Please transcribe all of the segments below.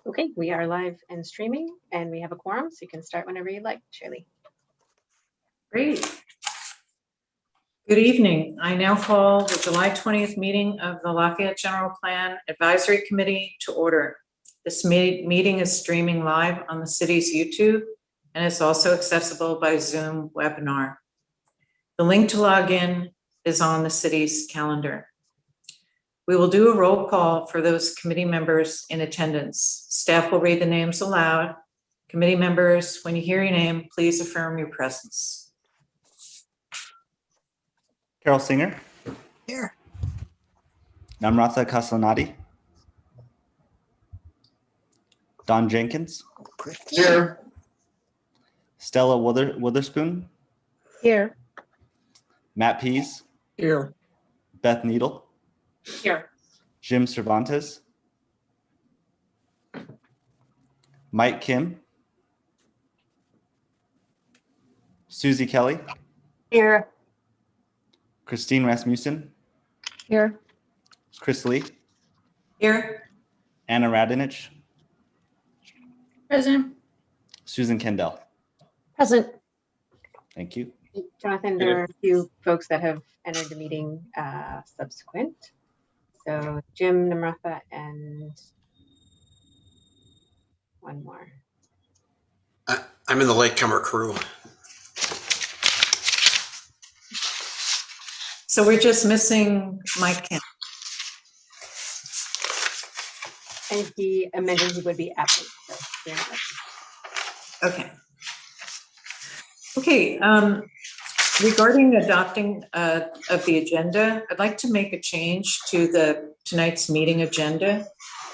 Okay, we are live and streaming, and we have a quorum, so you can start whenever you'd like, Shirley. Great. Good evening. I now call the July 20th meeting of the Lafayette General Plan Advisory Committee to order. This meeting is streaming live on the city's YouTube and is also accessible by Zoom webinar. The link to log in is on the city's calendar. We will do a roll call for those committee members in attendance. Staff will read the names aloud. Committee members, when you hear your name, please affirm your presence. Carol Singer. Here. Namratha Kasanati. Don Jenkins. Here. Stella Witherspoon. Here. Matt Pease. Here. Beth Needle. Here. Jim Cervantes. Mike Kim. Susie Kelly. Here. Christine Rasmussen. Here. Chris Lee. Here. Anna Radinich. Present. Susan Kendall. Present. Thank you. Jonathan, there are a few folks that have entered the meeting subsequent. So Jim, Namratha, and one more. I'm in the latecomer crew. So we're just missing Mike Kim. And he amended he would be absent. So yeah, Okay. Okay, regarding adopting of the agenda, I'd like to make a change to tonight's meeting agenda.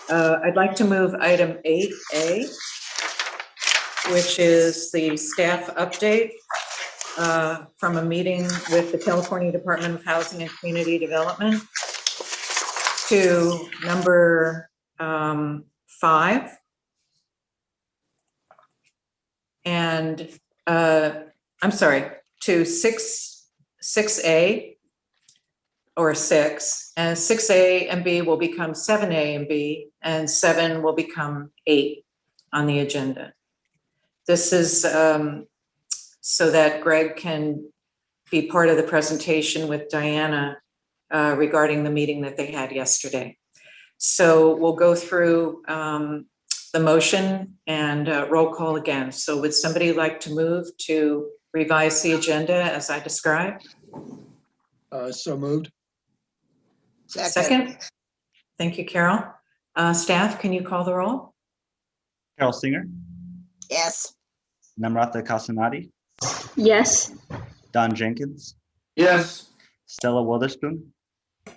I'd like to move item 8A, which is the staff update from a meeting with the California Department of Housing and Community Development, to number 5. And I'm sorry, to 6A or 6, and 6A and B will become 7A and B, and 7 will become 8 on the agenda. This is so that Greg can be part of the presentation with Diana regarding the meeting that they had yesterday. So we'll go through the motion and roll call again. So would somebody like to move to revise the agenda as I described? So moved. Second. Thank you, Carol. Staff, can you call the roll? Carol Singer. Yes. Namratha Kasanati. Yes. Don Jenkins. Yes. Stella Witherspoon.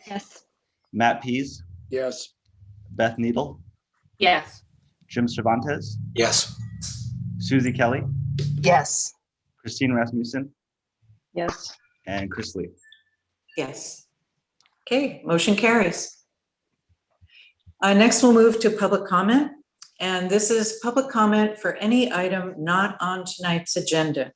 Yes. Matt Pease. Yes. Beth Needle. Yes. Jim Cervantes. Yes. Susie Kelly. Yes. Christine Rasmussen. yes. And Chris Lee. Yes. Okay, motion carries. Next, we'll move to public comment. And this is public comment for any item not on tonight's agenda.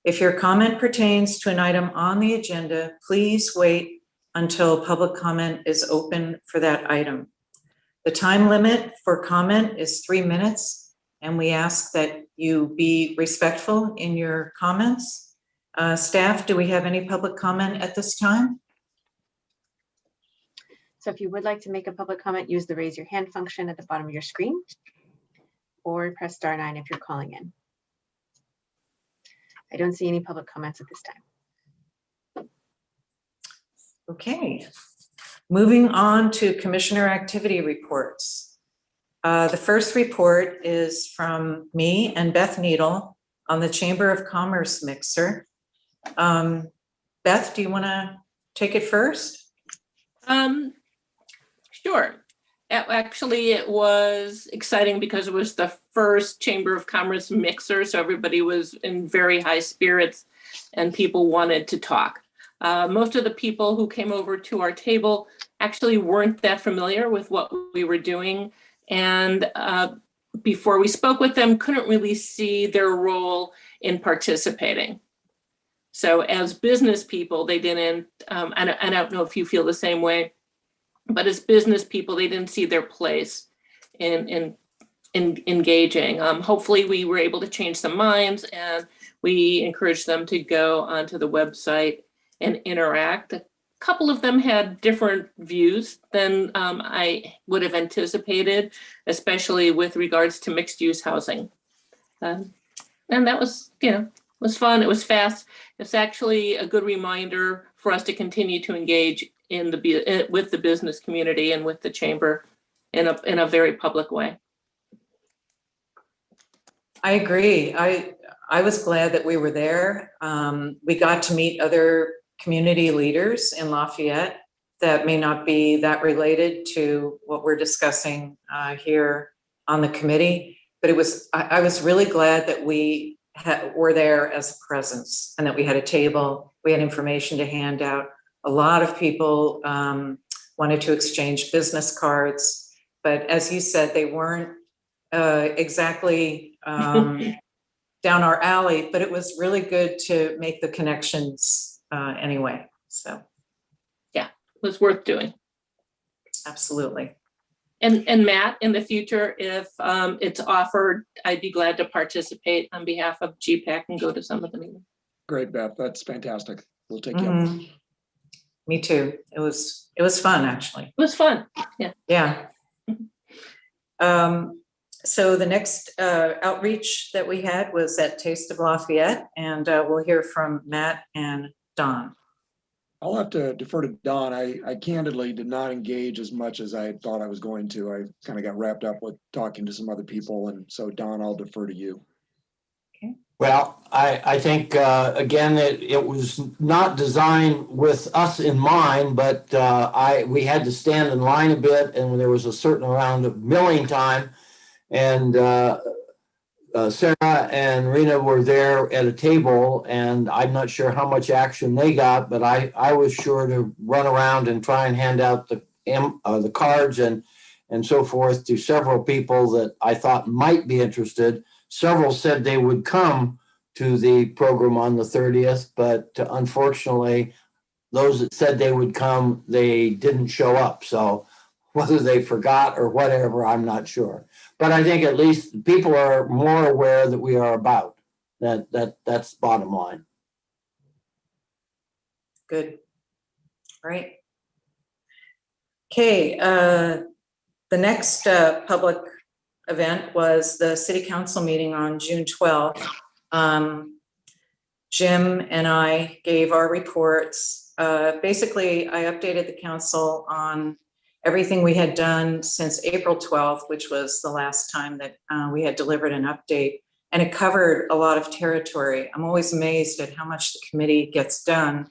If your comment pertains to an item on the agenda, please wait until public comment is open for that item. The time limit for comment is 3 minutes, and we ask that you be respectful in your comments. Staff, do we have any public comment at this time? So if you would like to make a public comment, use the raise your hand function at the bottom of your screen, or press *9 if you're calling in. I don't see any public comments at this time. Okay, moving on to commissioner activity reports. The first report is from me and Beth Needle on the Chamber of Commerce mixer. Beth, do you want to take it first? Sure. Actually, it was exciting because it was the first Chamber of Commerce mixer, so everybody was in very high spirits and people wanted to talk. Most of the people who came over to our table actually weren't that familiar with what we were doing. And before we spoke with them, couldn't really see their role in participating. So as business people, they didn't, and I don't know if you feel the same way, but as business people, they didn't see their place in engaging. Hopefully we were able to change some minds, and we encouraged them to go onto the website and interact. A couple of them had different views than I would have anticipated, especially with regards to mixed use housing. And that was, was fun. It was fast. It's actually a good reminder for us to continue to engage with the business community and with the chamber in a very public way. I agree. I was glad that we were there. We got to meet other community leaders in Lafayette that may not be that related to what we're discussing here on the committee. But I was really glad that we were there as a presence, and that we had a table, we had information to hand out. A lot of people wanted to exchange business cards, but as you said, they weren't exactly down our alley, but it was really good to make the connections anyway. So yeah, it was worth doing. Absolutely. And Matt, in the future, if it's offered, I'd be glad to participate on behalf of GPAC and go to some of the meetings. Great, Beth. That's fantastic. We'll take you. Mhm. Me too. It was fun, actually. It was fun. Yeah. So the next outreach that we had was at Taste of Lafayette, and we'll hear from Matt and Don. I'll have to defer to Don. I candidly did not engage as much as I thought I was going to. I kind of got wrapped up with talking to some other people. And so Don, I'll defer to you. Well, I think, again, it was not designed with us in mind, but we had to stand in line a bit, and there was a certain amount of milling time. And Sarah and Rena were there at a table, and I'm not sure how much action they got, but I was sure to run around and try and hand out the cards and so forth to several people that I thought might be interested. Several said they would come to the program on the 30th, but unfortunately, those that said they would come, they didn't show up. So whether they forgot or whatever, I'm not sure. But I think at least people are more aware that we are about. That's bottom line. Good. Right. Okay. The next public event was the city council meeting on June 12th. Jim and I gave our reports. Basically, I updated the council on everything we had done since April 12th, which was the last time that we had delivered an update. And it covered a lot of territory. I'm always amazed at how much the committee gets done.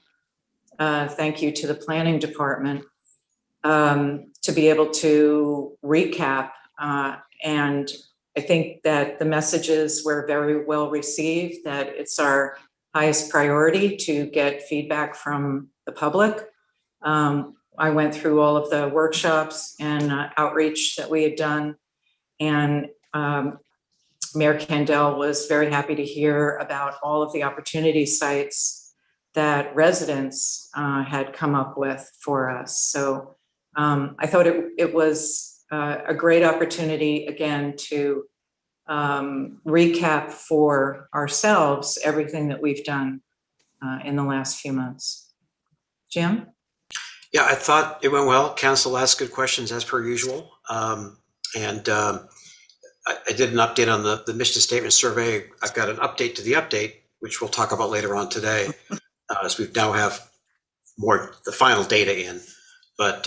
Thank you to the planning department to be able to recap. And I think that the messages were very well received, that it's our highest priority to get feedback from the public. I went through all of the workshops and outreach that we had done, and Mayor Kandel was very happy to hear about all of the opportunity sites that residents had come up with for us. So I thought it was a great opportunity, again, to recap for ourselves everything that we've done in the last few months. Jim? Yeah, I thought it went well. Council asked good questions as per usual. I did an update on the mission statement survey. I've got an update to the update, which we'll talk about later on today, as we now have the final data in. But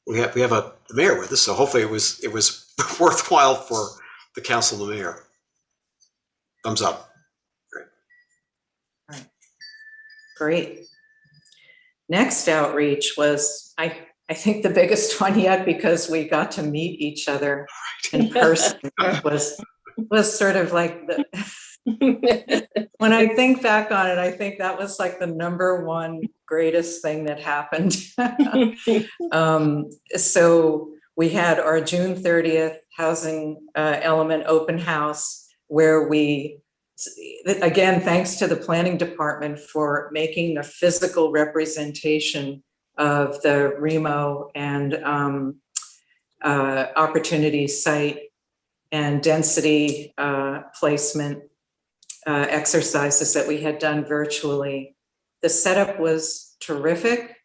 we have the mayor with us, so hopefully it was worthwhile for the council and the mayor. Thumbs up. Great. All right. Great. Next outreach was, I think, the biggest one yet, because we got to meet each other in person. It was sort of like When I think back on it, I think that was like the number one greatest thing that happened. So we had our June 30th housing element open house where we, again, thanks to the planning department for making the physical representation of the Remo and opportunity site and density placement exercises that we had done virtually. The setup was terrific.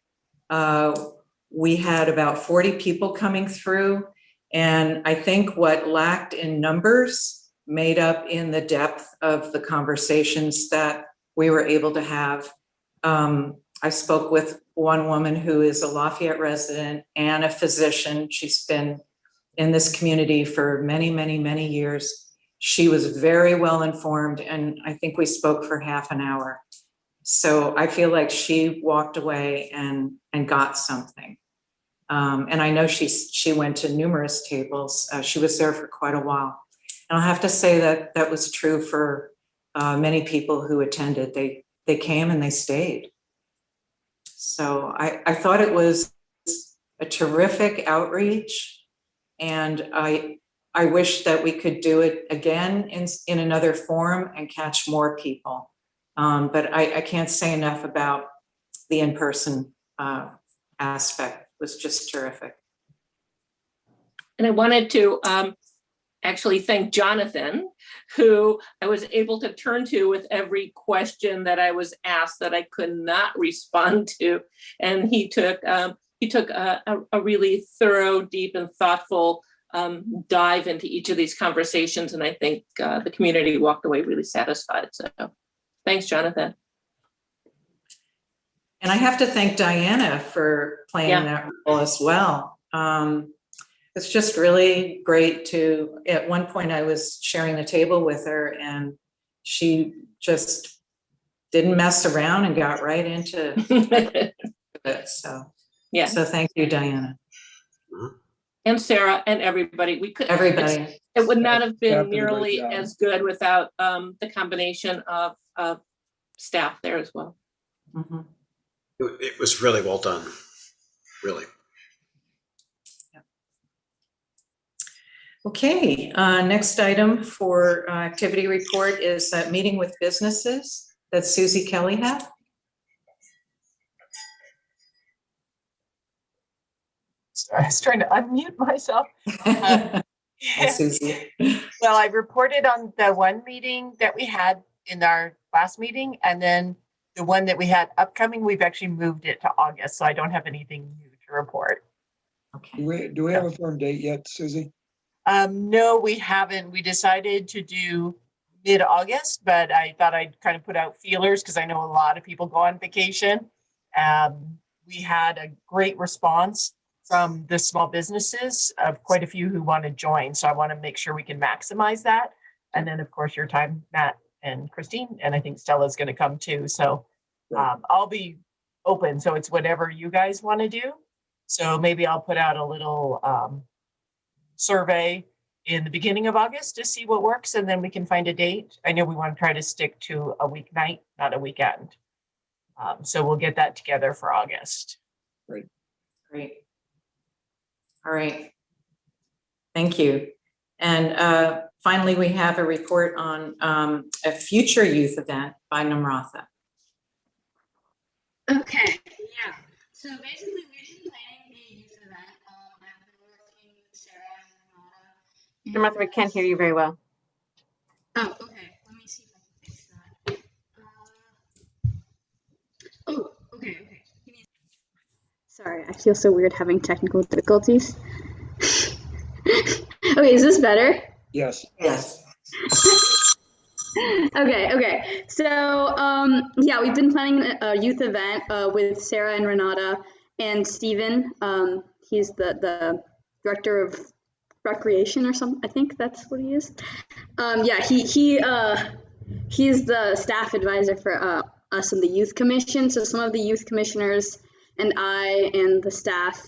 We had about 40 people coming through, and I think what lacked in numbers made up in the depth of the conversations that we were able to have. I spoke with one woman who is a Lafayette resident and a physician. She's been in this community for many, many, many years. She was very well informed, and I think we spoke for half an hour. So I feel like she walked away and got something. And I know she went to numerous tables. She was there for quite a while. And I'll have to say that that was true for many people who attended. They came and they stayed. So I thought it was a terrific outreach, and I wish that we could do it again in another forum and catch more people. But I can't say enough about the in-person aspect. It was just terrific. And I wanted to actually thank Jonathan, who I was able to turn to with every question that I was asked that I could not respond to. And he took a really thorough, deep, and thoughtful dive into each of these conversations. And I think the community walked away really satisfied. So thanks, Jonathan. And I have to thank Diana for playing that role as well. It's just really great to, at one point I was sharing the table with her and she just didn't mess around and got right into it. So, yeah. So thank you, Diana. And Sarah and everybody. We could, everybody. It would not have been Staff did a great nearly job. as good without the combination of staff there as well. Mm-hmm. It was really well done, really. Okay, next item for activity report is meeting with businesses that Susie Kelly had. I was trying to unmute myself. Hi, Susie. Well, I reported on the one meeting that we had in our last meeting, and then the one that we had upcoming, we've actually moved it to August, so I don't have anything new to report. Okay. Do we have a firm date yet, Susie? No, we haven't. We decided to do mid-August, but I thought I'd kind of put out feelers because I know a lot of people go on vacation. We had a great response from the small businesses of quite a few who want to join. So I want to make sure we can maximize that. And then of course your time, Matt and Christine, and I think Stella's going to come too. So I'll be open. So it's whatever you guys want to do. So maybe I'll put out a little survey in the beginning of August to see what works, and then we can find a date. I know we want to try to stick to a weeknight, not a weekend. So we'll get that together for August. Great. All right. Thank you. And finally, we have a report on a future youth event by Namratha. Okay, yeah. So basically, we've been planning the youth event. I've been working with Sarah and Renata. Martha, we can't hear you very well. Oh, okay. Let me see if I can fix that. Oh, okay. Sorry, I feel so weird having technical difficulties. Okay, is this better? Yes. Yes. Okay. So, yeah, we've been planning a youth event with Sarah and Renata and Steven. He's the director of recreation or something. I think that's what he is. Yeah, he's the staff advisor for us in the youth commission. So some of the youth commissioners and I and the staff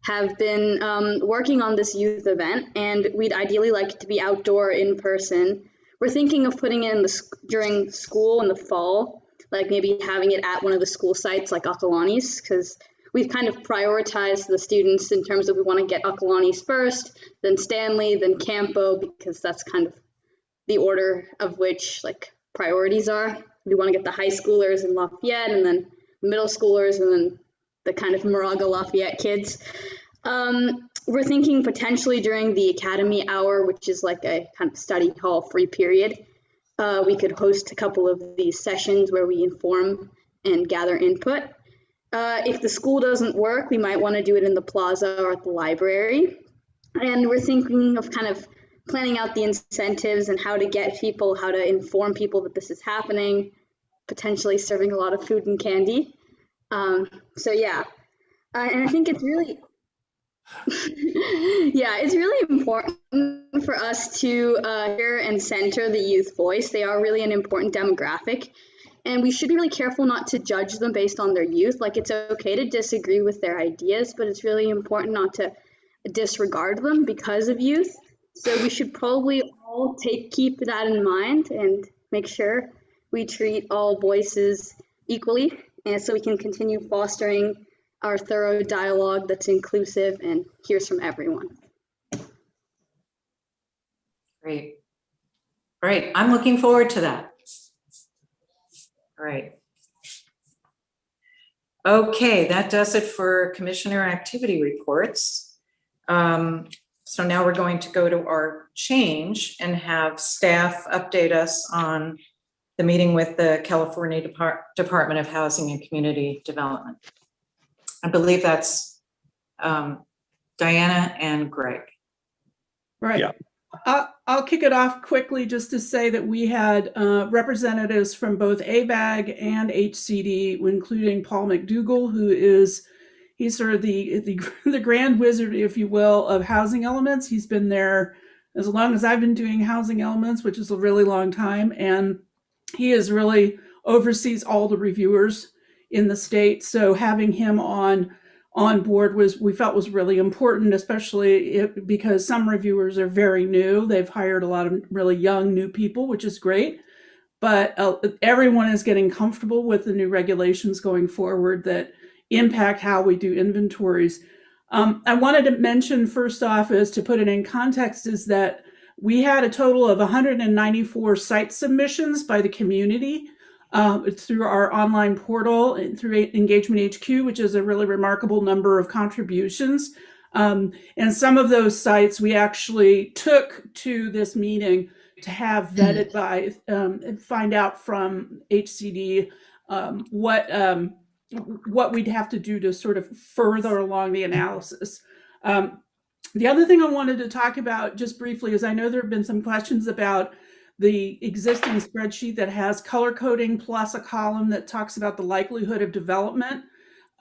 have been working on this youth event, and we'd ideally like it to be outdoor in person. we're thinking of putting it in during school in the fall, like maybe having it at one of the school sites like Akalani's, because we've kind of prioritized the students in terms of we want to get Akalani's first, then Stanley, then Campo, because that's kind of the order of which like priorities are. We want to get the high schoolers in Lafayette, and then middle schoolers, and then the kind of Moraga Lafayette kids. We're thinking potentially during the academy hour, which is like a kind of study hall free period, we could host a couple of these sessions where we inform and gather input. If the school doesn't work, we might want to do it in the plaza or at the library. And we're thinking of kind of planning out the incentives and how to get people, how to inform people that this is happening, potentially serving a lot of food and candy. So yeah, and I think it's really, yeah, it's really important for us to hear and center the youth voice. They are really an important demographic, and we should be really careful not to judge them based on their youth. Like, it's okay to disagree with their ideas, but it's really important not to disregard them because of youth. So we should probably all keep that in mind and make sure we treat all voices equally, and so we can continue fostering our thorough dialogue that's inclusive and hears from everyone. Great. Great. I'm looking forward to that. Great. Okay, that does it for commissioner activity reports. So now we're going to go to our change and have staff update us on the meeting with the California Department of Housing and Community Development. I believe that's Diana and Greg. Right. Yeah. I'll kick it off quickly just to say that we had representatives from both ABAG and HCD, including Paul McDougall, who he's sort of the grand wizard, if you will, of housing elements. He's been there as long as I've been doing housing elements, which is a really long time. And he is really oversees all the reviewers in the state. So having him on board we felt was really important, especially because some reviewers are very new. They've hired a lot of really young new people, which is great. But everyone is getting comfortable with the new regulations going forward that impact how we do inventories. I wanted to mention first off, is to put it in context, is that we had a total of 194 site submissions by the community through our online portal and through Engagement HQ, which is a really remarkable number of contributions. And some of those sites we actually took to this meeting to have vetted by, and find out from HCD what we'd have to do to sort of further along the analysis. The other thing I wanted to talk about just briefly is I know there have been some questions about the existing spreadsheet that has color coding plus a column that talks about the likelihood of development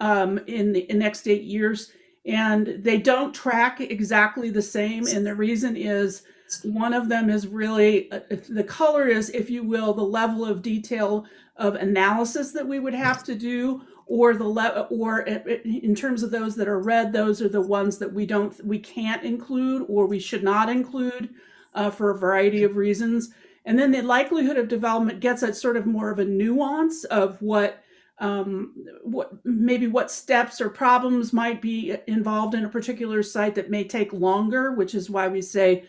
in the next 8 years. And they don't track exactly the same. And the reason is one of them is really, the color is, if you will, the level of detail of analysis that we would have to do, or in terms of those that are red, those are the ones that we can't include or we should not include for a variety of reasons. And then the likelihood of development gets at sort of more of a nuance of what steps or problems might be involved in a particular site that may take longer, which is why we say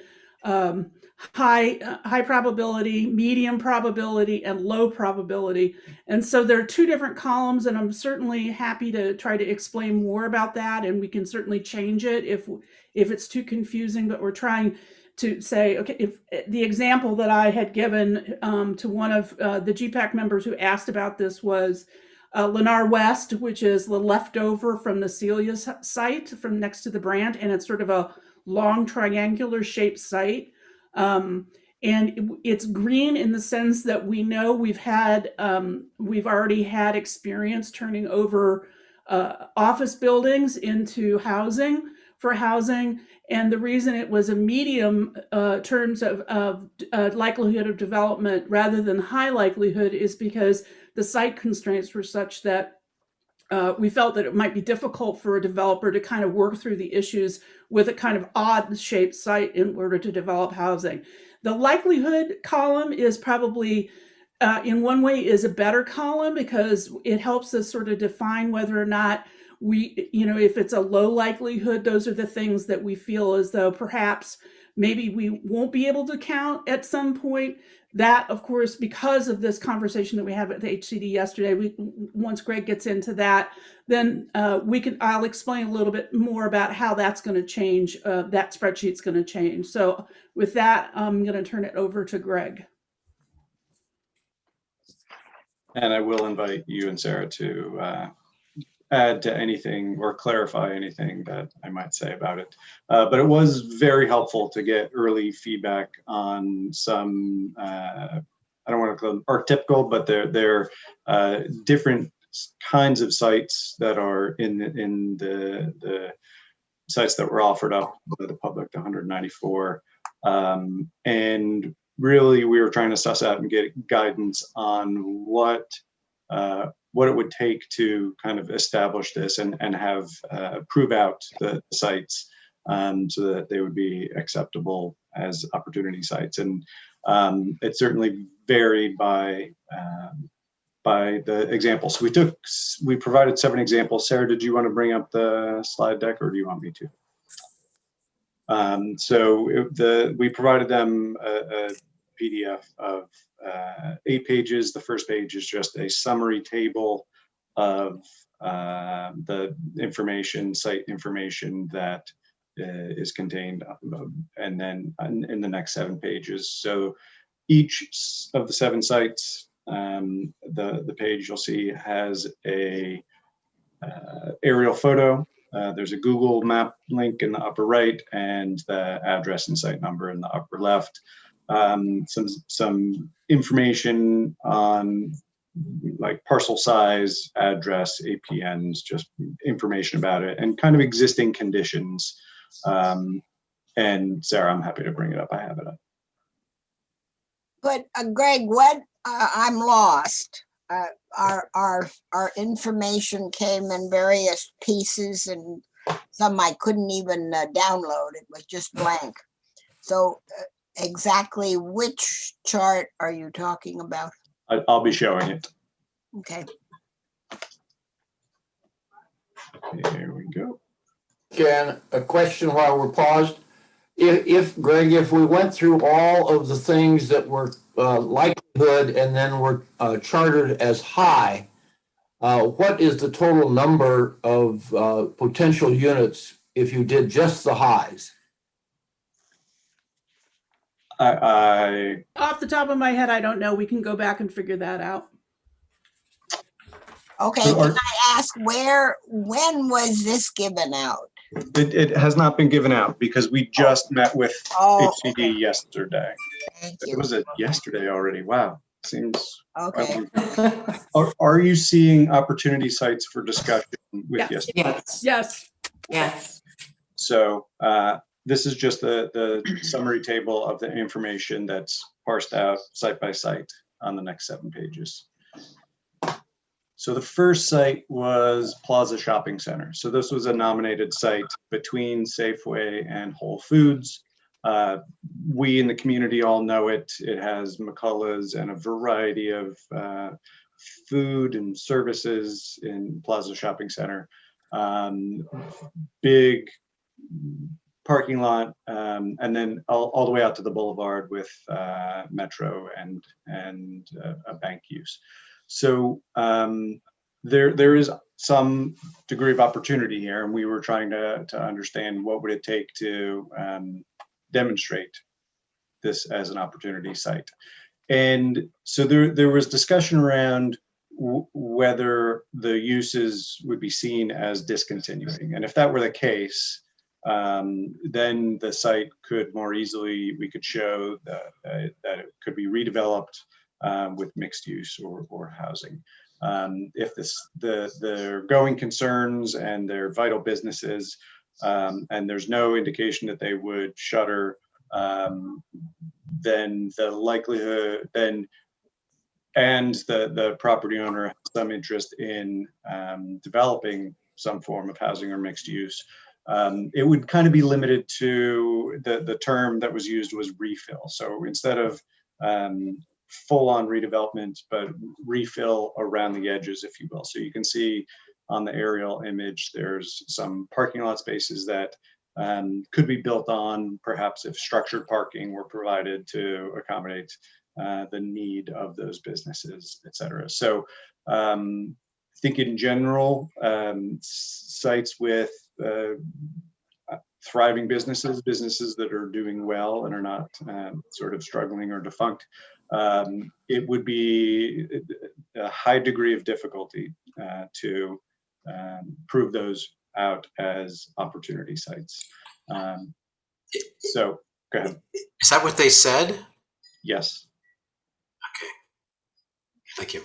high probability, medium probability, and low probability. And so there are two different columns, and I'm certainly happy to try to explain more about that, and we can certainly change it if it's too confusing, but we're trying to say, okay, if the example that I had given to one of the GPAC members who asked about this was Lennar West, which is the leftover from the Celia site from next to the Brandt, and it's sort of a long triangular shaped site. And it's green in the sense that we know we've already had experience turning over office buildings into housing. And the reason it was a medium terms of likelihood of development rather than high likelihood is because the site constraints were such that we felt that it might be difficult for a developer to kind of work through the issues with a kind of odd shaped site in order to develop housing. The likelihood column is probably, in one way, is a better column because it helps us sort of define whether or not we, if it's a low likelihood, those are the things that we feel as though perhaps maybe we won't be able to count at some point. That, of course, because of this conversation that we had at the HCD yesterday, once Greg gets into that, then I'll explain a little bit more about how that's going to change, that spreadsheet's going to change. So with that, I'm going to turn it over to Greg. And I will invite you and Sarah to add to anything or clarify anything that I might say about it. But it was very helpful to get early feedback on some, I don't want to call them archetypical, but they're different kinds of sites that are in the sites that were offered up to the public, the 194. And really, we were trying to suss out and get guidance on what it would take to kind of establish this and have prove out the sites so that they would be acceptable as opportunity sites. And it certainly varied by the examples. We provided 7 examples. Sarah, did you want to bring up the slide deck or do you want me to? We provided them a PDF of 8 pages. The first page is just a summary table of the site information that is contained, and then in the next 7 pages. So each of the 7 sites, the page you'll see has a aerial photo. There's a Google map link in the upper right and the address and site number in the upper left. Some information on like parcel size, address, APNs, just information about it, and kind of existing conditions. And Sarah, I'm happy to bring it up. I have it up. But Greg, what I'm lost. Our information came in various pieces, and some I couldn't even download. It was just blank. So exactly which chart are you talking about? I'll be showing it. Okay. Here we go. Again, a question while we're paused. If Greg, if we went through all of the things that were likelihood and then were chartered as high, what is the total number of potential units if you did just the highs? Off the top of my head, I don't know. We can go back and figure that out. Okay, can I ask when was this given out? It has not been given out because we just met with HCD yesterday. Thank you. It was yesterday already. Wow, seems okay. Are you seeing opportunity sites for discussion with yesterday? Yes. Yes. Yes. So this is just the summary table of the information that's parsed out site by site on the next 7 pages. So the first site was Plaza Shopping Center. So this was a nominated site between Safeway and Whole Foods. We in the community all know it. It has McCullough's and a variety of food and services in Plaza Shopping Center. Big parking lot, and then all the way out to the boulevard with Metro and a bank use. So there is some degree of opportunity here, and we were trying to understand what would it take to demonstrate this as an opportunity site. And so there was discussion around whether the uses would be seen as discontinuing. And if that were the case, then the site could more easily, we could show that it could be redeveloped with mixed use or housing. If the going concerns and their vital businesses, and there's no indication that they would shutter, then the likelihood, and the property owner has some interest in developing some form of housing or mixed use, it would kind of be limited to the term that was used was refill. So instead of full-on redevelopment, but refill around the edges, if you will. So you can see on the aerial image, there's some parking lot spaces that could be built on, perhaps if structured parking were provided to accommodate the need of those businesses, et cetera. So I think in general, sites with thriving businesses that are doing well and are not sort of struggling or defunct, it would be a high degree of difficulty to prove those out as opportunity sites. So go ahead. Is that what they said? Yes. Okay. Thank you.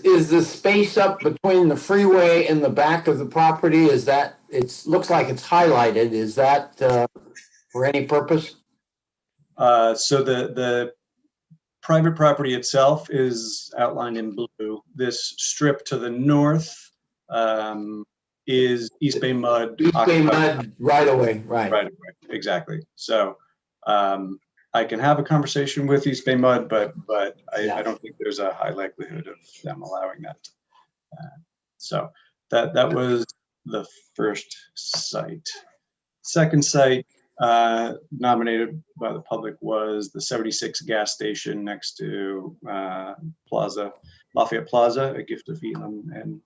Is the space up between the freeway and the back of the property, is that, looks like it's highlighted, is that for any purpose? So the private property itself is outlined in blue. This strip to the north is East Bay Mud. East Bay Mud right away, right. Right away, exactly. So I can have a conversation with East Bay Mud, but I don't think there's a high likelihood of them allowing that. So that was the first site. Second site nominated by the public was the 76 gas station next to Lafayette Plaza, a gift of Elam and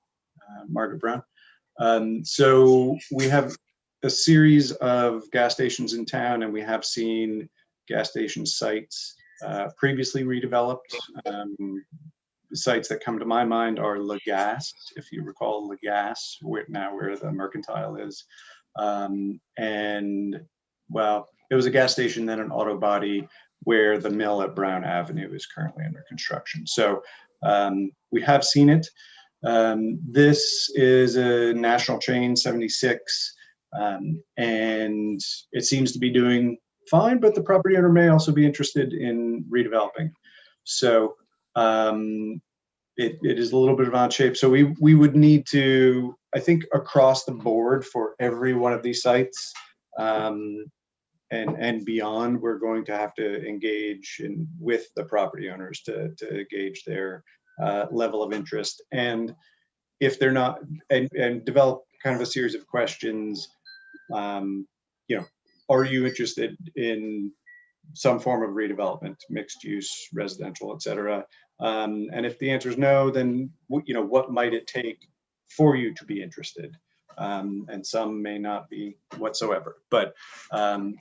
Margaret Brown. So we have a series of gas stations in town, and we have seen gas station sites previously redeveloped. Sites that come to my mind are La Gas, if you recall La Gas, where the Mercantile is. And well, it was a gas station, then an auto body, where the mill at Brown Avenue is currently under construction. So we have seen it. This is a national chain, 76, and it seems to be doing fine, but the property owner may also be interested in redeveloping. So it is a little bit of odd shape. So we would need to, I think, across the board for every one of these sites and beyond, we're going to have to engage with the property owners to gauge their level of interest. And if they're not, and develop kind of a series of questions, are you interested in some form of redevelopment, mixed use, residential, et cetera? And if the answer is no, then what might it take for you to be interested? And some may not be whatsoever. But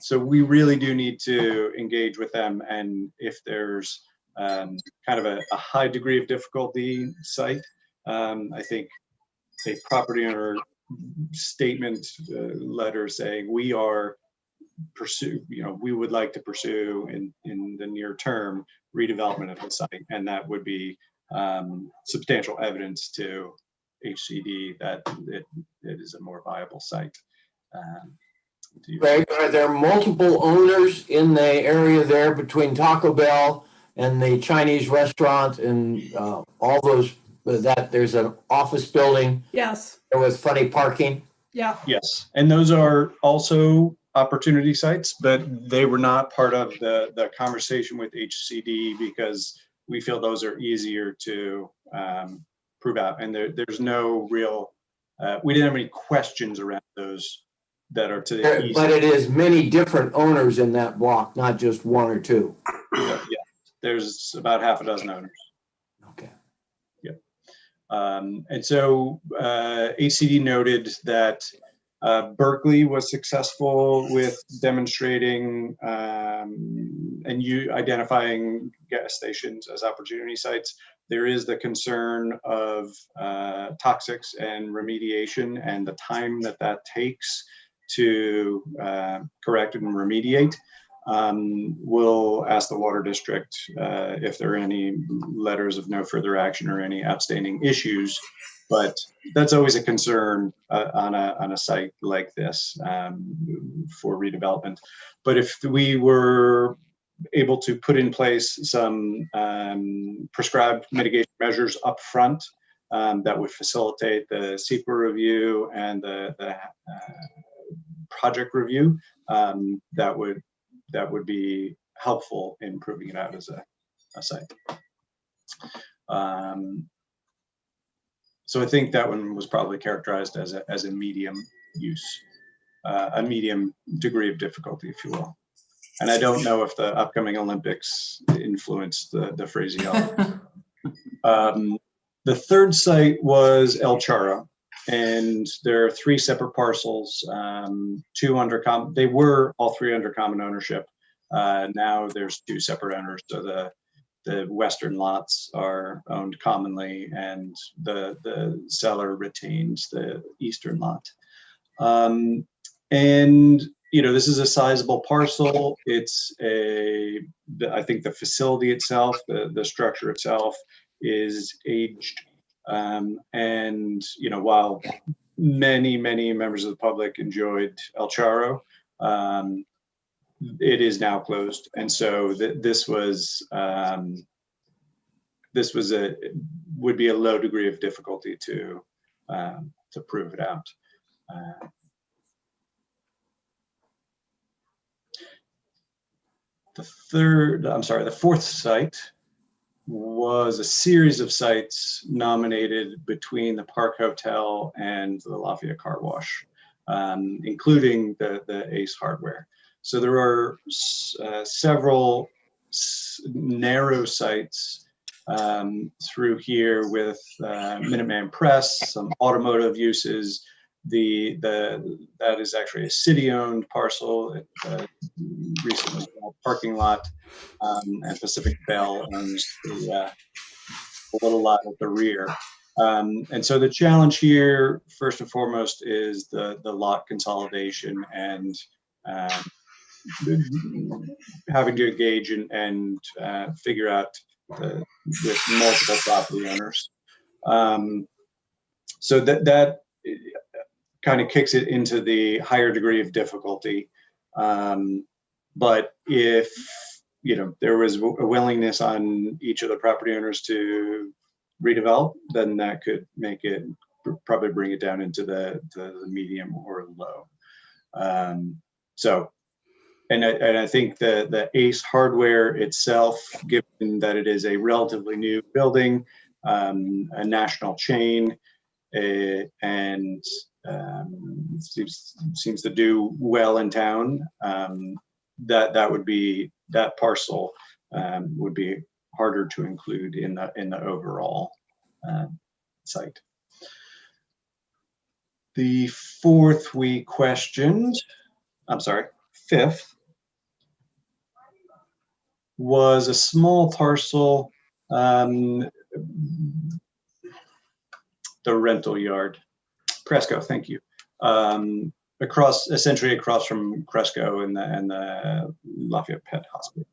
so we really do need to engage with them. And if there's kind of a high degree of difficulty site, I think a property owner statement letter saying we would like to pursue in the near term redevelopment of the site, and that would be substantial evidence to HCD that it is a more viable site. Greg, are there multiple owners in the area there between Taco Bell and the Chinese restaurant and all those, that there's an office building? Yes. With funny parking? Yeah. Yes, and those are also opportunity sites, but they were not part of the conversation with HCD because we feel those are easier to prove out. And there's no real, we didn't have any questions around those that are to the east. But it is many different owners in that block, not just one or two. Yeah, there's about half a dozen owners. Okay. Yep. And so HCD noted that Berkeley was successful with demonstrating and identifying gas stations as opportunity sites. There is the concern of toxics and remediation and the time that takes to correct and remediate. We'll ask the Water District if there are any letters of no further action or any outstanding issues. But that's always a concern on a site like this for redevelopment. But if we were able to put in place some prescribed mitigation measures up front, that would facilitate the SEQA review and the project review, that would be helpful in proving it out as a site. So I think that one was probably characterized as a medium use, a medium degree of difficulty, if you will. And I don't know if the upcoming Olympics influenced the phraseology. The third site was El Charro, and there are 3 separate parcels, they were all 3 under common ownership. Now there's 2 separate owners, so the western lots are owned commonly, and the seller retains the eastern lot. And this is a sizable parcel. It's I think the facility itself, the structure itself, is aged. And while many members of the public enjoyed El Charro, it is now closed, and so this would be a low degree of difficulty to prove it out. The fourth site was a series of sites nominated between the Park Hotel and the Lafayette Car Wash, including the Ace Hardware. So there are several narrow sites through here with Minuteman Press, some automotive uses. That is actually a city-owned parcel. It recently sold a parking lot, and Pacific Bell owns the little lot at the rear. And so the challenge here, first and foremost, is the lot consolidation and having to engage and figure out with multiple property owners. So that kind of kicks it into the higher degree of difficulty. But if there was a willingness on each of the property owners to redevelop, then that could make it, probably bring it down into the medium or low. And I think the Ace Hardware itself, given that it is a relatively new building, a national chain, and seems to do well in town, that parcel would be harder to include in the overall site. The fifth was a small parcel, the rental yard, Cresco, thank you. Essentially across from Cresco and the Lafayette Pet Hospital.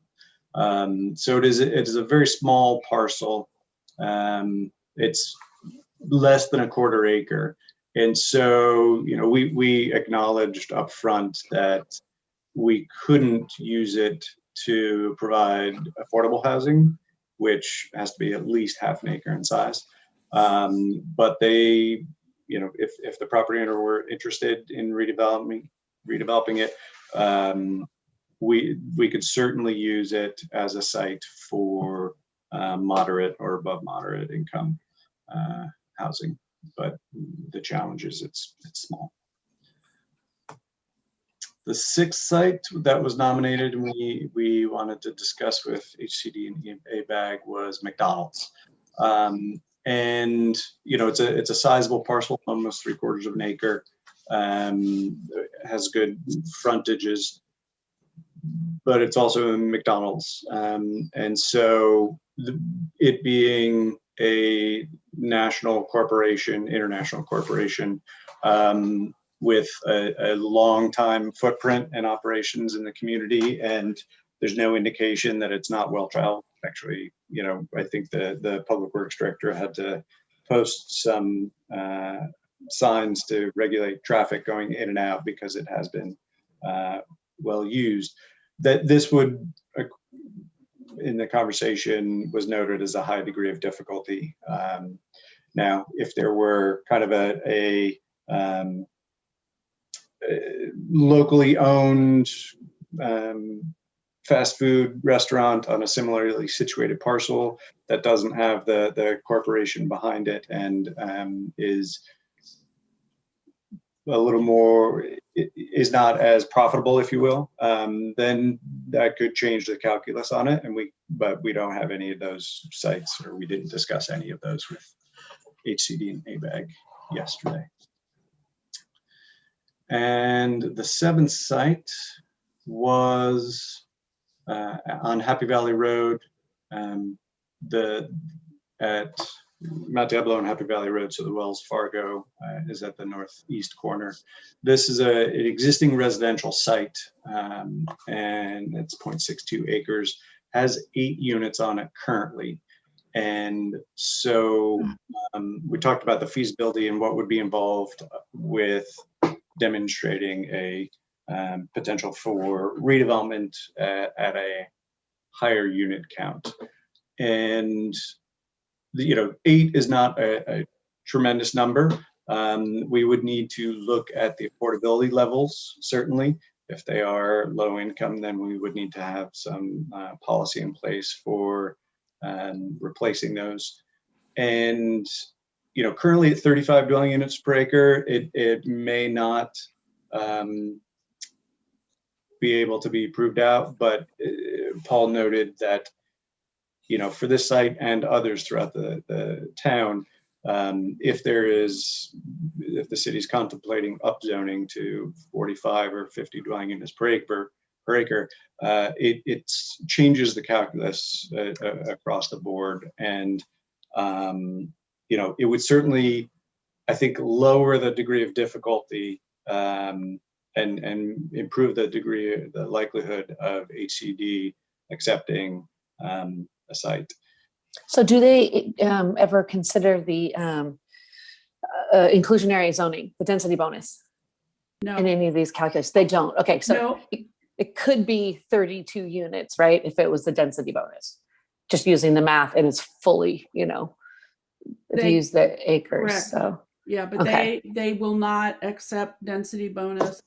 So it is a very small parcel. It's less than a quarter acre. And so, we acknowledged up front that we couldn't use it to provide affordable housing, which has to be at least half an acre in size. But they, if the property owner were interested in redeveloping it, we could certainly use it as a site for moderate or above moderate income housing. But the challenge is it's small. The sixth site that was nominated and we wanted to discuss with HCD and ABAG was McDonald's. And it's a sizable parcel, almost 3/4 of an acre, has good frontages, but it's also a McDonald's. And so it being a national corporation, international corporation, with a long time footprint and operations in the community, and there's no indication that it's not well traveled. Actually, I think the public works director had to post some signs to regulate traffic going in and out because it has been well used. That this would, in the conversation, was noted as a high degree of difficulty. Now, if there were kind of a locally owned fast food restaurant on a similarly situated parcel that doesn't have the corporation behind it and is a little more, is not as profitable, if you will, then that could change the calculus on it. But we don't have any of those sites, or we didn't discuss any of those with HCD and ABAG yesterday. And the seventh site was on Happy Valley Road, at Mount Diablo and Happy Valley Road. So the Wells Fargo is at the northeast corner. This is an existing residential site, and it's 0.62 acres, has 8 units on it currently. And so we talked about the feasibility and what would be involved with demonstrating a potential for redevelopment at a higher unit count. And 8 is not a tremendous number. We would need to look at the affordability levels, certainly. If they are low income, then we would need to have some policy in place for replacing those. And currently at 35 dwelling units per acre, it may not be able to be proved out, but Paul noted that for this site and others throughout the town, if the city's contemplating upzoning to 45 or 50 dwelling units per acre, it changes the calculus across the board. And it would certainly, I think, lower the degree of difficulty and improve the likelihood of HCD accepting a site. So do they ever consider the inclusionary zoning, the density bonus? No. In any of these calculations? They don't. Okay, so No. it could be 32 units, right? If it was the density bonus, just using the math, and it's fully, if you use the acres. Correct. So yeah, but okay. they will not accept density bonus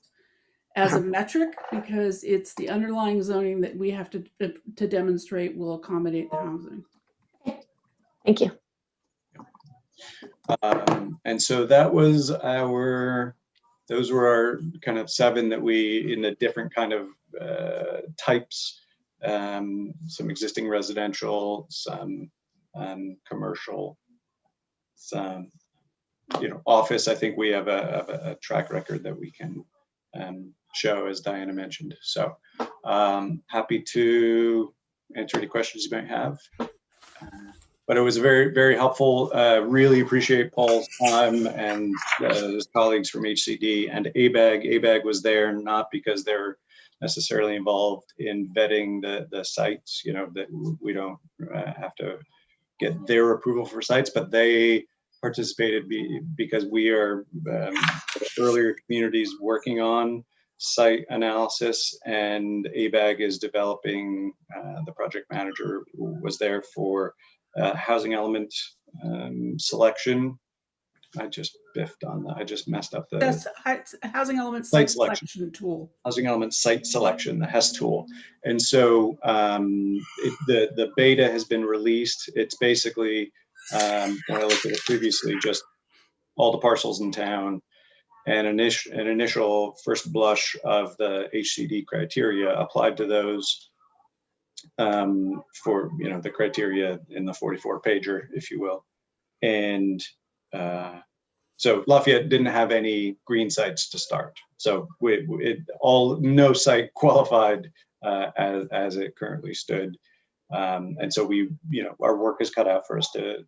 as a metric because it's the underlying zoning that we have to demonstrate will accommodate the housing. Thank you. And so that was those were our kind of 7 that we, in the different kind of types, some existing residential, some commercial, some, office. I think we have a track record that we can show, as Diana mentioned. So happy to answer any questions you might have. But it was very, very helpful. Really appreciate Paul's time and his colleagues from HCD and ABAG. ABAG was there not because they're necessarily involved in vetting the sites, that we don't have to get their approval for sites, but they participated because we are earlier communities working on site analysis, and ABAG is developing, the project manager was there for housing element selection. I just biffed on that. I just messed up the housing element site selection tool. Housing element site selection, the HESS tool. And so the beta has been released. It's basically, when I looked at it previously, just all the parcels in town, and an initial first blush of the HCD criteria applied to those for the criteria in the 44 pager, if you will. And so Lafayette didn't have any green sites to start. So no site qualified as it currently stood. And so our work is cut out for us to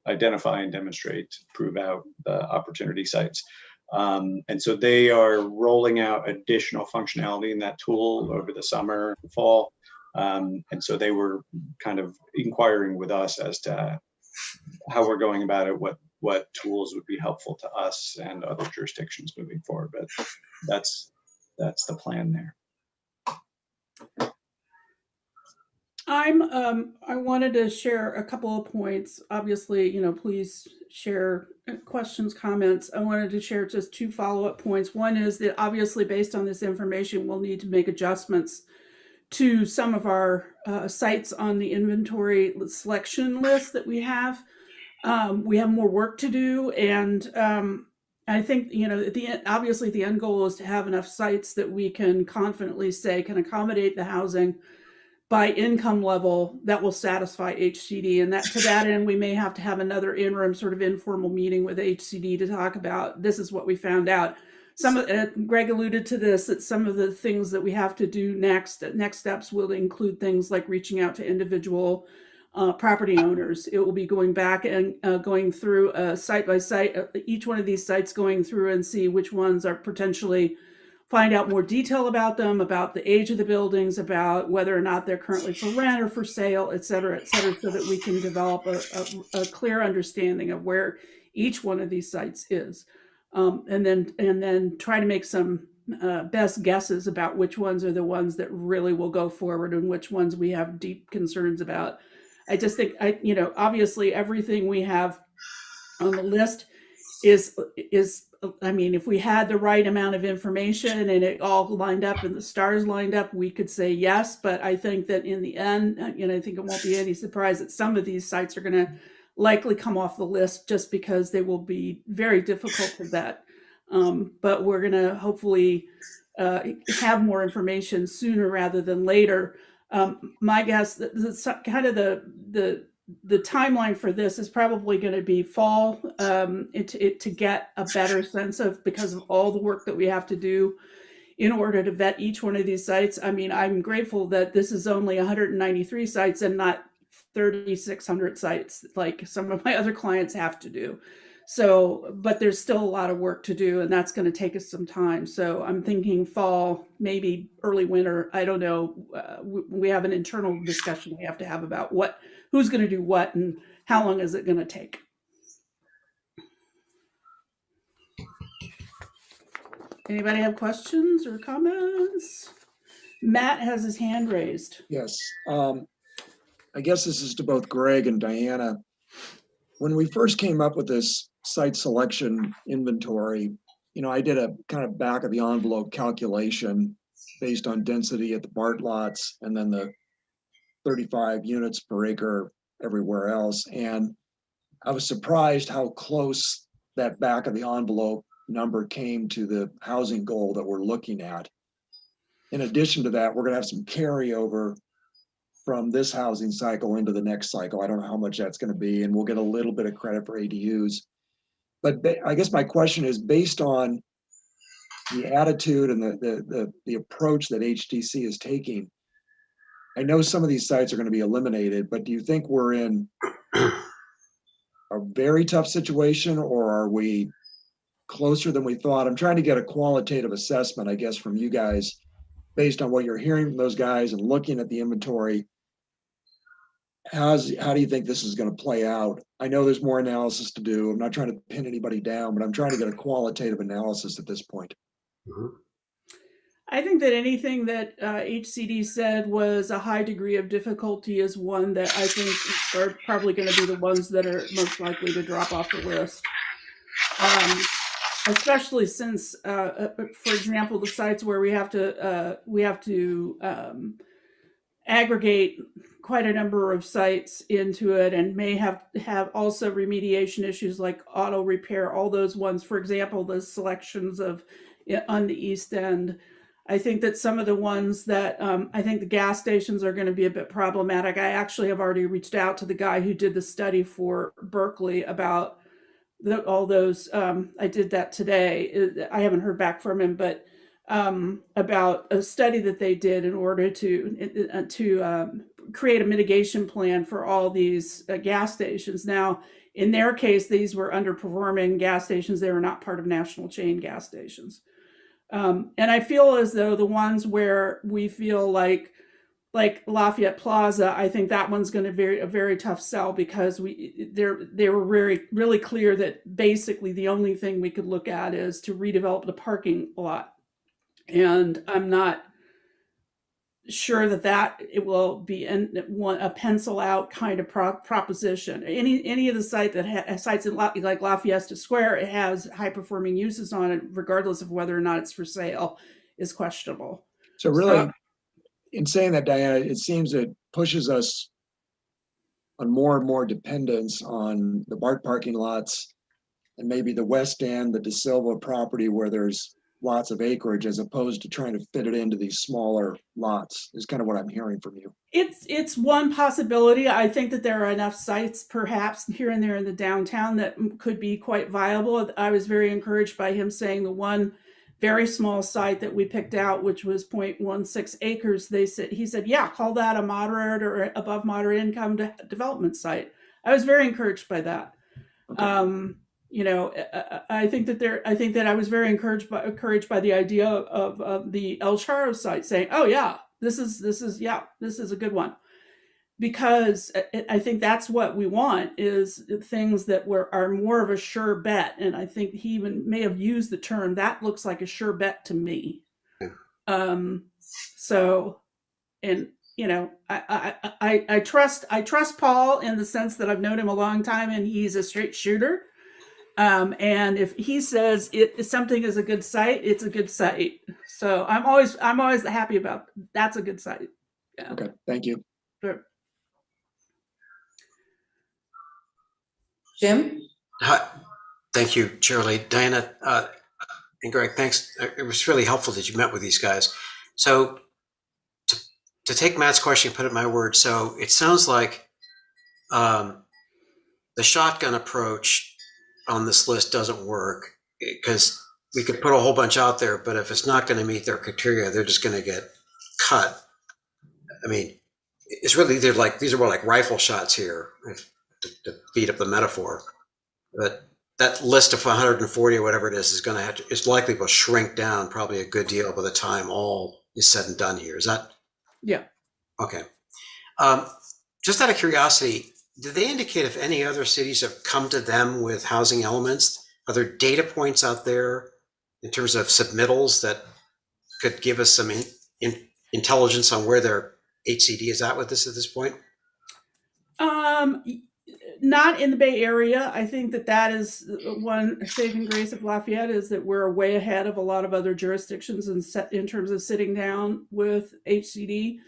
identify and demonstrate, prove out the opportunity sites. And so they are rolling out additional functionality in that tool over the summer and fall. And so they were kind of inquiring with us as to how we're going about it, what tools would be helpful to us and other jurisdictions moving forward. But that's the plan there. I wanted to share a couple of points. Obviously, please share questions, comments. I wanted to share just two follow-up points. One is that obviously based on this information, we'll need to make adjustments to some of our sites on the inventory selection list that we have. We have more work to do, and I think, at the end, obviously the end goal is to have enough sites that we can confidently say can accommodate the housing by income level that will satisfy HCD. And that to that end, we may have to have another interim sort of informal meeting with HCD to talk about, this is what we found out. Some of Greg alluded to this, that some of the things that we have to do next steps will include things like reaching out to individual property owners. It will be going back and going through site by site, each one of these sites, going through and see which ones are potentially, find out more detail about them, about the age of the buildings, about whether or not they're currently for rent or for sale, et cetera, so that we can develop a clear understanding of where each one of these sites is. And then try to make some best guesses about which ones are the ones that really will go forward and which ones we have deep concerns about. I just think, obviously everything we have on the list is, I mean, if we had the right amount of information and it all lined up and the stars lined up, we could say yes. But I think that in the end, I think it won't be any surprise that some of these sites are going to likely come off the list just because they will be very difficult to vet. But we're going to hopefully have more information sooner rather than later. My guess, kind of the timeline for this is probably going to be fall to get a better sense of, because of all the work that we have to do in order to vet each one of these sites. I mean, I'm grateful that this is only 193 sites and not 3,600 sites like some of my other clients have to do. So, but there's still a lot of work to do, and that's going to take us some time. So I'm thinking fall, maybe early winter. I don't know. We have an internal discussion we have to have about who's going to do what and how long is it going to take. Anybody have questions or comments? Matt has his hand raised. Yes. I guess this is to both Greg and Diana. When we first came up with this site selection inventory, I did a kind of back of the envelope calculation based on density at the BART lots and then the 35 units per acre everywhere else. And I was surprised how close that back of the envelope number came to the housing goal that we're looking at. In addition to that, we're going to have some carryover from this housing cycle into the next cycle. I don't know how much that's going to be, and we'll get a little bit of credit for ADUs. But I guess my question is, based on the attitude and the approach that HTC is taking, I know some of these sites are going to be eliminated, but do you think we're in a very tough situation, or are we closer than we thought? I'm trying to get a qualitative assessment, I guess, from you guys based on what you're hearing from those guys and looking at the inventory. How do you think this is going to play out? I know there's more analysis to do. I'm not trying to pin anybody down, but I'm trying to get a qualitative analysis at this point. I think that anything that HCD said was a high degree of difficulty is one that I think are probably going to be the ones that are most likely to drop off the list. Especially since, for example, the sites where we have to aggregate quite a number of sites into it, and may have also remediation issues like auto repair, all those ones. For example, the selections of on the East End. I think that some of the ones that I think the gas stations are going to be a bit problematic. I actually have already reached out to the guy who did the study for Berkeley about all those. I did that today. I haven't heard back from him, but about a study that they did in order to create a mitigation plan for all these gas stations. Now, in their case, these were underperforming gas stations. They were not part of national chain gas stations. And I feel as though the ones where we feel like Lafayette Plaza, I think that one's going to be a very tough sell, because they were really clear that basically the only thing we could look at is to redevelop the parking lot. And I'm not sure that it will be a pencil out kind of proposition. Any of the sites in like La Fiesta Square, it has high performing uses on it, regardless of whether or not it's for sale, is questionable. So really, in saying that, Diana, it seems it pushes us on more and more dependence on the BART parking lots and maybe the West End, the De Silva property where there's lots of acreage, as opposed to trying to fit it into these smaller lots, is kind of what I'm hearing from you. It's one possibility. I think that there are enough sites perhaps here and there in the downtown that could be quite viable. I was very encouraged by him saying the one very small site that we picked out, which was 0.16 acres, he said, yeah, call that a moderate or above moderate income development site. I was very encouraged by that. Okay. I think that I was very encouraged by the idea of the El Charro site, saying, oh yeah, this is a good one. Because I think that's what we want, is things that are more of a sure bet. And I think he even may have used the term, that looks like a sure bet to me. I trust Paul in the sense that I've known him a long time and he's a straight shooter. And if he says something is a good site, it's a good site. So I'm always happy about that's a good site. Yeah. Okay, thank you. Sure. Jim? Hi. Thank you, Shirley. Diana and Greg, thanks. It was really helpful that you met with these guys. So to take Matt's question and put it in my words, so it sounds like the shotgun approach on this list doesn't work, because we could put a whole bunch out there, but if it's not going to meet their criteria, they're just going to get cut. I mean, it's really, these are more like rifle shots here, to beat up the metaphor. But that list of 140 or whatever it is going to it's likely to shrink down probably a good deal by the time all is said and done here. Is that? Yeah. Okay. Just out of curiosity, did they indicate if any other cities have come to them with housing elements? Are there data points out there in terms of submittals that could give us some intelligence on where their HCD is at with this at this point? Not in the Bay Area. I think that is one saving grace of Lafayette, is that we're way ahead of a lot of other jurisdictions in terms of sitting down with HCD.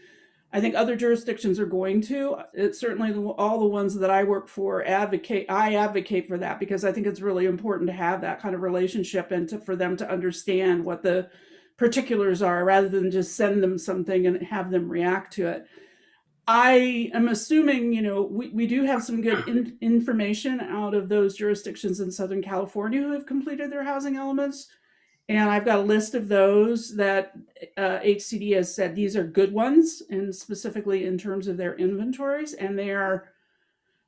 I think other jurisdictions are going to. It's certainly all the ones that I work for I advocate for that, because I think it's really important to have that kind of relationship and for them to understand what the particulars are, rather than just send them something and have them react to it. I am assuming, we do have some good information out of those jurisdictions in Southern California who have completed their housing elements. And I've got a list of those that HCD has said these are good ones, and specifically in terms of their inventories, and they are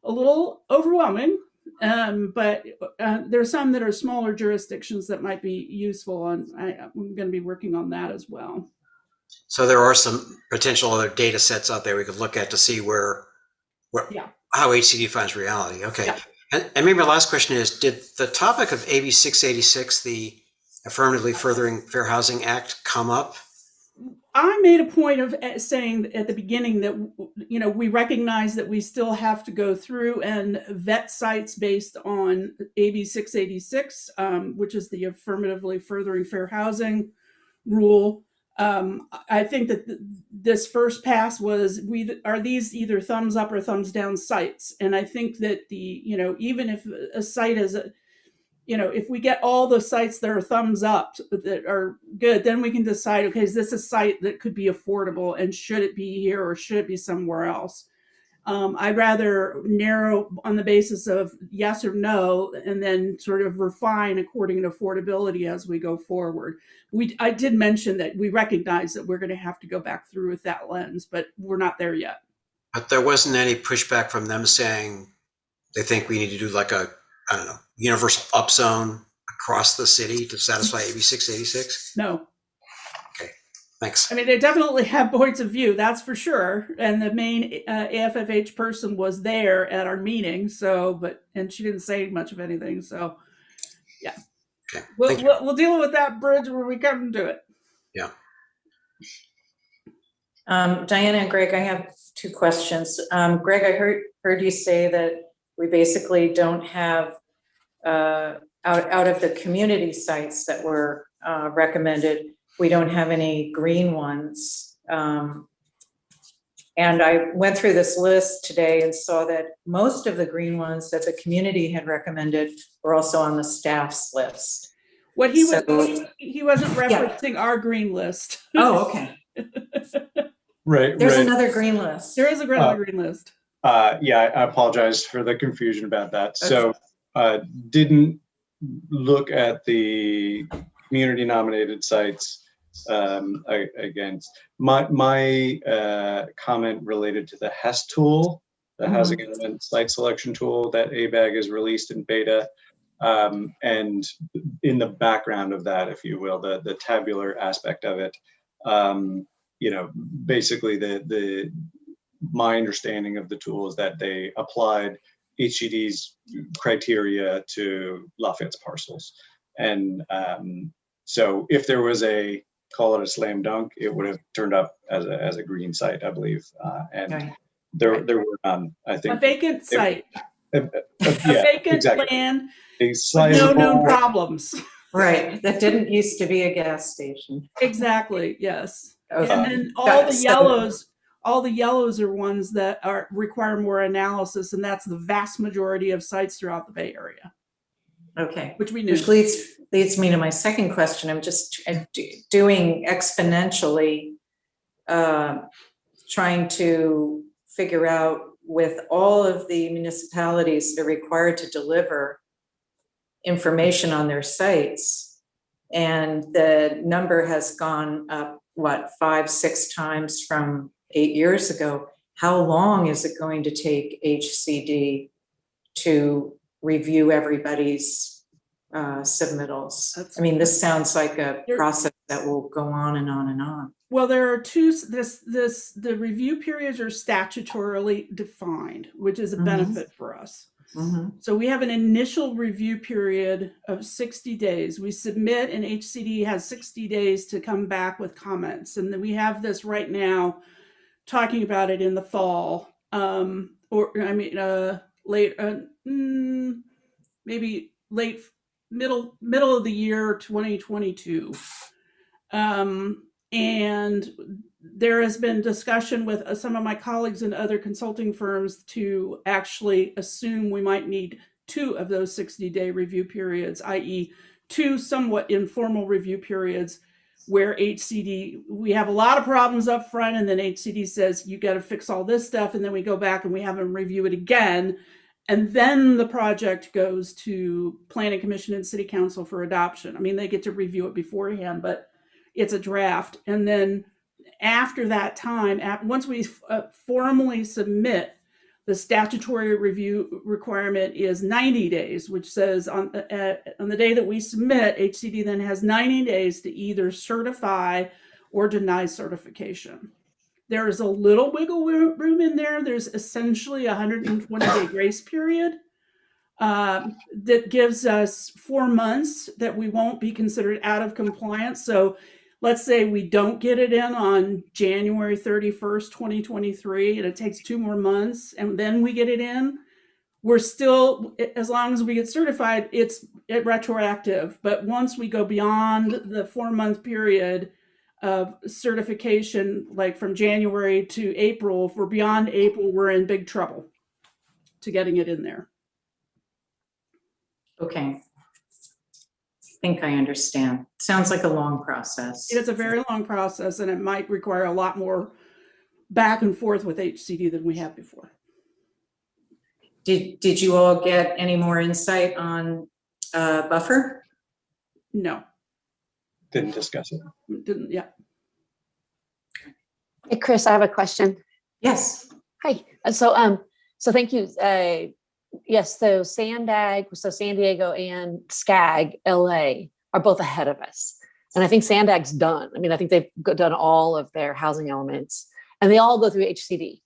a little overwhelming. But there's some that are smaller jurisdictions that might be useful, and I'm going to be working on that as well. So there are some potential other data sets out there we could look at to see how HCD finds reality. Okay. Yeah. And maybe my last question is, did the topic of AB 686, the Affirmatively Furthering Fair Housing Act, come up? I made a point of saying at the beginning that, we recognize that we still have to go through and vet sites based on AB 686, which is the Affirmatively Furthering Fair Housing rule. I think that this first pass was, are these either thumbs up or thumbs down sites? And I think that even if a site is, if we get all the sites that are thumbs up that are good, then we can decide, okay, is this a site that could be affordable, and should it be here or should it be somewhere else? I'd rather narrow on the basis of yes or no, and then sort of refine according to affordability as we go forward. I did mention that we recognize that we're going to have to go back through with that lens, but we're not there yet. But there wasn't any pushback from them saying they think we need to do like a, universal upzone across the city to satisfy AB 686? No. Okay, thanks. I mean, they definitely have points of view, that's for sure. And the main AFFH person was there at our meeting, and she didn't say much of anything. So, yeah. Okay. We'll deal with that bridge when we come to it. Yeah. Diana and Greg, I have two questions. Greg, I heard you say that we basically don't have, out of the community sites that were recommended, we don't have any green ones. And I went through this list today and saw that most of the green ones that the community had recommended were also on the staff's list. What he So- was, he wasn't referencing our green list. Oh, okay. Right. There's right. another green list. There is a green list. Yeah, I apologize for the confusion about that. So didn't look at the community nominated sites against my comment related to the HES tool, the Housing Element Site Selection tool that ABAG has released in beta. And in the background of that, if you will, the tabular aspect of it, you know, basically my understanding of the tool is that they applied HCD's criteria to Lafayette's parcels. And so if there was call it a slam dunk, it would have turned up as a green site, I believe. And Right. there were none, I think. A vacant site, Yeah, a vacant exactly. land, A with no sizable- known problems. Right, that didn't used to be a gas station. Exactly, yes. Okay. And then all the yellows are ones that require more analysis, and that's the vast majority of sites throughout the Bay Area, Okay. which we knew. Which leads me to my second question. I'm just doing exponentially, trying to figure out with all of the municipalities that are required to deliver information on their sites, and the number has gone up, 5-6 times from 8 years ago. How long is it going to take HCD to review everybody's submittals? I mean, this sounds like a process that will go on and on and on. Well, there are the review periods are statutorily defined, which is a benefit for us. So we have an initial review period of 60 days. We submit, and HCD has 60 days to come back with comments. And then we have this right now, talking about it in the fall, maybe late middle of the year 2022. And there has been discussion with some of my colleagues in other consulting firms to actually assume we might need 2 of those 60-day review periods, i.e. 2 somewhat informal review periods where HCD, we have a lot of problems up front, and then HCD says, you got to fix all this stuff, and then we go back and we have them review it again. And then the project goes to Planning Commission and City Council for adoption. I mean, they get to review it beforehand, but it's a draft. And then after that time, once we formally submit, the statutory review requirement is 90 days, which says on the day that we submit, HCD then has 90 days to either certify or deny certification. There is a little wiggle room in there. There's essentially a 120-day grace period that gives us 4 months that we won't be considered out of compliance. So let's say we don't get it in on January 31st, 2023, and it takes 2 more months, and then we get it in. We're still, as long as we get certified, it's retroactive. But once we go beyond the 4-month period of certification, like from January to April, if we're beyond April, we're in big trouble to getting it in there. Okay. I think I understand. Sounds like a long process. It's a very long process, and it might require a lot more back and forth with HCD than we have before. Did you all get any more insight on buffer? No. Didn't discuss it. Didn't, yeah. Hey, Chris, I have a question. Yes. Hi. So thank you. Yes, so SANDAG, so San Diego and SCAG, LA, are both ahead of us. And I think SANDAG's done. I mean, I think they've done all of their housing elements, and they all go through HCD.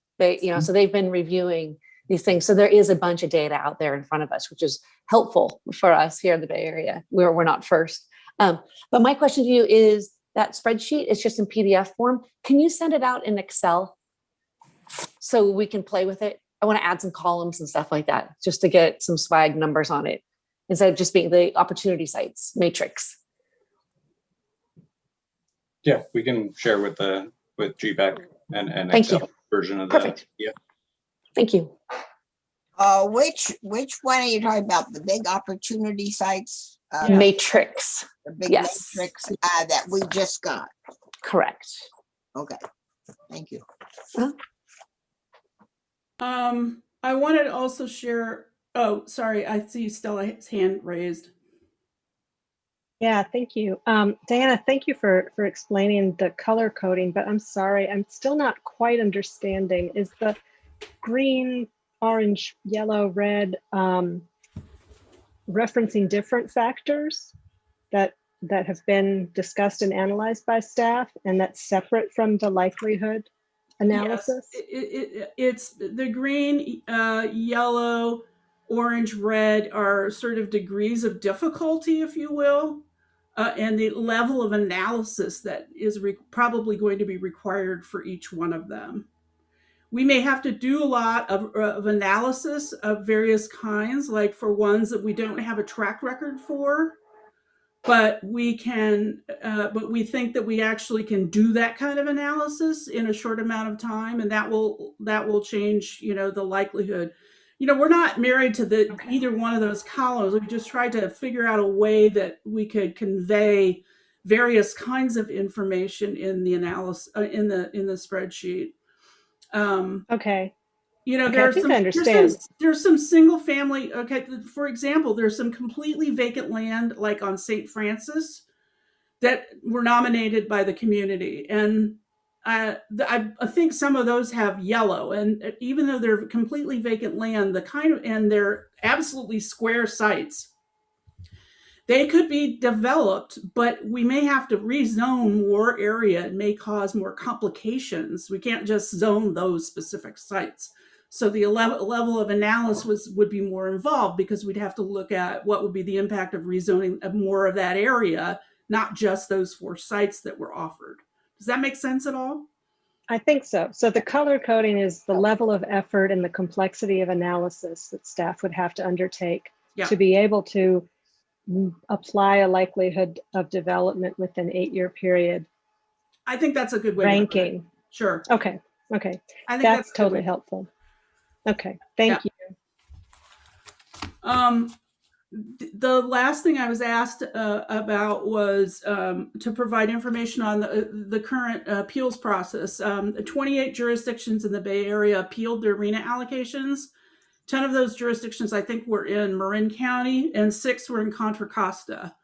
So they've been reviewing these things. So there is a bunch of data out there in front of us, which is helpful for us here in the Bay Area. We're not first. But my question to you is, that spreadsheet. It's just in PDF form. Can you send it out in Excel so we can play with it? I want to add some columns and stuff like that just to get some swag numbers on it instead of just being the opportunity sites matrix. Yeah, we can share with GPAC and Thank you. Excel version of Perfect. Yeah. Thank you. Which one are you talking about? The big opportunity sites? Matrix. The big Yes. matrix that we just got. Correct. Okay, thank you. I wanted to also share, oh, sorry, I see Stella's hand raised. Yeah, thank you. Diana, thank you for explaining the color coding, but I'm sorry, I'm still not quite understanding. Is the green, orange, yellow, red referencing different factors that have been discussed and analyzed by staff, and that's separate from the likelihood analysis? Yes, it's the green, yellow, orange, red are sort of degrees of difficulty, if you will, and the level of analysis that is probably going to be required for each one of them. We may have to do a lot of analysis of various kinds, like for ones that we don't have a track record for, but we can, but we think that we actually can do that kind of analysis in a short amount of time, and that will change, the likelihood. We're not married to either one of those columns. We just tried to figure out a way that we could convey various kinds of information in the analysis in the spreadsheet. Okay. There's some single family. Okay, for example, there's some completely vacant land, like on St. Francis, that were nominated by the community, and I think some of those have yellow. And even though they're completely vacant land, and they're absolutely square sites, they could be developed, but we may have to rezone more area. It may cause more complications. We can't just zone those specific sites. So the level of analysis would be more involved, because we'd have to look at what would be the impact of rezoning of more of that area, not just those 4 sites that were offered. Does that make sense at all? I think so. So the color coding is the level of effort and the complexity of analysis that staff would have to undertake to be able to apply a likelihood of development within an 8-year period. I think that's a good way ranking. To put it. Sure. Okay. I think that's totally helpful. Okay. Thank you. The last thing I was asked about was to provide information on the current appeals process. 28 jurisdictions in the Bay Area appealed their RHNA allocations. 10 of those jurisdictions, I think, were in Marin County, and 6 were in Contra Costa.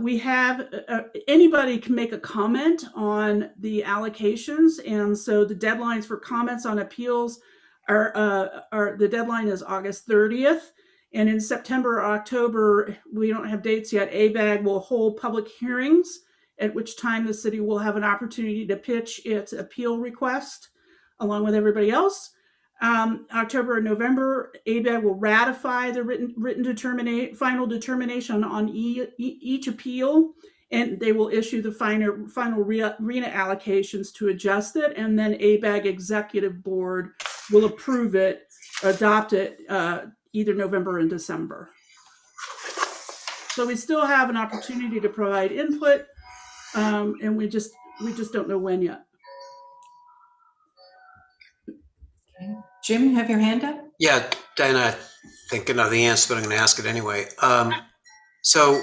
We have anybody can make a comment on the allocations, and so the deadlines for comments on appeals are the deadline is August 30th, and in September or October, we don't have dates yet, ABAG will hold public hearings, at which time the city will have an opportunity to pitch its appeal request along with everybody else. October and November, ABAG will ratify the final determination on each appeal, and they will issue the final RHNA allocations to adjust it, and then ABAG Executive Board will approve it, adopt it either November and December. So we still have an opportunity to provide input, and we just don't know when yet. Jim, you have your hand up? Yeah, Diana, I think I know the answer, but I'm going to ask it anyway. So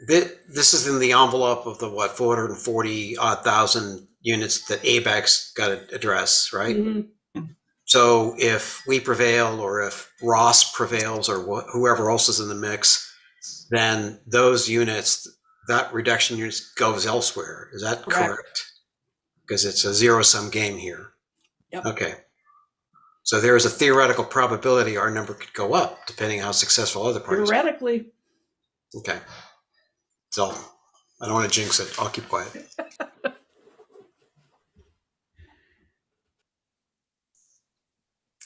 this is in the envelope of the 440,000 units that ABAG's got to address, right? Mm-hmm. So if we prevail, or if Ross prevails, or whoever else is in the mix, then those units, that reduction units goes elsewhere. Is that correct? Because it's a zero-sum game here. Yep. Okay. So there is a theoretical probability our number could go up depending on how successful other parties are. Theoretically. Okay. So I don't want to jinx it. I'll keep quiet.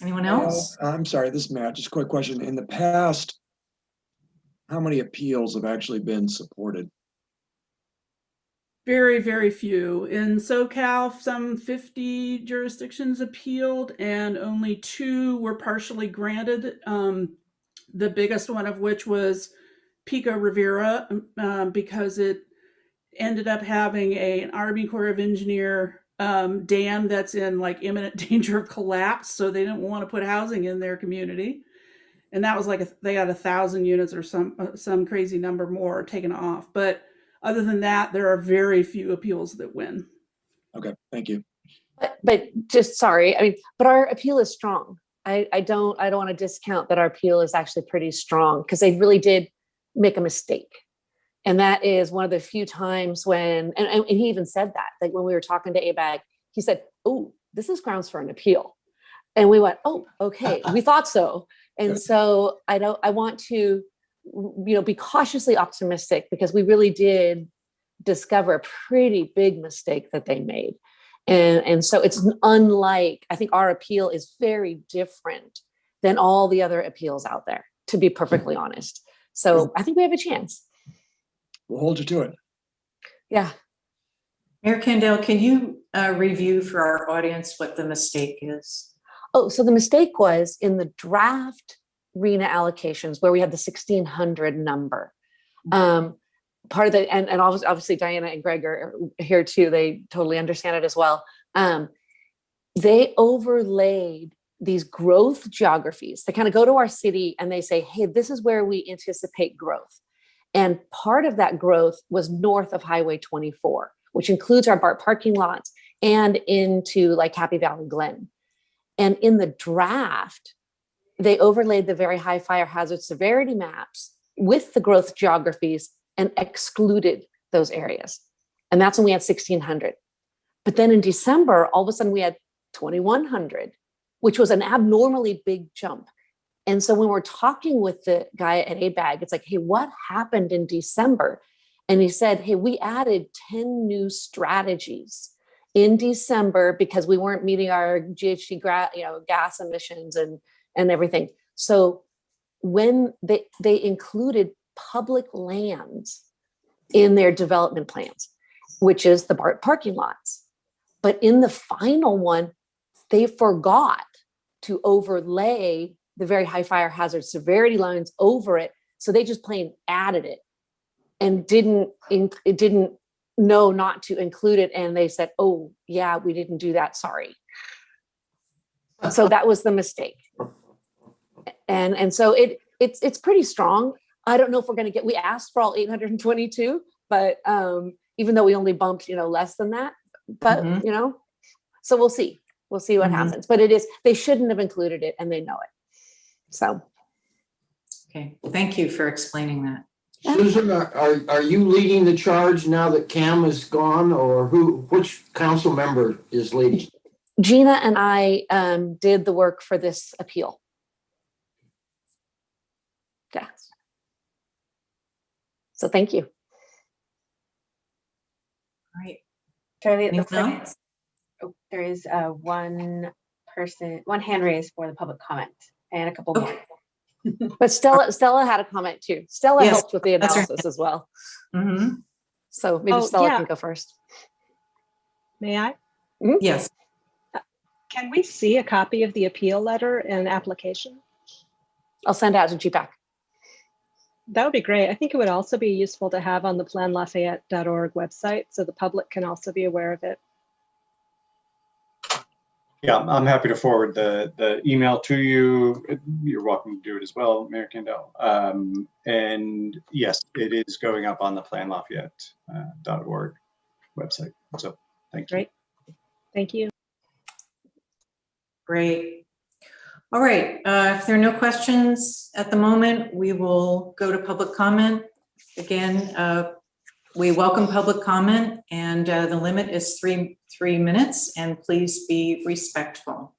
Anyone else? I'm sorry, this is Matt. Just a quick question. In the past, how many appeals have actually been supported? Very, very few. In SoCal, some 50 jurisdictions appealed and only 2 were partially granted. The biggest one of which was Pico Rivera, because it ended up having an Army Corps of Engineer dam that's in like imminent danger of collapse. So they didn't want to put housing in their community. And that was like, they had 1,000 units or some crazy number more taken off. But other than that, there are very few appeals that win. Okay, thank you. But just sorry, I mean, but our appeal is strong. I don't want to discount that our appeal is actually pretty strong, because they really did make a mistake. And that is one of the few times when, and he even said that, like when we were talking to ABAG, he said, oh, this is grounds for an appeal. And we went, oh, okay, we thought so. And so I want to, be cautiously optimistic, because we really did discover a pretty big mistake that they made. And so it's unlike, I think our appeal is very different than all the other appeals out there, to be perfectly honest. So I think we have a chance. We'll hold you to it. Yeah. Mayor Kendall, can you review for our audience what the mistake is? Oh, so the mistake was in the draft RENA allocations where we had the 1,600 number. Part of the, and obviously Diana and Greg are here too. They totally understand it as well. They overlaid these growth geographies. They kind of go to our city and they say, hey, this is where we anticipate growth. And part of that growth was north of Highway 24, which includes our BART parking lots and into like Happy Valley Glen. And in the draft, they overlaid the very high fire hazard severity maps with the growth geographies and excluded those areas. And that's when we had 1,600. But then in December, all of a sudden we had 2,100, which was an abnormally big jump. And so when we're talking with the guy at ABAG, it's like, hey, what happened in December? And he said, hey, we added 10 new strategies in December because we weren't meeting our GHG gas emissions and everything. So when they included public lands in their development plans, which is the BART parking lots. But in the final one, they forgot to overlay the very high fire hazard severity lines over it. So they just plain added it and didn't know not to include it. And they said, oh yeah, we didn't do that, sorry. So that was the mistake. And so it's pretty strong. I don't know if we're going to we asked for all 822, but even though we only bumped, less than that, but so we'll see what happens, but they shouldn't have included it and they know it. So. Okay. Thank you for explaining that. Susan, are you leading the charge now that Cam is gone, or which council member is leading? Gina and I did the work for this appeal. Yeah. So thank you. All right. Charlie, it looks like there is one hand raised for the public comment and a couple more. But Stella had a comment too. Stella helped with the analysis as well. Mm-hmm. So maybe Stella can go first. May I? Mm-hmm. Yes. Can we see a copy of the appeal letter and application? I'll send it out to GPAC. That would be great. I think it would also be useful to have on the planlafayette.org website so the public can also be aware of it. Yeah, I'm happy to forward the email to you. You're welcome to do it as well, Mayor Kendall. And yes, it is going up on the planlafayette.org website. So thank you. Great. Thank you. Great. All right. If there are no questions at the moment, we will go to public comment. Again, we welcome public comment, and the limit is three minutes, and please be respectful.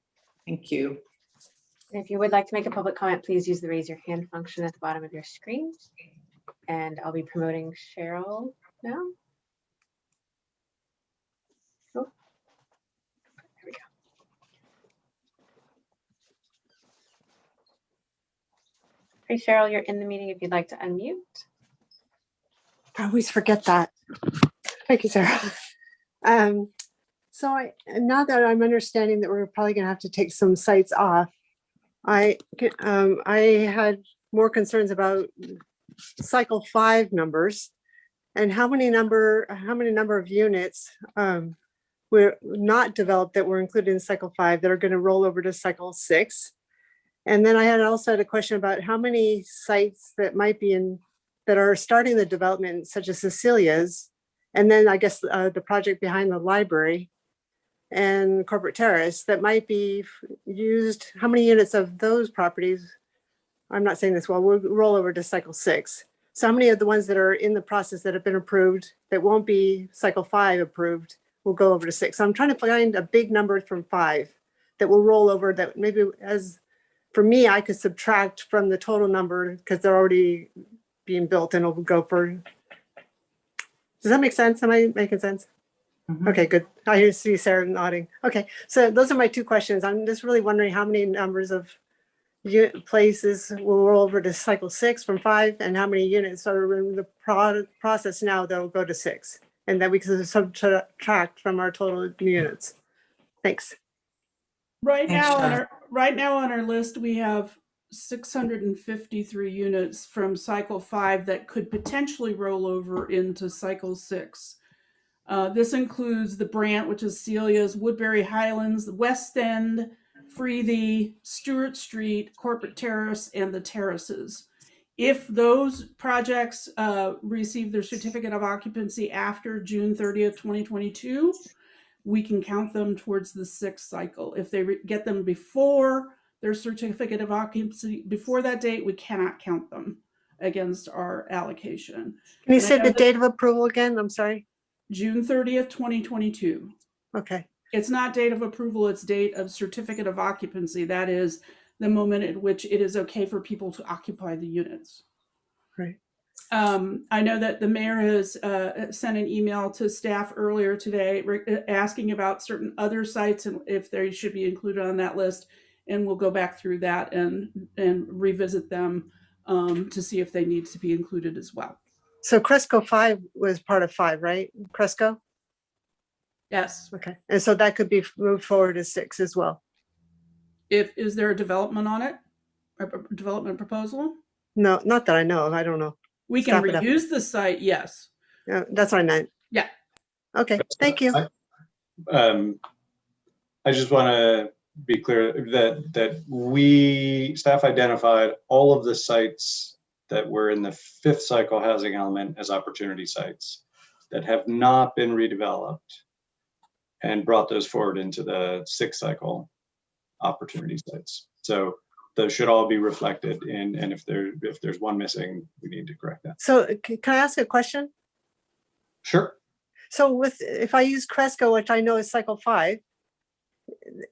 Thank you. And if you would like to make a public comment, please use the raise your hand function at the bottom of your screen. And I'll be promoting Cheryl now. Oh. There we go. Hey, Cheryl, you're in the meeting if you'd like to unmute. I always forget that. Thank you, Sarah. So now that I'm understanding that we're probably gonna have to take some sites off, I had more concerns about cycle 5 numbers and how many number of units were not developed that were included in cycle 5 that are going to roll over to cycle 6. And then I also had a question about how many sites that might be that are starting the development, such as Cecilia's, and then I guess the project behind the library and Corporate Terrace that might be used. How many units of those properties, I'm not saying this well, will roll over to cycle 6? So how many of the ones that are in the process that have been approved that won't be cycle 5 approved will go over to 6? So I'm trying to find a big number from 5 that will roll over, that maybe, as for me, I could subtract from the total number because they're already being built and it'll go for. Does that make sense? Am I making sense? Mhm. Okay, good. I see Sarah nodding. Okay, so those are my 2 questions. I'm just really wondering how many numbers of places will roll over to cycle 6 from 5, and how many units are in the process now that will go to 6, and that we can subtract from our total units. Thanks. Right Thanks, now, Sharon. right now on our list, we have 653 units from cycle 5 that could potentially roll over into cycle 6. This includes the Brant, which is Celia's, Woodbury Highlands, the West End, Freethie, Stewart Street, Corporate Terrace, and the Terraces. If those projects receive their certificate of occupancy after June 30th, 2022, we can count them towards the 6th cycle. If they get them before their certificate of occupancy, before that date, we cannot count them against our allocation. Can you say the date of approval again? I'm sorry. June 30th, 2022. Okay. It's not date of approval, it's date of certificate of occupancy. That is the moment at which it is okay for people to occupy the units. Right. I know that the mayor has sent an email to staff earlier today asking about certain other sites and if they should be included on that list. And we'll go back through that and revisit them to see if they need to be included as well. So Cresco 5 was part of 5, right? Cresco? Yes. Okay. And so that could be moved forward to 6 as well. Is there a development on it? A development proposal? No, not that I know of. I don't know. We can reuse the site, yes. Yeah, that's what I meant. Yeah. Okay, thank you. I just want to be clear that staff identified all of the sites that were in the 5th cycle housing element as opportunity sites that have not been redeveloped, and brought those forward into the 6th cycle opportunity sites. So those should all be reflected in, and if there's one missing, we need to correct that. So can I ask a question? Sure. So if I use Cresco, which I know is cycle 5,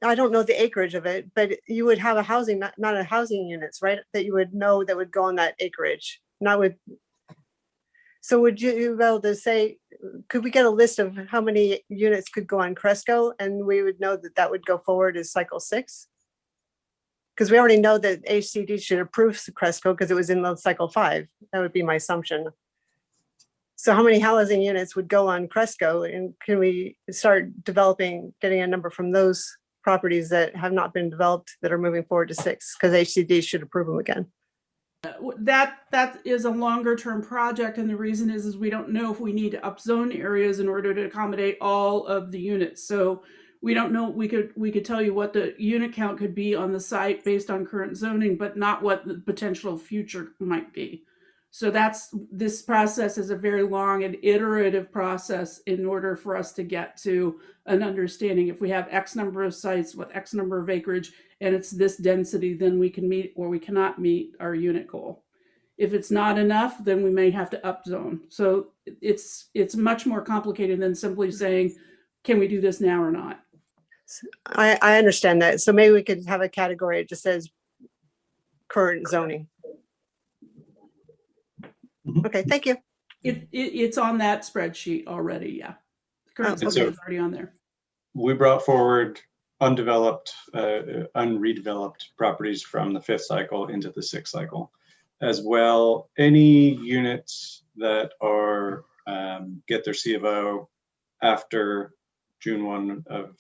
I don't know the acreage of it, but you would have a housing, not a housing units, right? That you would know that would go on that acreage. So would you be able to say, could we get a list of how many units could go on Cresco, and we would know that that would go forward as cycle 6? Because we already know that HCD should approve Cresco because it was in the cycle 5. That would be my assumption. So how many housing units would go on Cresco, and can we start getting a number from those properties that have not been developed that are moving forward to 6? Because HCD should approve them again. That is a longer term project, and the reason is we don't know if we need to upzone areas in order to accommodate all of the units. So we don't know. We could tell you what the unit count could be on the site based on current zoning, but not what the potential future might be. So this process is a very long and iterative process in order for us to get to an understanding. If we have X number of sites with X number of acreage and it's this density, then we can meet or we cannot meet our unit goal. If it's not enough, then we may have to upzone. So it's much more complicated than simply saying, can we do this now or not? I understand that. So maybe we could have a category that just says current zoning. Okay, thank you. It's on that spreadsheet already, yeah. Current zoning is already on there. We brought forward undeveloped, unredeveloped properties from the 5th cycle into the 6th cycle. As well, any units that are get their C of O after June 1 of,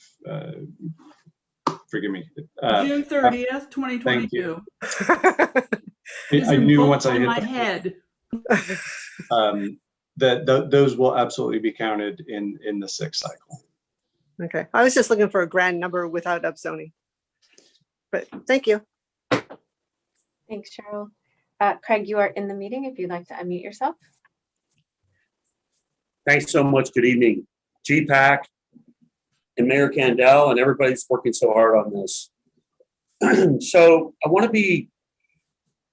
forgive me. June 30th, Thank 2022. I knew once I in hit my the head. that those will absolutely be counted in the 6th cycle. Okay, I was just looking for a grand number without upzoning. But thank you. Thanks, Cheryl. Craig, you are in the meeting if you'd like to unmute yourself. Thanks so much. Good evening, GPAC and Mayor Kandel, and everybody's working so hard on this. So I want to be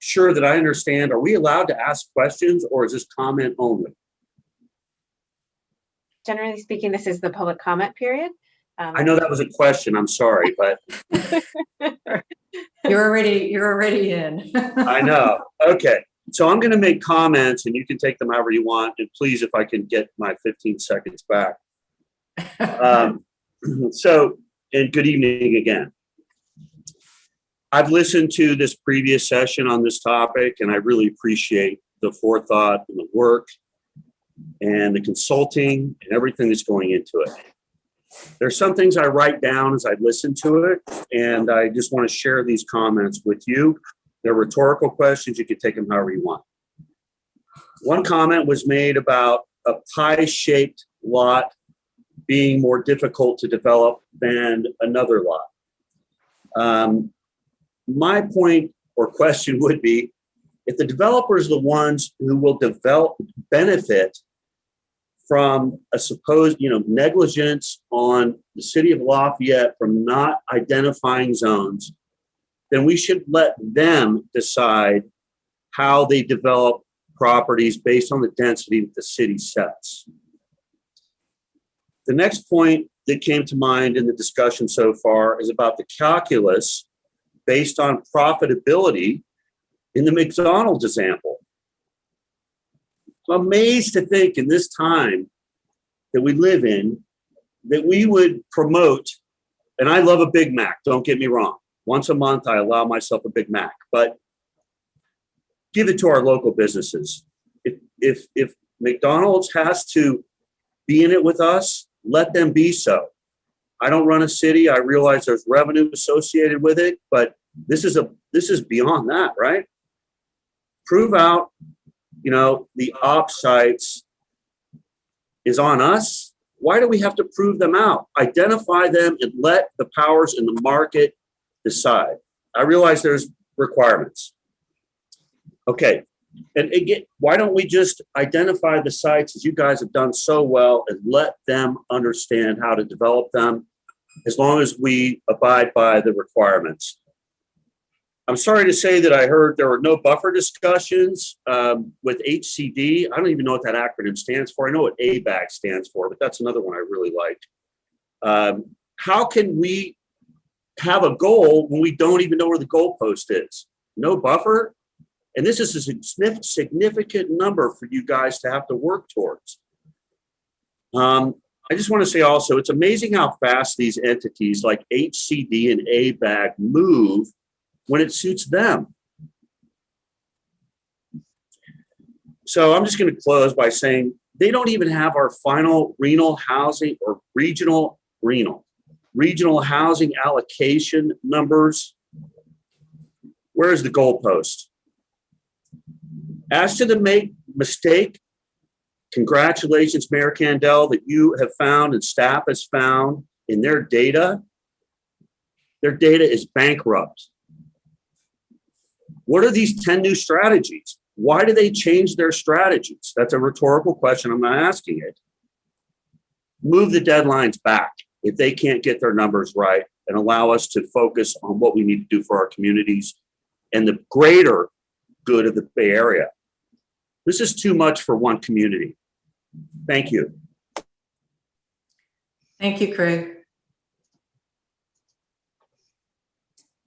sure that I understand, are we allowed to ask questions or is this comment only? Generally speaking, this is the public comment period. I know that was a question, I'm sorry, but. You're already in. I know. Okay. So I'm going to make comments and you can take them however you want. And please, if I can get my 15 seconds back. And good evening again. I've listened to this previous session on this topic and I really appreciate the forethought and the work and the consulting and everything that's going into it. There's some things I write down as I listen to it, and I just want to share these comments with you. They're rhetorical questions. You can take them however you want. One comment was made about a pie-shaped lot being more difficult to develop than another lot. My point or question would be, if the developers are the ones who will benefit from a supposed, negligence on the city of Lafayette from not identifying zones, then we should let them decide how they develop properties based on the density that the city sets. The next point that came to mind in the discussion so far is about the calculus based on profitability in the McDonald's example. I'm amazed to think in this time that we live in that we would promote, and I love a Big Mac, don't get me wrong. Once a month, I allow myself a Big Mac, but give it to our local businesses. If McDonald's has to be in it with us, let them be so. I don't run a city. I realize there's revenue associated with it, but this is beyond that, right? Prove out, the op sites is on us. Why do we have to prove them out? Identify them and let the powers in the market decide. I realize there's requirements. Okay. And again, why don't we just identify the sites as you guys have done so well and let them understand how to develop them as long as we abide by the requirements. I'm sorry to say that I heard there were no buffer discussions with HCD. I don't even know what that acronym stands for. I know what ABAG stands for, but that's another one I really liked. How can we have a goal when we don't even know where the goalpost is? No buffer? And this is a significant number for you guys to have to work towards. I just want to say also, it's amazing how fast these entities like HCD and ABAG move when it suits them. So I'm just going to close by saying they don't even have our final renal housing or regional housing allocation numbers. Where is the goalpost? As to the mistake, congratulations, Mayor Kandel, that you have found and staff has found in their data is bankrupt. What are these 10 new strategies? Why do they change their strategies? That's a rhetorical question. I'm not asking it. Move the deadlines back if they can't get their numbers right and allow us to focus on what we need to do for our communities and the greater good of the Bay Area. This is too much for one community. Thank you. Thank you, Craig.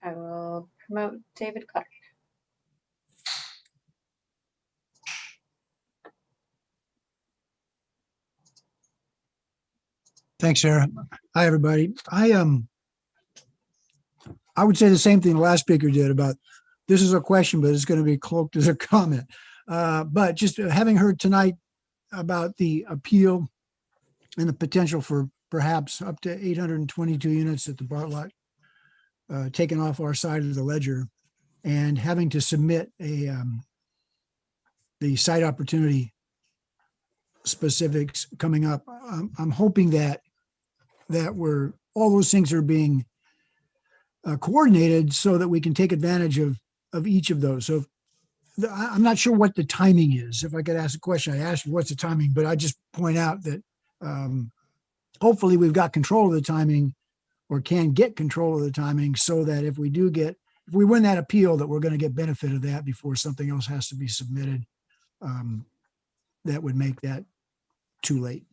I will promote David Clark. Thanks, Sarah. Hi, everybody. I would say the same thing the last speaker did about this is a question, but it's going to be cloaked as a comment. But just having heard tonight about the appeal and the potential for perhaps up to 822 units at the Bartlett taken off our side of the ledger, and having to submit the site opportunity specifics coming up. I'm hoping that all those things are being coordinated so that we can take advantage of each of those. So I'm not sure what the timing is. If I could ask a question, I asked you what's the timing, but I just point out that hopefully we've got control of the timing, or can get control of the timing, so that if we win that appeal, that we're going to get benefit of that before something else has to be submitted. That would make that too late.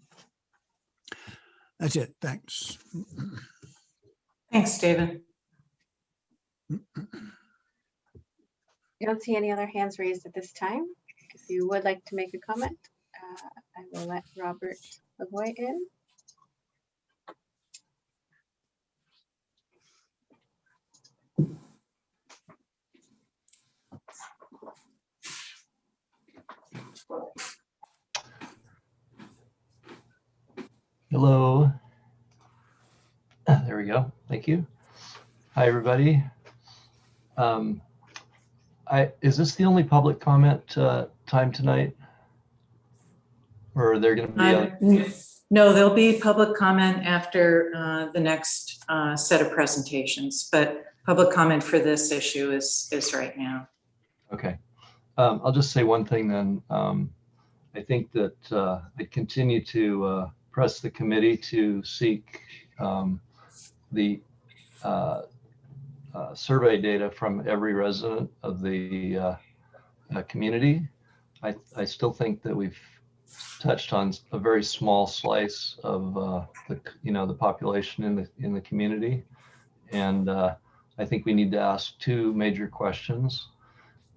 That's it. Thanks. Thanks, David. I don't see any other hands raised at this time. If you would like to make a comment, I will let Robert Lavoie in. Hello. There we go. Thank you. Hi, everybody. Is this the only public comment time tonight? Or are there going to be other? No, there'll be public comment after the next set of presentations, but public comment for this issue is right now. Okay. I'll just say one thing then. I think that I continue to press the committee to seek the survey data from every resident of the community. I still think that we've touched on a very small slice of the population in the community, and I think we need to ask two major questions.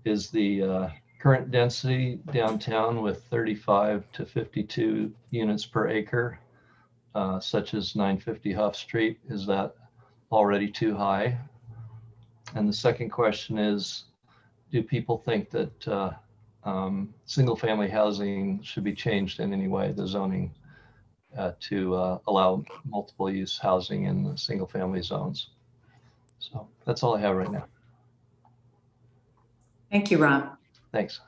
Is the current density downtown with 35 to 52 units per acre, such as 950 Huff Street, is that already too high? And the second question is, do people think that single family housing should be changed in any way, the zoning, to allow multiple use housing in the single family zones? So that's all I have right now. Thank you, Rob. Thanks.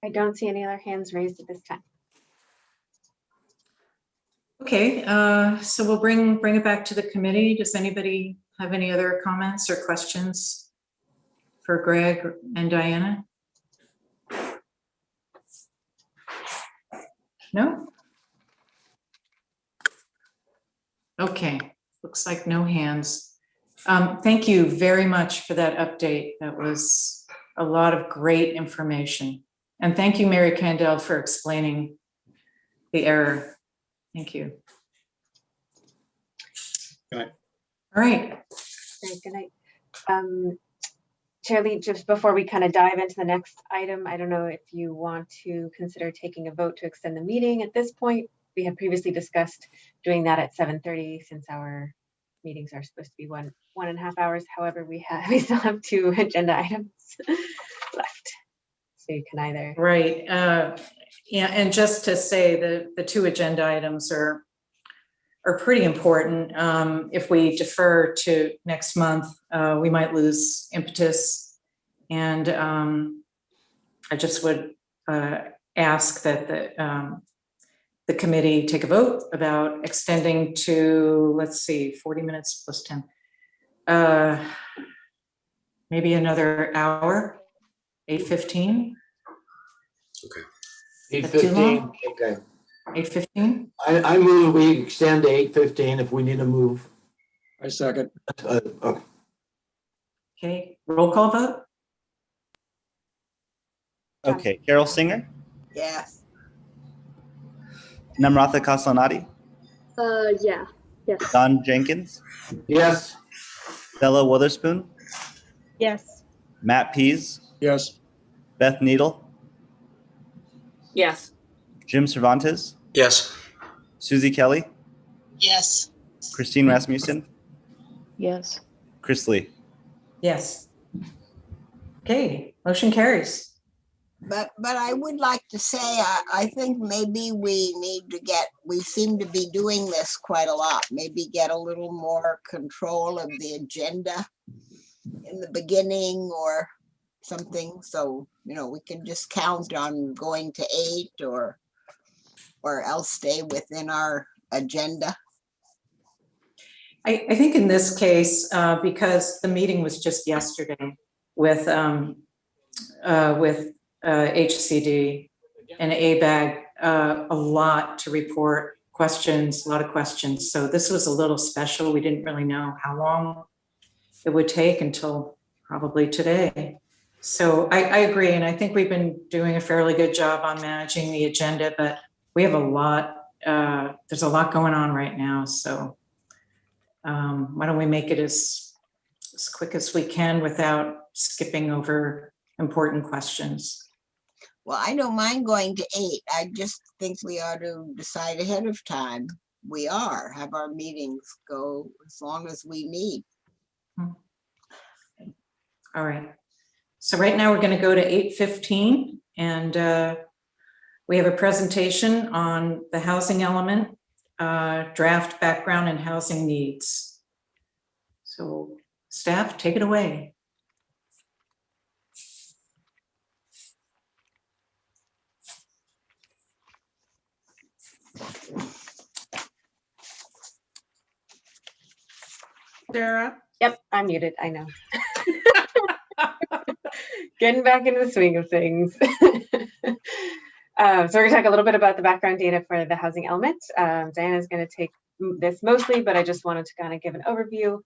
I don't see any other hands raised at this time. Okay, so we'll bring it back to the committee. Does anybody have any other comments or questions for Greg and Diana? No? Okay, looks like no hands. Thank you very much for that update. That was a lot of great information. And thank you, Mary Kandel, for explaining the error. Thank you. Good night. All right. Great, good night. Chair Lee, just before we kind of dive into the next item, I don't know if you want to consider taking a vote to extend the meeting at this point. We had previously discussed doing that at 7:30 since our meetings are supposed to be one and a half hours. However, we still have two agenda items left. So you can either. Right. Yeah, and just to say the two agenda items are pretty important. If we defer to next month, we might lose impetus. And I just would ask that the committee take a vote about extending to, let's see, 40 minutes plus 10. Maybe another hour, 8:15. Okay. 8:15, okay. 8:15? I move we extend to 8:15 if we need to move. I second. Okay. Okay, roll call vote? Okay, Carol Singer, Yes. Namratha Kaslanati, Yeah. Yes. Don Jenkins, Yes. Bella Witherspoon, Yes. Matt Pease, Yes. Beth Needle, Yes. Jim Cervantes, Yes. Susie Kelly, Yes. Christine Rasmussen, Yes. Chris Lee. Yes. Okay, motion carries. But I would like to say, I think maybe we seem to be doing this quite a lot, maybe get a little more control of the agenda in the beginning or something. So, we can just count on going to 8 or else stay within our agenda. I think in this case, because the meeting was just yesterday with HCD and ABAG, a lot to report, questions, a lot of questions. So this was a little special. We didn't really know how long it would take until probably today. So I agree. And I think we've been doing a fairly good job on managing the agenda, but we have a lot, there's a lot going on right now. So why don't we make it as quick as we can without skipping over important questions? Well, I don't mind going to 8. I just think we ought to decide ahead of time. Have our meetings go as long as we need. All right. So right now we're going to go to 8:15, and we have a presentation on the housing element, draft background and housing needs. So staff, take it away. Sarah? Yep, I'm muted, I know. Getting back into the swing of things. So we're going to talk a little bit about the background data for the housing element. Diana's going to take this mostly, but I just wanted to kind of give an overview,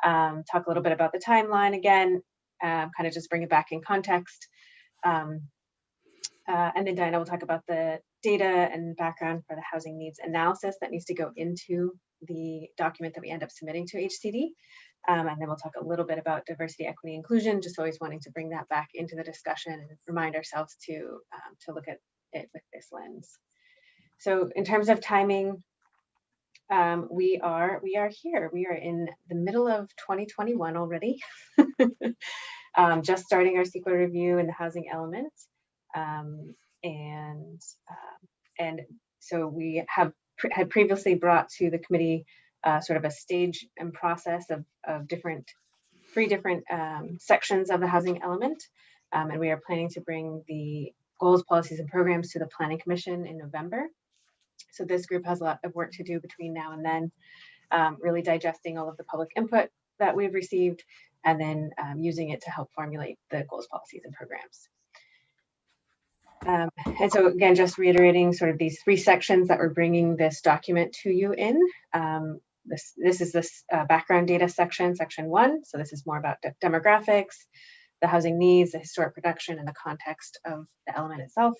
talk a little bit about the timeline again, kind of just bring it back in context. And then Diana will talk about the data and background for the housing needs analysis that needs to go into the document that we end up submitting to HCD. And then we'll talk a little bit about diversity, equity, inclusion, just always wanting to bring that back into the discussion and remind ourselves to look at it with this lens. So in terms of timing, we are here. We are in the middle of 2021 already, just starting our CEQA review in the housing element. And so we had previously brought to the committee sort of a stage and process of three different sections of the housing element. And we are planning to bring the goals, policies, and programs to the Planning Commission in November. So this group has a lot of work to do between now and then, really digesting all of the public input that we've received, and then using it to help formulate the goals, policies, and programs. And so again, just reiterating sort of these 3 sections that we're bringing this document to you in. This is this background data section, section 1. So this is more about demographics, the housing needs, the historic production, and the context of the element itself.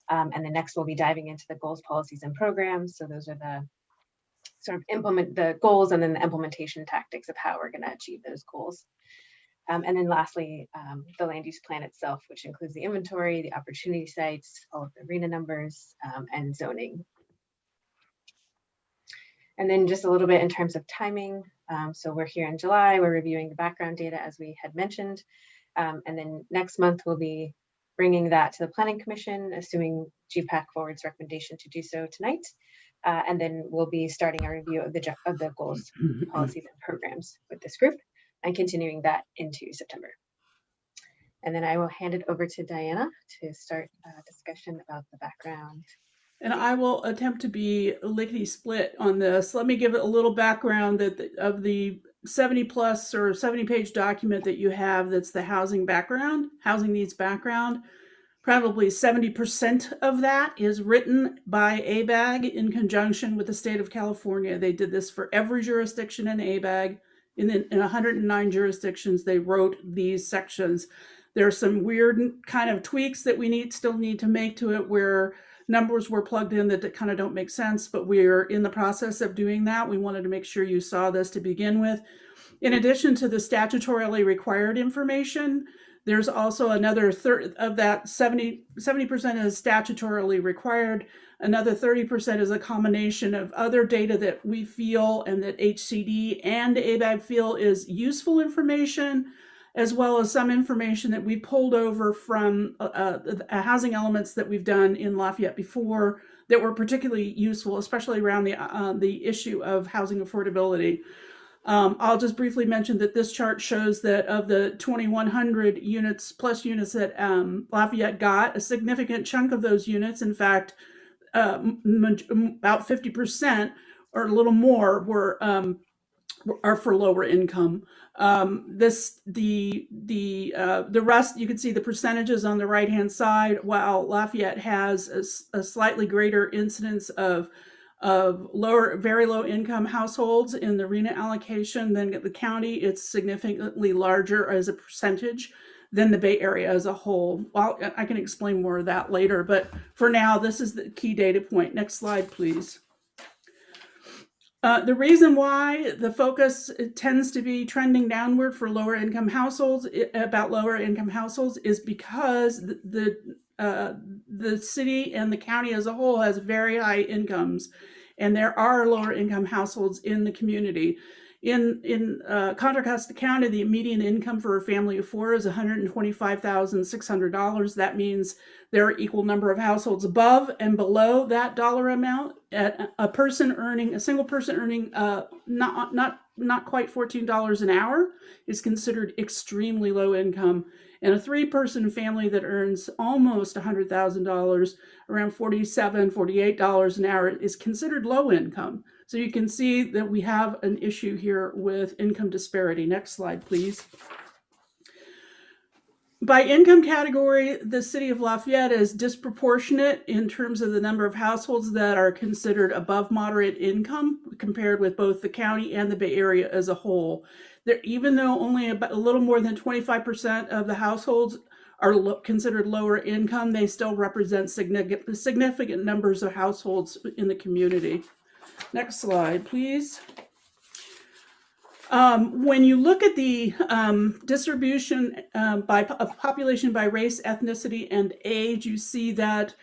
And then next we'll be diving into the goals, policies, and programs. So those are the sort of implement the goals and then the implementation tactics of how we're going to achieve those goals. And then lastly, the land use plan itself, which includes the inventory, the opportunity sites, all of the RENA numbers, and zoning. And then just a little bit in terms of timing. So we're here in July, we're reviewing the background data as we had mentioned. And then next month we'll be bringing that to the Planning Commission, assuming GPAC forwards recommendation to do so tonight. And then we'll be starting our review of the goals, policies, and programs with this group, and continuing that into September. And then I will hand it over to Diana to start a discussion about the background. And I will attempt to be lickety split on this. Let me give it a little background of the 70 plus or 70 page document that you have that's the housing needs background. Probably 70% of that is written by ABAG in conjunction with the state of California. They did this for every jurisdiction in ABAG. In 109 jurisdictions, they wrote these sections. There are some weird kind of tweaks that we still need to make to it, where numbers were plugged in that kind of don't make sense, but we're in the process of doing that. We wanted to make sure you saw this to begin with. In addition to the statutorily required information, there's also another third of that 70% is statutorily required. Another 30% is a combination of other data that we feel and that HCD and ABAG feel is useful information, as well as some information that we pulled over from housing elements that we've done in Lafayette before that were particularly useful, especially around the issue of housing affordability. I'll just briefly mention that this chart shows that of the 2,100 units plus units that Lafayette got, a significant chunk of those units, in fact, about 50% or a little more are for lower income. The rest, you can see the percentages on the right hand side. While Lafayette has a slightly greater incidence of very low income households in the RHNA allocation than the county, it's significantly larger as a percentage than the Bay Area as a whole. Well, I can explain more of that later, but for now, this is the key data point. Next slide, please. The reason why the focus tends to be trending downward for lower income households is because the city and the county as a whole has very high incomes, and there are lower income households in the community. In Contra Costa County, the median income for a family of four is $125,600. That means there are equal number of households above and below that dollar amount. A single person earning not quite $14 an hour is considered extremely low income. And a three-person family that earns almost $100,000, around $47, $48 an hour, is considered low income. So you can see that we have an issue here with income disparity. Next slide, please. By income category, the city of Lafayette is disproportionate in terms of the number of households that are considered above moderate income compared with both the county and the Bay Area as a whole. Even though only about a little more than 25% of the households are considered lower income, they still represent significant numbers of households in the community. Next slide, please. When you look at the distribution of population by race, ethnicity, and age, you see that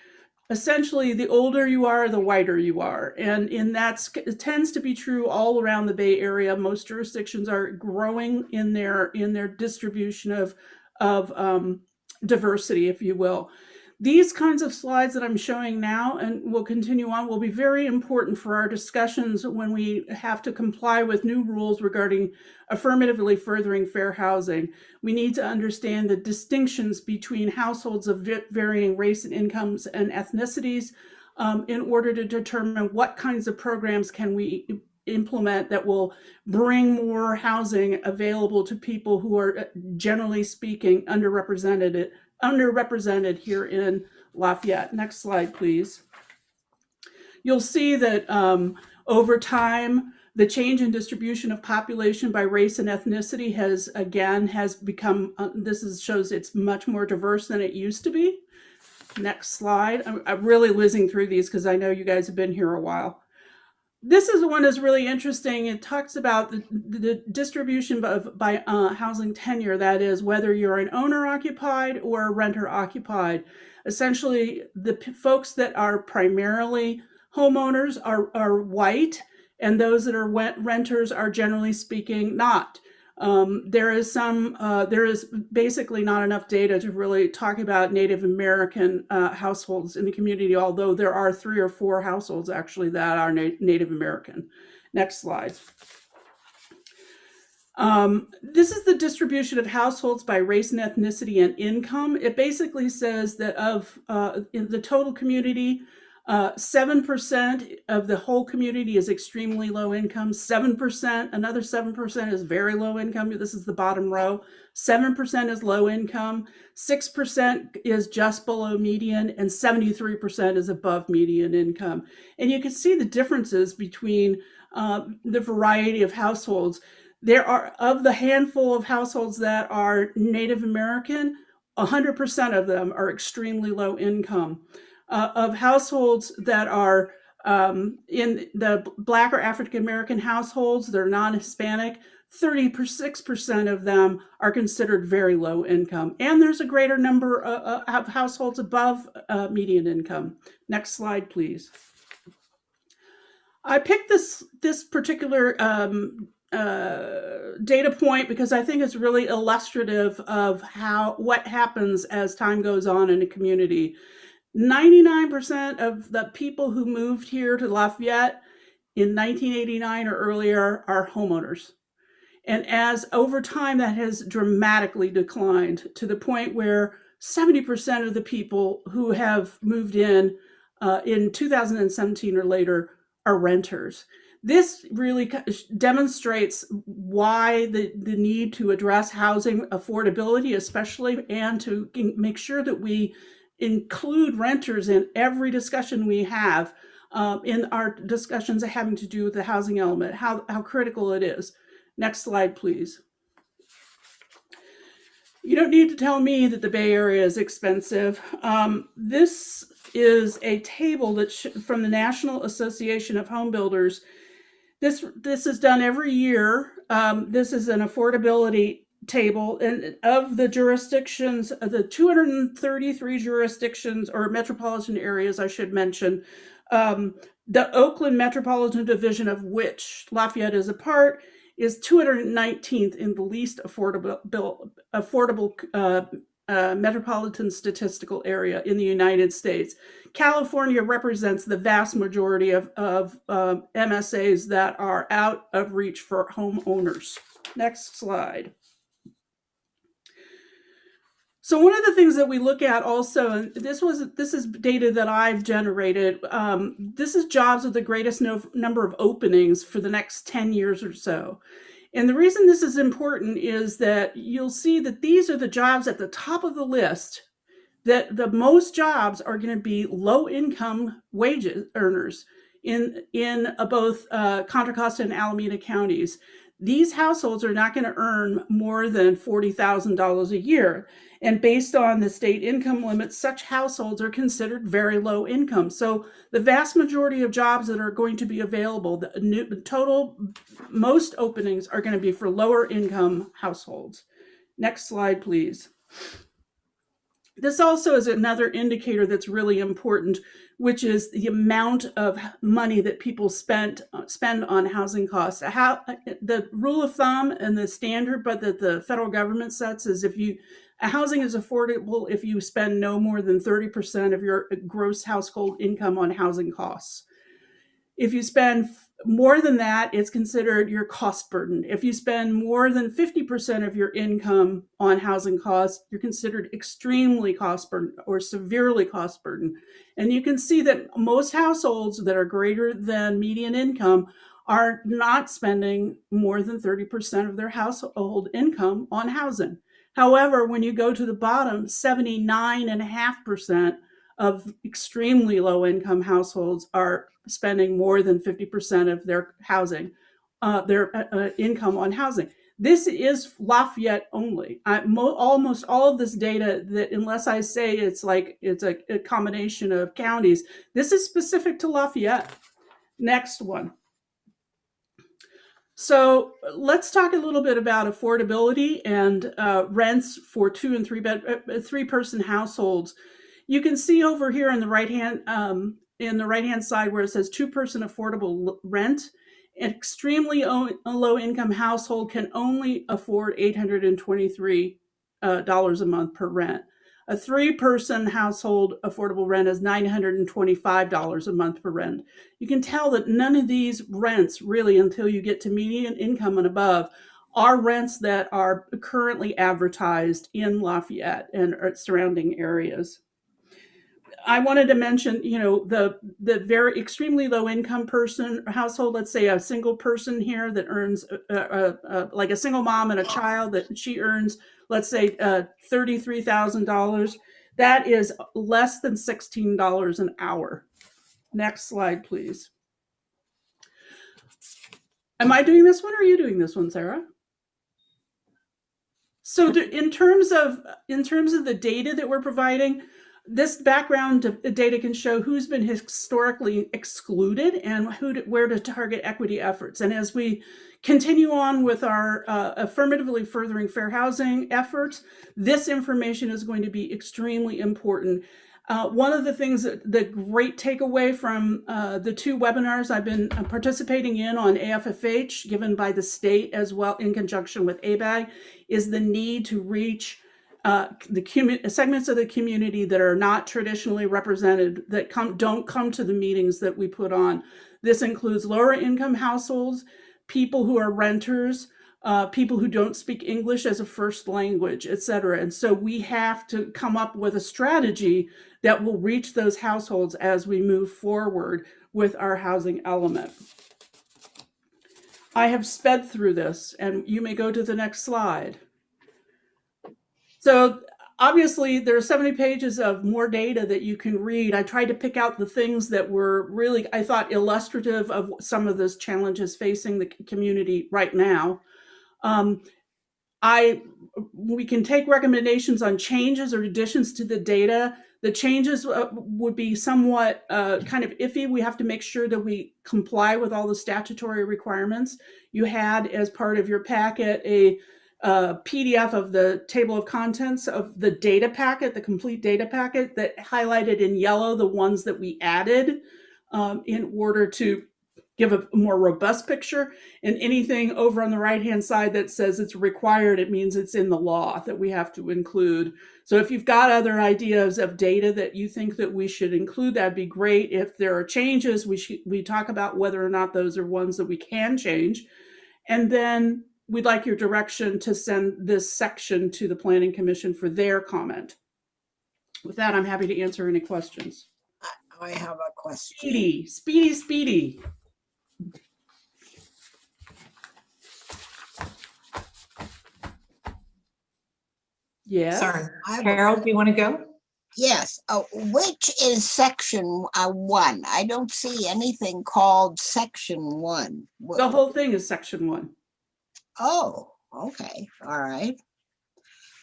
essentially the older you are, the whiter you are. And it tends to be true all around the Bay Area. Most jurisdictions are growing in their distribution of diversity, if you will. These kinds of slides that I'm showing now and will continue on will be very important for our discussions when we have to comply with new rules regarding affirmatively furthering fair housing. We need to understand the distinctions between households of varying race and incomes and ethnicities in order to determine what kinds of programs can we implement that will bring more housing available to people who are, generally speaking, underrepresented here in Lafayette. Next slide, please. You'll see that over time, the change in distribution of population by race and ethnicity has become, shows it's much more diverse than it used to be. Next slide. I'm really whizzing through these because I know you guys have been here a while. This is one that's really interesting. It talks about the distribution by housing tenure. That is, whether you're an owner-occupied or a renter-occupied. Essentially, the folks that are primarily homeowners are white, and those that are renters are, generally speaking, not. There is basically not enough data to really talk about Native American households in the community, although there are 3 or 4 households actually that are Native American. Next slide. This is the distribution of households by race and ethnicity and income. It basically says that in the total community, 7% of the whole community is extremely low income. 7%, another 7% is very low income. This is the bottom row. 7% is low income. 6% is just below median, and 73% is above median income. And you can see the differences between the variety of households. There are, of the handful of households that are Native American, 100% of them are extremely low income. Of households that are in the Black or African American households, they're non-Hispanic, 36% of them are considered very low income. And there's a greater number of households above median income. Next slide, please. I picked this particular data point because I think it's really illustrative of what happens as time goes on in a community. 99% of the people who moved here to Lafayette in 1989 or earlier are homeowners. And as over time, that has dramatically declined to the point where 70% of the people who have moved in 2017 or later are renters. This really demonstrates why the need to address housing affordability, especially, and to make sure that we include renters in every discussion we have in our discussions having to do with the housing element, how critical it is. Next slide, please. You don't need to tell me that the Bay Area is expensive. This is a table that from the National Association of Home Builders. This is done every year. This is an affordability table, and of the jurisdictions, the 233 jurisdictions or metropolitan areas, I should mention, the Oakland Metropolitan Division, of which Lafayette is a part, is 219th in the least affordable metropolitan statistical area in the United States. California represents the vast majority of MSAs that are out of reach for homeowners. Next slide. So one of the things that we look at also, and this is data that I've generated, this is jobs with the greatest number of openings for the next 10 years or so. And the reason this is important is that you'll see that these are the jobs at the top of the list, that the most jobs are going to be low income wages earners in both Contra Costa and Alameda counties. These households are not going to earn more than $40,000 a year. And based on the state income limits, such households are considered very low income. So the vast majority of jobs that are going to be available, the total most openings are going to be for lower income households. Next slide, please. This also is another indicator that's really important, which is the amount of money that people spend on housing costs. The rule of thumb and the standard, but that the federal government sets is housing is affordable if you spend no more than 30% of your gross household income on housing costs. If you spend more than that, it's considered your cost burden. If you spend more than 50% of your income on housing costs, you're considered extremely cost burden or severely cost burden. And you can see that most households that are greater than median income are not spending more than 30% of their household income on housing. However, when you go to the bottom, 79.5% of extremely low income households are spending more than 50% of their housing, their income on housing. This is Lafayette only. Almost all of this data, that unless I say it's a combination of counties, this is specific to Lafayette. Next one. So let's talk a little bit about affordability and rents for 2 and 3 person households. You can see over here in the right hand side where it says 2 person affordable rent. An extremely low income household can only afford $823 a month per rent. A 3 person household affordable rent is $925 a month per rent. You can tell that none of these rents really, until you get to median income and above, are rents that are currently advertised in Lafayette and surrounding areas. I wanted to mention, the very extremely low income person household, let's say a single person here that earns like a single mom and a child, that she earns, let's say $33,000. That is less than $16 an hour. Next slide, please. Am I doing this one or are you doing this one, Sarah? So in terms of the data that we're providing, this background data can show who's been historically excluded and where to target equity efforts. And as we continue on with our affirmatively furthering fair housing efforts, this information is going to be extremely important. One of the things the great takeaway from the 2 webinars I've been participating in on AFFH, given by the state as well in conjunction with ABAG, is the need to reach the segments of the community that are not traditionally represented, that don't come to the meetings that we put on. This includes lower income households, people who are renters, people who don't speak English as a first language, et cetera. And so we have to come up with a strategy that will reach those households as we move forward with our housing element. I have sped through this, and you may go to the next slide. So obviously there are 70 pages of more data that you can read. I tried to pick out the things that were really, I thought, illustrative of some of those challenges facing the community right now. We can take recommendations on changes or additions to the data. The changes would be somewhat kind of iffy. We have to make sure that we comply with all the statutory requirements. You had, as part of your packet, a PDF of the table of contents of the data packet, the complete data packet, that highlighted in yellow the ones that we added in order to give a more robust picture. And anything over on the right-hand side that says it's required, it means it's in the law that we have to include. So if you've got other ideas of data that you think that we should include, that'd be great. If there are changes, we talk about whether or not those are ones that we can change. And then we'd like your direction to send this section to the Planning Commission for their comment. With that, I'm happy to answer any questions. I have a question. Speedy. Yeah. Sorry, Carol, do you want to go? Yes. Which is section 1? I don't see anything called section 1. The whole thing is section 1. Oh, okay. All right.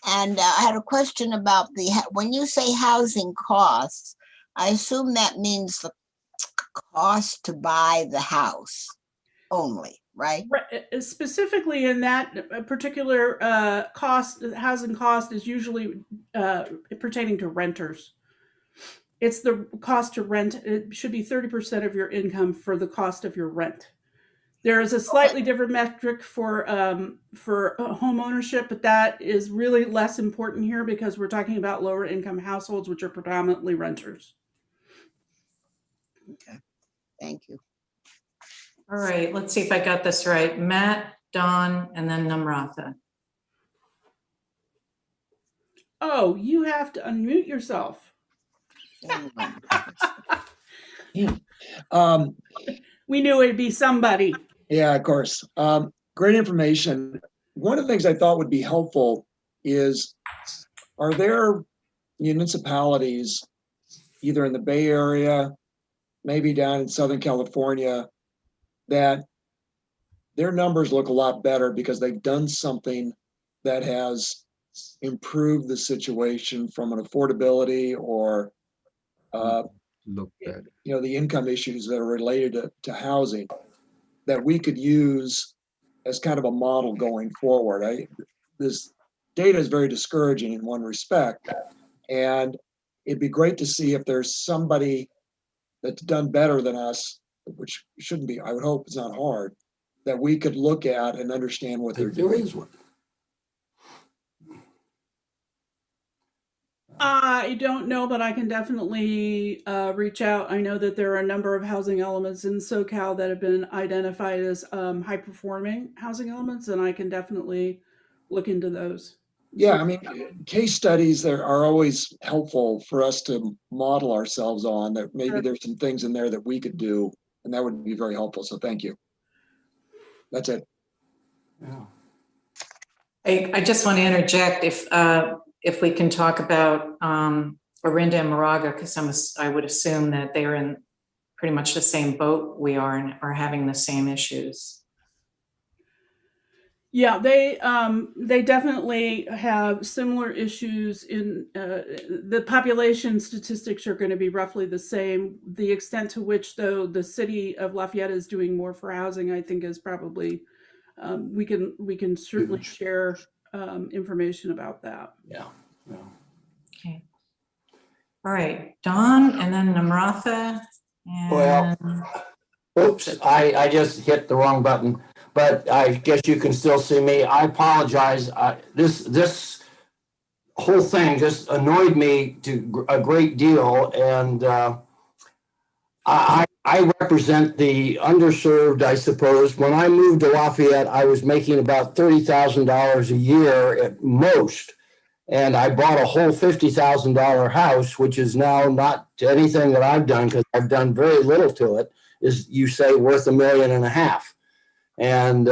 And I had a question about when you say housing costs, I assume that means the cost to buy the house only, right? Specifically in that particular cost, housing cost is usually pertaining to renters. It's the cost to rent. It should be 30% of your income for the cost of your rent. There is a slightly different metric for home ownership, but that is really less important here because we're talking about lower income households, which are predominantly renters. Okay, thank you. All right, let's see if I got this right. Matt, Don, and then Namratha. Oh, you have to unmute yourself. We knew it'd be somebody. Yeah, of course. Great information. One of the things I thought would be helpful is, are there municipalities either in the Bay Area, maybe down in Southern California, that their numbers look a lot better because they've done something that has improved the situation from an affordability or the income issues that are related to housing that we could use as kind of a model going forward. This data is very discouraging in one respect, and it'd be great to see if there's somebody that's done better than us, which shouldn't be, I would hope it's not hard, that we could look at and understand what they're doing. There is one. I don't know, but I can definitely reach out. I know that there are a number of housing elements in SoCal that have been identified as high-performing housing elements, and I can definitely look into those. Yeah, I mean, case studies are always helpful for us to model ourselves on, that maybe there's some things in there that we could do, and that would be very helpful. So thank you. That's it. Yeah. I just want to interject if we can talk about Orinda and Moraga, because I would assume that they're in pretty much the same boat we are and are having the same issues. Yeah, they definitely have similar issues. In the population statistics are going to be roughly the same. The extent to which, though, the city of Lafayette is doing more for housing, I think, is probably we can certainly share information about that. Yeah. Okay. All right, Dawn and then Namratha. Well, oops, I just hit the wrong button, but I guess you can still see me. I apologize. This whole thing just annoyed me to a great deal, and I represent the underserved, I suppose. When I moved to Lafayette, I was making about $30,000 a year at most. And I bought a whole $50,000 house, which is now not anything that I've done, because I've done very little to it, is, you say, worth $1.5 million. And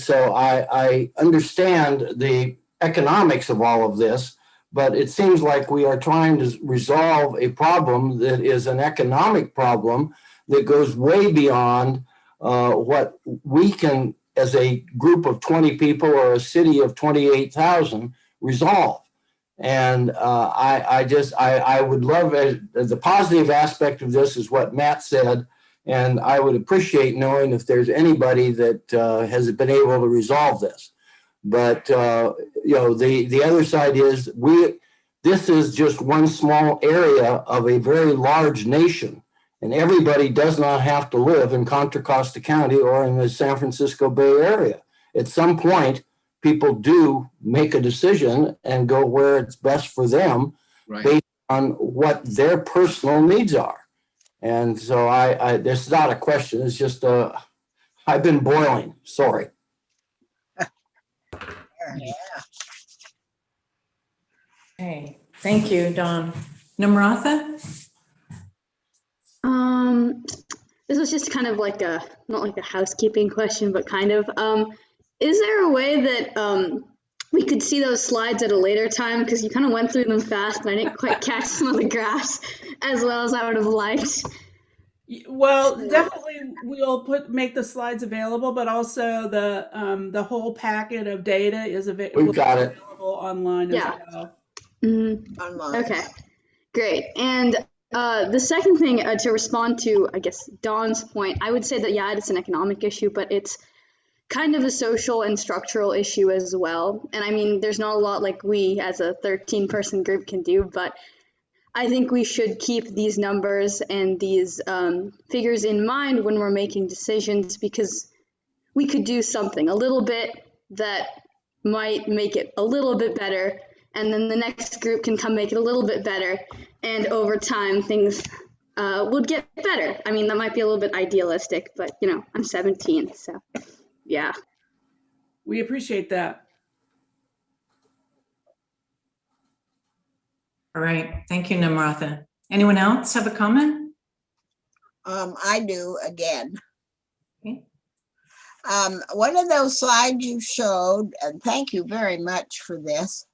so I understand the economics of all of this, but it seems like we are trying to resolve a problem that is an economic problem that goes way beyond what we can, as a group of 20 people or a city of 28,000, resolve. And I would love the positive aspect of this is what Matt said, and I would appreciate knowing if there's anybody that has been able to resolve this. But the other side is this is just one small area of a very large nation, and everybody does not have to live in Contra Costa County or in the San Francisco Bay Area. At some point, people do make a decision and go where it's best for them, right, based on what their personal needs are. And so this is not a question. It's just I've been boiling. Sorry. Okay, thank you, Dawn. Namratha? This was just kind of like not like a housekeeping question, but kind of, is there a way that we could see those slides at a later time? Because you kind of went through them fast and I didn't quite catch some of the graphs as well as I would have liked. Well, definitely we'll make the slides available, but also the whole packet of data is We've got it. available online as well. Online. Okay, great. And the second thing to respond to, I guess, Dawn's point, I would say that, yeah, it's an economic issue, but it's kind of a social and structural issue as well. And I mean, there's not a lot like we as a 13-person group can do, but I think we should keep these numbers and these figures in mind when we're making decisions, because we could do something a little bit that might make it a little bit better, and then the next group can come make it a little bit better, and over time things would get better. I mean, that might be a little bit idealistic, but you know, I'm 17, so yeah. We appreciate that. All right, thank you, Namratha. Anyone else have a comment? I do again. Okay. One of those slides you showed, and thank you very much for this,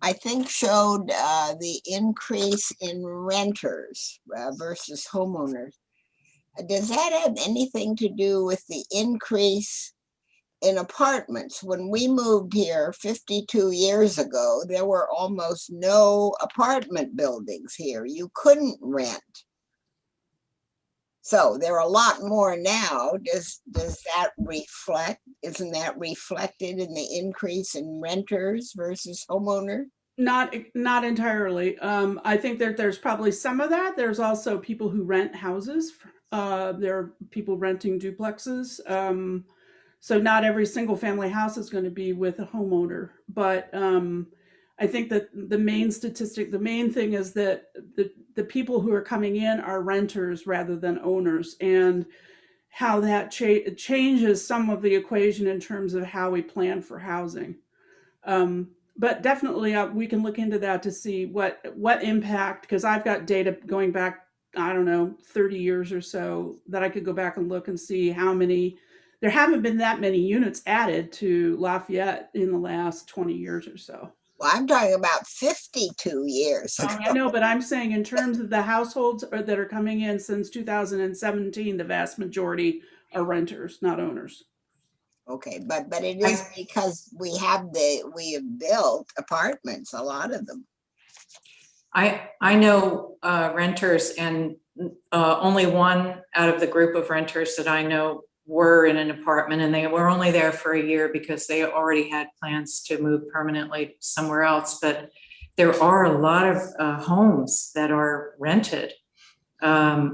I think showed the increase in renters versus homeowners. Does that have anything to do with the increase in apartments? When we moved here 52 years ago, there were almost no apartment buildings here. You couldn't rent. So there are a lot more now. Does that reflect, isn't that reflected in the increase in renters versus homeowners? Not entirely. I think that there's probably some of that. There's also people who rent houses. There are people renting duplexes. So not every single family house is going to be with a homeowner. But I think that the main statistic, the main thing is that the people who are coming in are renters rather than owners, and how that changes some of the equation in terms of how we plan for housing. But definitely we can look into that to see what impact, because I've got data going back, I don't know, 30 years or so, that I could go back and look and see how many, there haven't been that many units added to Lafayette in the last 20 years or so. Well, I'm talking about 52 years ago. I know, but I'm saying in terms of the households that are coming in since 2017, the vast majority are renters, not owners. Okay, but it is because we have built apartments, a lot of them. I know renters, and only one out of the group of renters that I know were in an apartment, and they were only there for a year because they already had plans to move permanently somewhere else. But there are a lot of homes that are rented.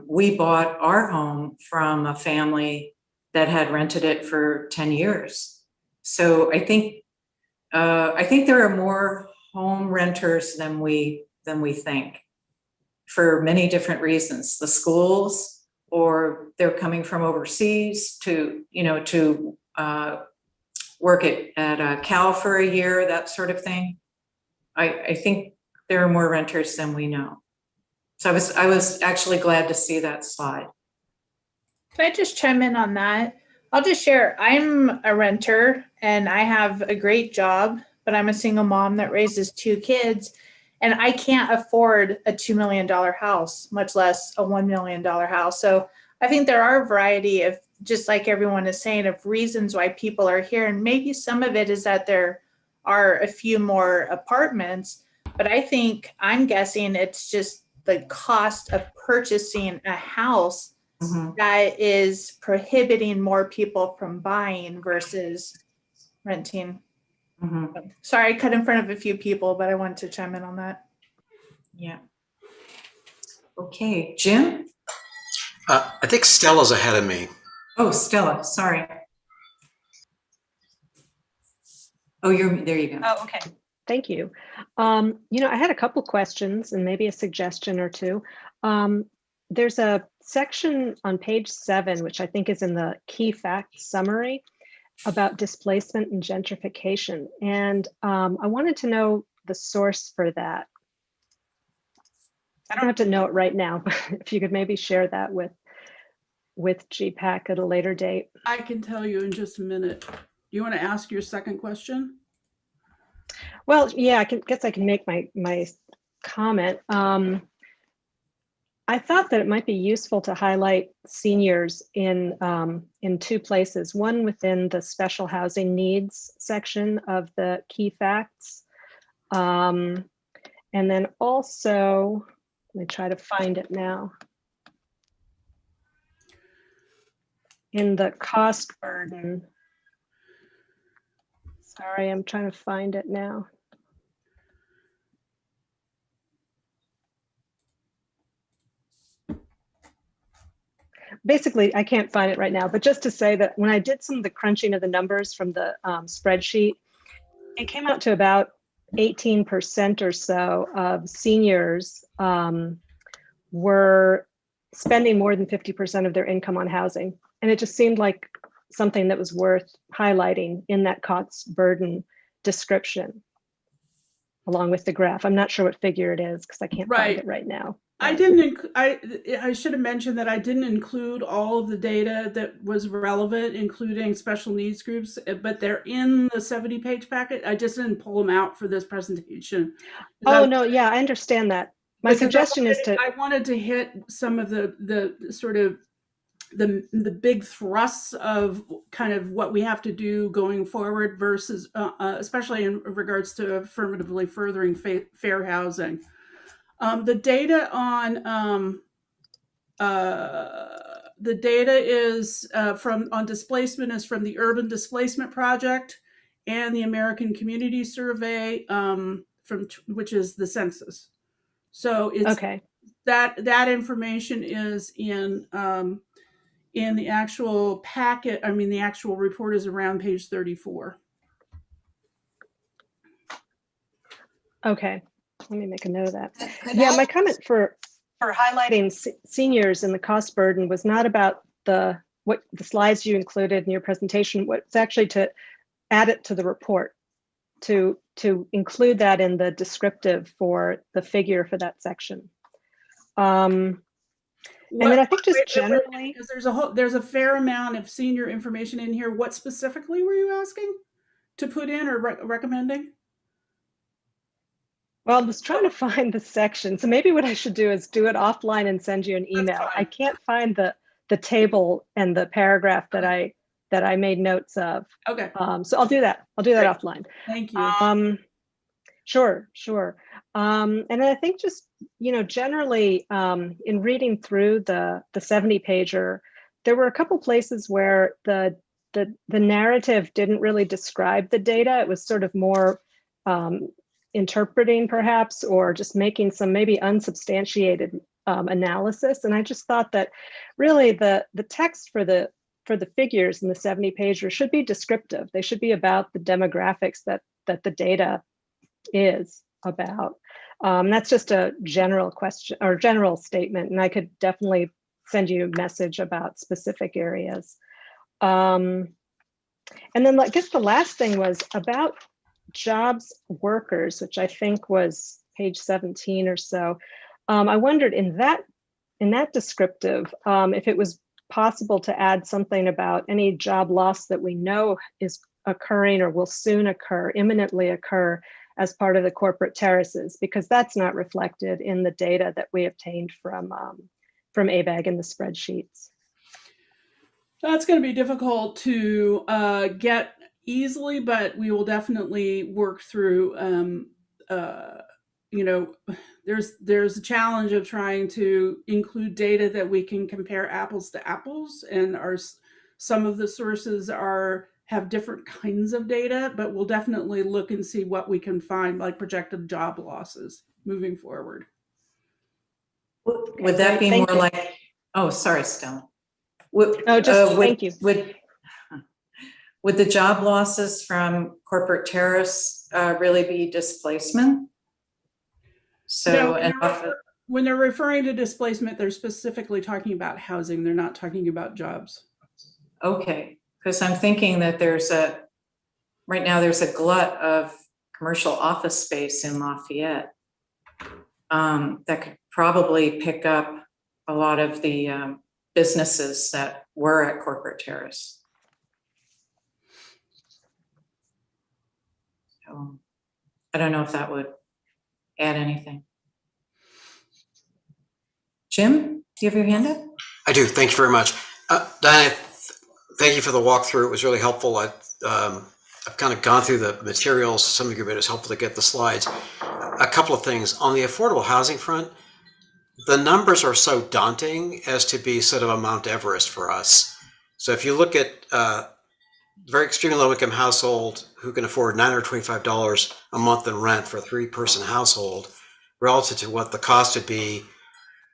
We bought our home from a family that had rented it for 10 years. So I think there are more home renters than we think, for many different reasons. The schools, or they're coming from overseas to work at Cal for a year, that sort of thing. I think there are more renters than we know. So I was actually glad to see that slide. Can I just chime in on that? I'll just share, I'm a renter and I have a great job, but I'm a single mom that raises 2 kids, and I can't afford a $2 million house, much less a $1 million house. So I think there are a variety of, just like everyone is saying, of reasons why people are here. And maybe some of it is that there are a few more apartments, but I'm guessing it's just the cost of purchasing a house that is prohibiting more people from buying versus renting. Sorry, I cut in front of a few people, but I wanted to chime in on that. Yeah. Okay, Jim? I think Stella's ahead of me. Oh, Stella, sorry. Oh, there you go. Oh, okay. Thank you. I had a couple questions and maybe a suggestion or two. There's a section on page 7, which I think is in the key facts summary, about displacement and gentrification. And I wanted to know the source for that. I don't have to know it right now, but if you could maybe share that with GPAC at a later date. I can tell you in just a minute. You want to ask your second question? Well, yeah, I guess I can make my comment. I thought that it might be useful to highlight seniors in 2 places. One within the special housing needs section of the key facts, and then also, let me try to find it now. In the cost burden. Sorry, I'm trying to find it now. Basically, I can't find it right now, but just to say that when I did some of the crunching of the numbers from the spreadsheet, it came out to about 18% or so of seniors were spending more than 50% of their income on housing. And it just seemed like something that was worth highlighting in that cost burden description, along with the graph. I'm not sure what figure it is because I can't find it right now. I should have mentioned that I didn't include all of the data that was relevant, including special needs groups, but they're in the 70-page packet. I just didn't pull them out for this presentation. Oh, no, yeah, I understand that. My suggestion is to... I wanted to hit some of the sort of the big thrusts of kind of what we have to do going forward versus, especially in regards to affirmatively furthering fair housing. The data is on displacement is from the Urban Displacement Project and the American Community Survey, which is the census. So it's okay. That information is in the actual packet. I mean, the actual report is around page 34. Okay. Let me make a note of that. Yeah, my comment for highlighting seniors and the cost burden was not about the slides you included in your presentation. What's actually to add it to the report, to include that in the descriptive for the figure for that section. And then I think just generally, because there's a fair amount of senior information in here. What specifically were you asking to put in or recommending? Well, I was trying to find the section. So maybe what I should do is do it offline and send you an email. I can't find the table and the paragraph that I made notes of. Okay. So I'll do that. I'll do that offline. Thank you. Sure. And I think just, generally in reading through the 70-pager, there were a couple places where the narrative didn't really describe the data. It was sort of more interpreting perhaps, or just making some maybe unsubstantiated analysis. And I just thought that really the text for the figures in the 70-pager should be descriptive. They should be about the demographics that the data is about. That's just a general question or general statement, and I could definitely send you a message about specific areas. And then I guess the last thing was about jobs workers, which I think was page 17 or so. I wondered in that descriptive, if it was possible to add something about any job loss that we know is occurring or will soon occur, imminently occur as part of the corporate terraces, because that's not reflected in the data that we obtained from ABAG in the spreadsheets. That's going to be difficult to get easily, but we will definitely work through. There's a challenge of trying to include data that we can compare apples to apples, and some of the sources have different kinds of data, but we'll definitely look and see what we can find, like projected job losses moving forward. Would that be more like, oh, sorry, Stella. Thank you. Would the job losses from corporate terrace really be displacement? So, when they're referring to displacement, they're specifically talking about housing. They're not talking about jobs. Okay, because I'm thinking that right now there's a glut of commercial office space in Lafayette that could probably pick up a lot of the businesses that were at corporate terrace. So, I don't know if that would add anything. Jim, do you have your hand up? I do. Thank you very much. Diana, thank you for the walkthrough. It was really helpful. I've kind of gone through the materials. Some of you, but it's helpful to get the slides. A couple of things. On the affordable housing front, the numbers are so daunting as to be sort of a Mount Everest for us. So if you look at very extremely low income household who can afford $925 a month in rent for a 3-person household, relative to what the cost would be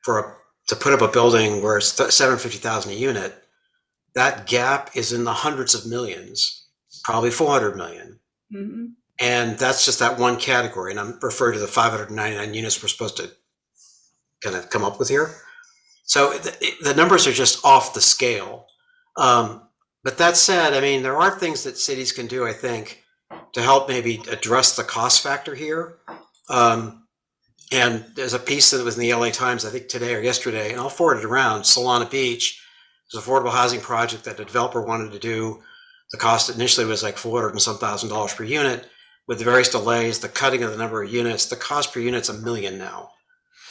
to put up a building where it's $750,000 a unit, that gap is in the hundreds of millions, probably 400 million. Mm-hmm. And that's just that one category. And I'm referring to the 599 units we're supposed to kind of come up with here. So the numbers are just off the scale. But that said, I mean, there are things that cities can do, I think, to help maybe address the cost factor here. And there's a piece that was in the LA Times, I think today or yesterday, and I'll forward it around. Solana Beach is an affordable housing project that the developer wanted to do. The cost initially was like $400 and some thousand per unit. With the various delays, the cutting of the number of units, the cost per unit's $1 million now.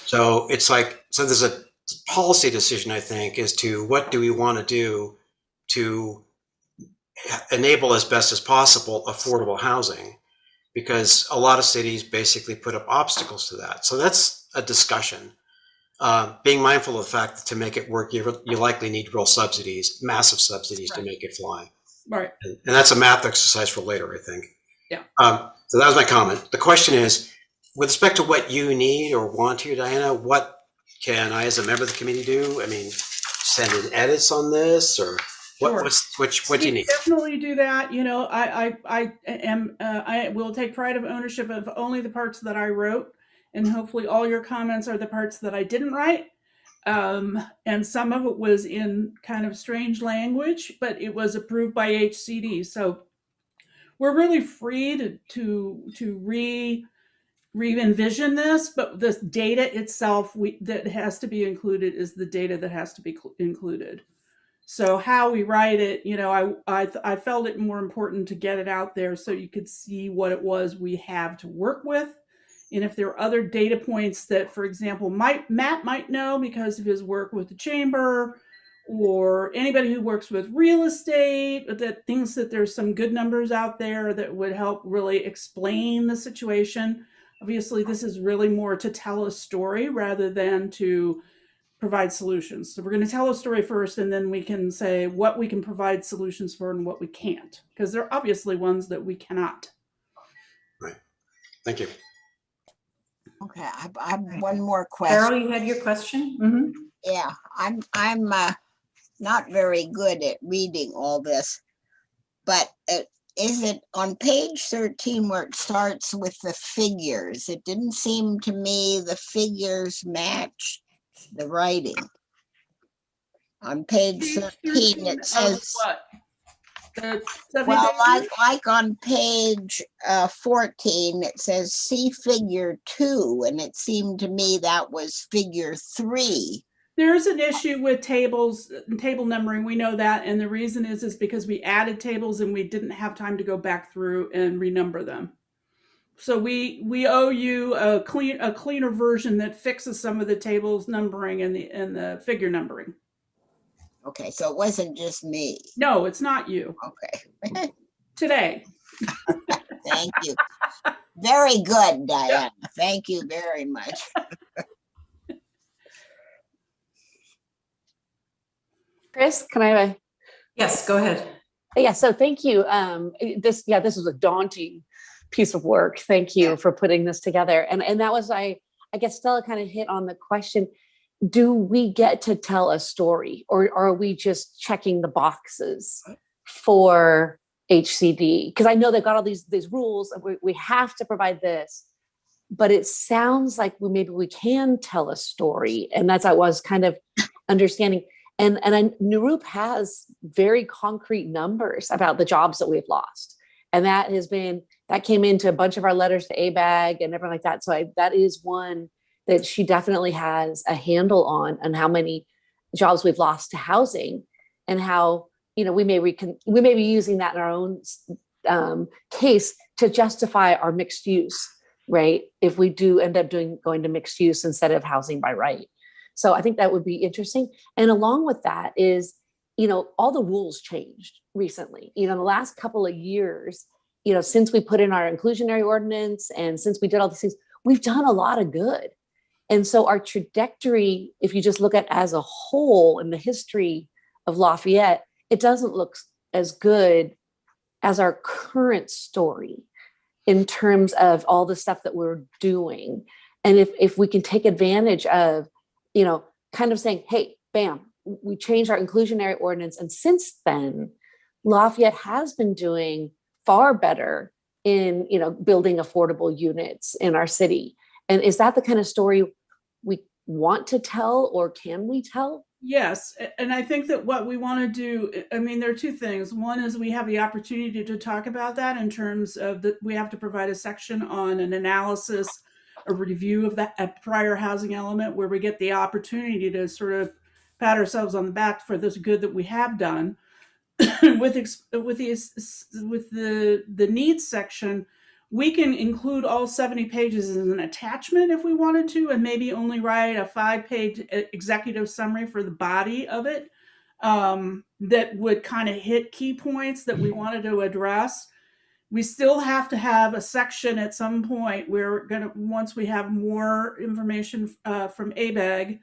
So it's like, so there's a policy decision, I think, as to what do we want to do to enable as best as possible affordable housing, because a lot of cities basically put up obstacles to that. So that's a discussion. Being mindful of the fact that to make it work, you likely need real subsidies, massive subsidies, right, to make it fly. Right. And that's a math exercise for later, I think. Yeah. So that was my comment. The question is, with respect to what you need or want here, Diana, what can I, as a member of the committee, do? I mean, send in edits on this, or what? Sure. What do you need? Definitely do that. You know, I will take pride of ownership of only the parts that I wrote, and hopefully all your comments are the parts that I didn't write. And some of it was in kind of strange language, but it was approved by HCD. So we're really free to re-envision this, but this data itself that has to be included is the data that has to be included. So how we write it, you know, I felt it more important to get it out there so you could see what it was we have to work with. And if there are other data points that, for example, Matt might know because of his work with the chamber, or anybody who works with real estate that thinks that there's some good numbers out there that would help really explain the situation. Obviously, this is really more to tell a story rather than to provide solutions. So we're going to tell a story first, and then we can say what we can provide solutions for and what we can't, because there are obviously ones that we cannot. Right. Thank you. Okay, I have one more question. Carol, you had your question? Mhm. Yeah, I'm not very good at reading all this, but is it on page 13 where it starts with the figures? It didn't seem to me the figures matched the writing. On page 13, it says, What? well, like on page 14, it says see figure 2, and it seemed to me that was figure 3. There's an issue with tables, table numbering. We know that. And the reason is because we added tables and we didn't have time to go back through and renumber them. So we owe you a cleaner version that fixes some of the tables numbering and the figure numbering. Okay, so it wasn't just me. No, it's not you. Okay. Today. Thank you. Very good, Diana. Thank you very much. Chris, can I? Yes, go ahead. Yeah, so thank you. This was a daunting piece of work. Thank you for putting this together. And that was, I guess Stella kind of hit on the question, do we get to tell a story, or are we just checking the boxes for HCD? Because I know they've got all these rules, we have to provide this, but it sounds like maybe we can tell a story. And that's, I was kind of understanding. And Narup has very concrete numbers about the jobs that we've lost. And that came into a bunch of our letters to ABAG and everything like that. So that is one that she definitely has a handle on how many jobs we've lost to housing, and how, we may be using that in our own case to justify our mixed use, right? If we do end up going to mixed use instead of housing by right. So I think that would be interesting. And along with that is, all the rules changed recently. The last couple of years, since we put in our inclusionary ordinance and since we did all these things, we've done a lot of good. And so our trajectory, if you just look at as a whole in the history of Lafayette, it doesn't look as good as our current story in terms of all the stuff that we're doing. And if we can take advantage of, kind of saying, hey, bam, we changed our inclusionary ordinance. And since then, Lafayette has been doing far better in, building affordable units in our city. And is that the kind of story we want to tell, or can we tell? Yes. And I think that what we want to do, there are two things. One is we have the opportunity to talk about that in terms of we have to provide a section on an analysis, a review of that prior housing element, where we get the opportunity to sort of pat ourselves on the back for this good that we have done. with the needs section, we can include all 70 pages as an attachment if we wanted to, and maybe only write a 5-page executive summary for the body of it that would kind of hit key points that we wanted to address. We still have to have a section at some point where once we have more information from ABAG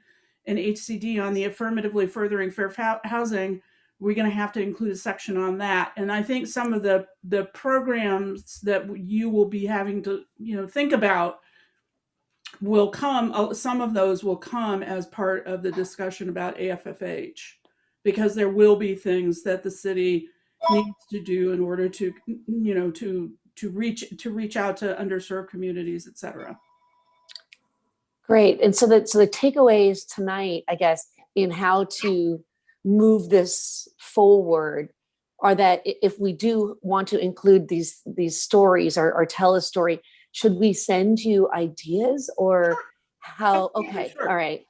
and HCD on the affirmatively furthering fair housing, we're going to have to include a section on that. And I think some of the programs that you will be having to, think about will come, some of those will come as part of the discussion about AFFH, because there will be things that the city needs to do in order to, to reach out to underserved communities, et cetera. Great. And so the takeaways tonight, I guess, in how to move this forward are that if we do want to include these stories or tell a story, should we send you ideas, or how? Okay. Sure. All right.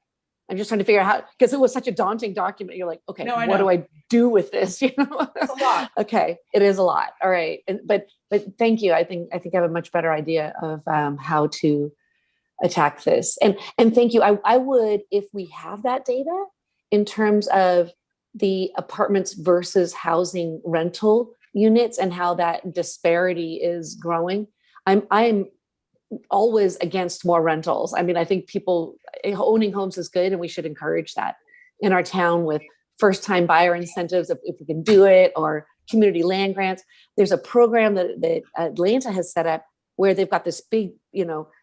I'm just trying to figure out how, because it was such a daunting document. You're like, okay, what do I do with this? It's a lot. Okay. It is a lot. All right. But thank you. I think I have a much better idea of how to attack this. And thank you. I would, if we have that data in terms of the apartments versus housing rental units and how that disparity is growing. I'm always against more rentals. I think people owning homes is good, and we should encourage that in our town with first-time buyer incentives if we can do it, or community land grants. There's a program that Atlanta has set up where they've got this big,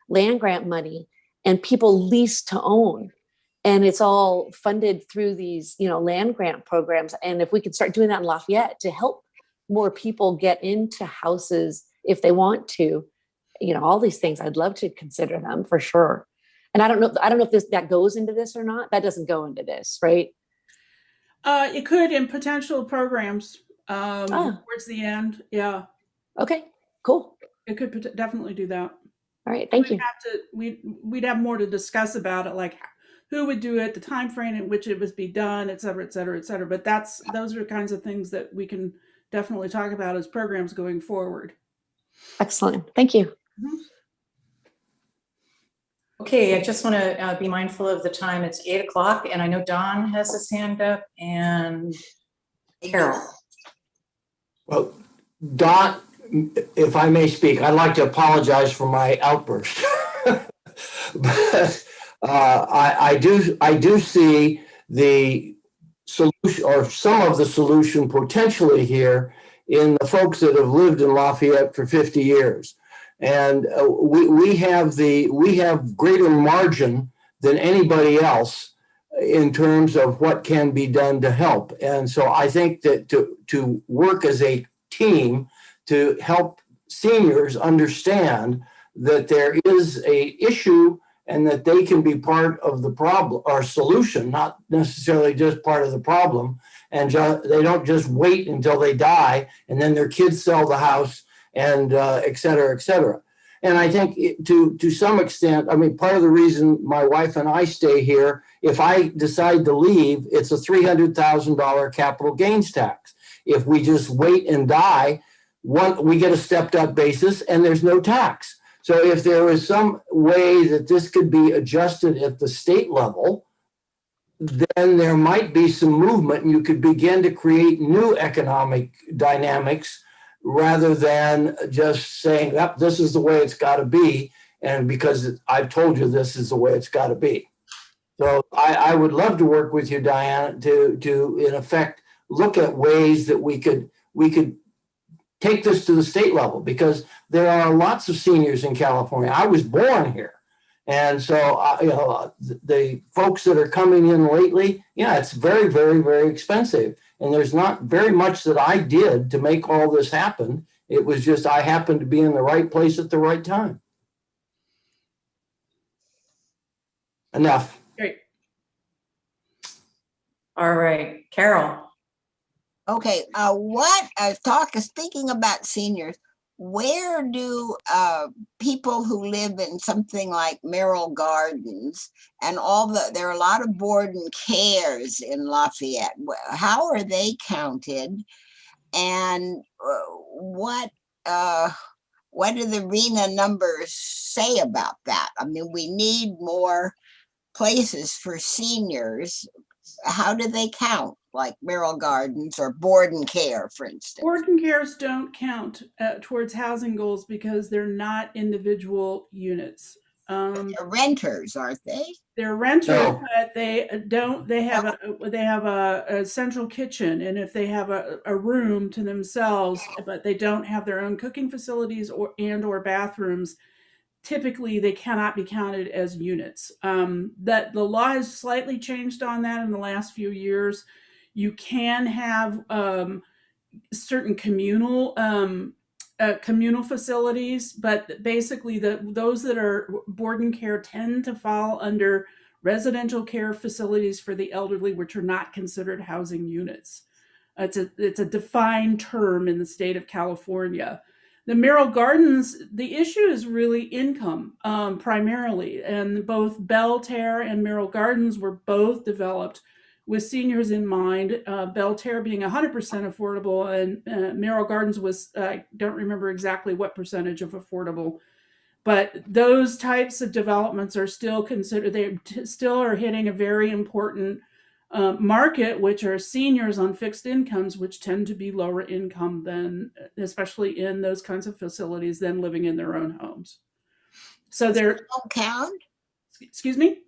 land grant money, and people lease to own. And it's all funded through these, land grant programs. And if we could start doing that in Lafayette to help more people get into houses if they want to, all these things, I'd love to consider them for sure. And I don't know if that goes into this or not. That doesn't go into this, right? It could in potential programs towards the end. Yeah. Okay, cool. It could definitely do that. All right, thank you. We'd have more to discuss about it, like who would do it, the time frame in which it was be done, et cetera, et cetera, et cetera. But those are kinds of things that we can definitely talk about as programs going forward. Excellent. Thank you. Mm-hmm. Okay, I just want to be mindful of the time. It's 8 o'clock, and I know Don has his hand up, and Carol. Well, Don, if I may speak, I'd like to apologize for my outburst. But I do see the solution, or some of the solution potentially here, in the folks that have lived in Lafayette for 50 years. And we have greater margin than anybody else in terms of what can be done to help. And so I think that to work as a team to help seniors understand that there is a issue and that they can be part of the problem or solution, not necessarily just part of the problem. And they don't just wait until they die and then their kids sell the house and et cetera, et cetera. And I think to some extent, I mean, part of the reason my wife and I stay here, if I decide to leave, it's a $300,000 capital gains tax. If we just wait and die, we get a stepped up basis and there's no tax. So if there is some way that this could be adjusted at the state level, then there might be some movement and you could begin to create new economic dynamics rather than just saying, yep, this is the way it's got to be. And because I've told you this is the way it's got to be. So I would love to work with you, Diana, to in effect, look at ways that we could take this to the state level, because there are lots of seniors in California. I was born here. And so, the folks that are coming in lately, it's very, very, very expensive. And there's not very much that I did to make all this happen. It was just I happened to be in the right place at the right time. Enough. Great. All right, Carol. Okay, speaking about seniors, where do people who live in something like Merrill Gardens and there are a lot of board and cares in Lafayette, how are they counted? And what do the RENA numbers say about that? I mean, we need more places for seniors. How do they count, like Merrill Gardens or board and care, for instance? Board and cares don't count towards housing goals because they're not individual units. They're renters, aren't they? They're renters, but they have a central kitchen, and if they have a room to themselves, but they don't have their own cooking facilities or bathrooms, typically they cannot be counted as units. That the law has slightly changed on that in the last few years. You can have certain communal facilities, but basically those that are board and care tend to fall under residential care facilities for the elderly, which are not considered housing units. It's a defined term in the state of California. The Merrill Gardens, the issue is really income primarily, and both Belterre and Merrill Gardens were both developed with seniors in mind. Belterre being 100% affordable, and Merrill Gardens was, I don't remember exactly what percentage of affordable, but those types of developments are still considered, they still are hitting a very important market, which are seniors on fixed incomes, which tend to be lower income than, especially in those kinds of facilities, than living in their own homes. So they're don't count. Excuse me.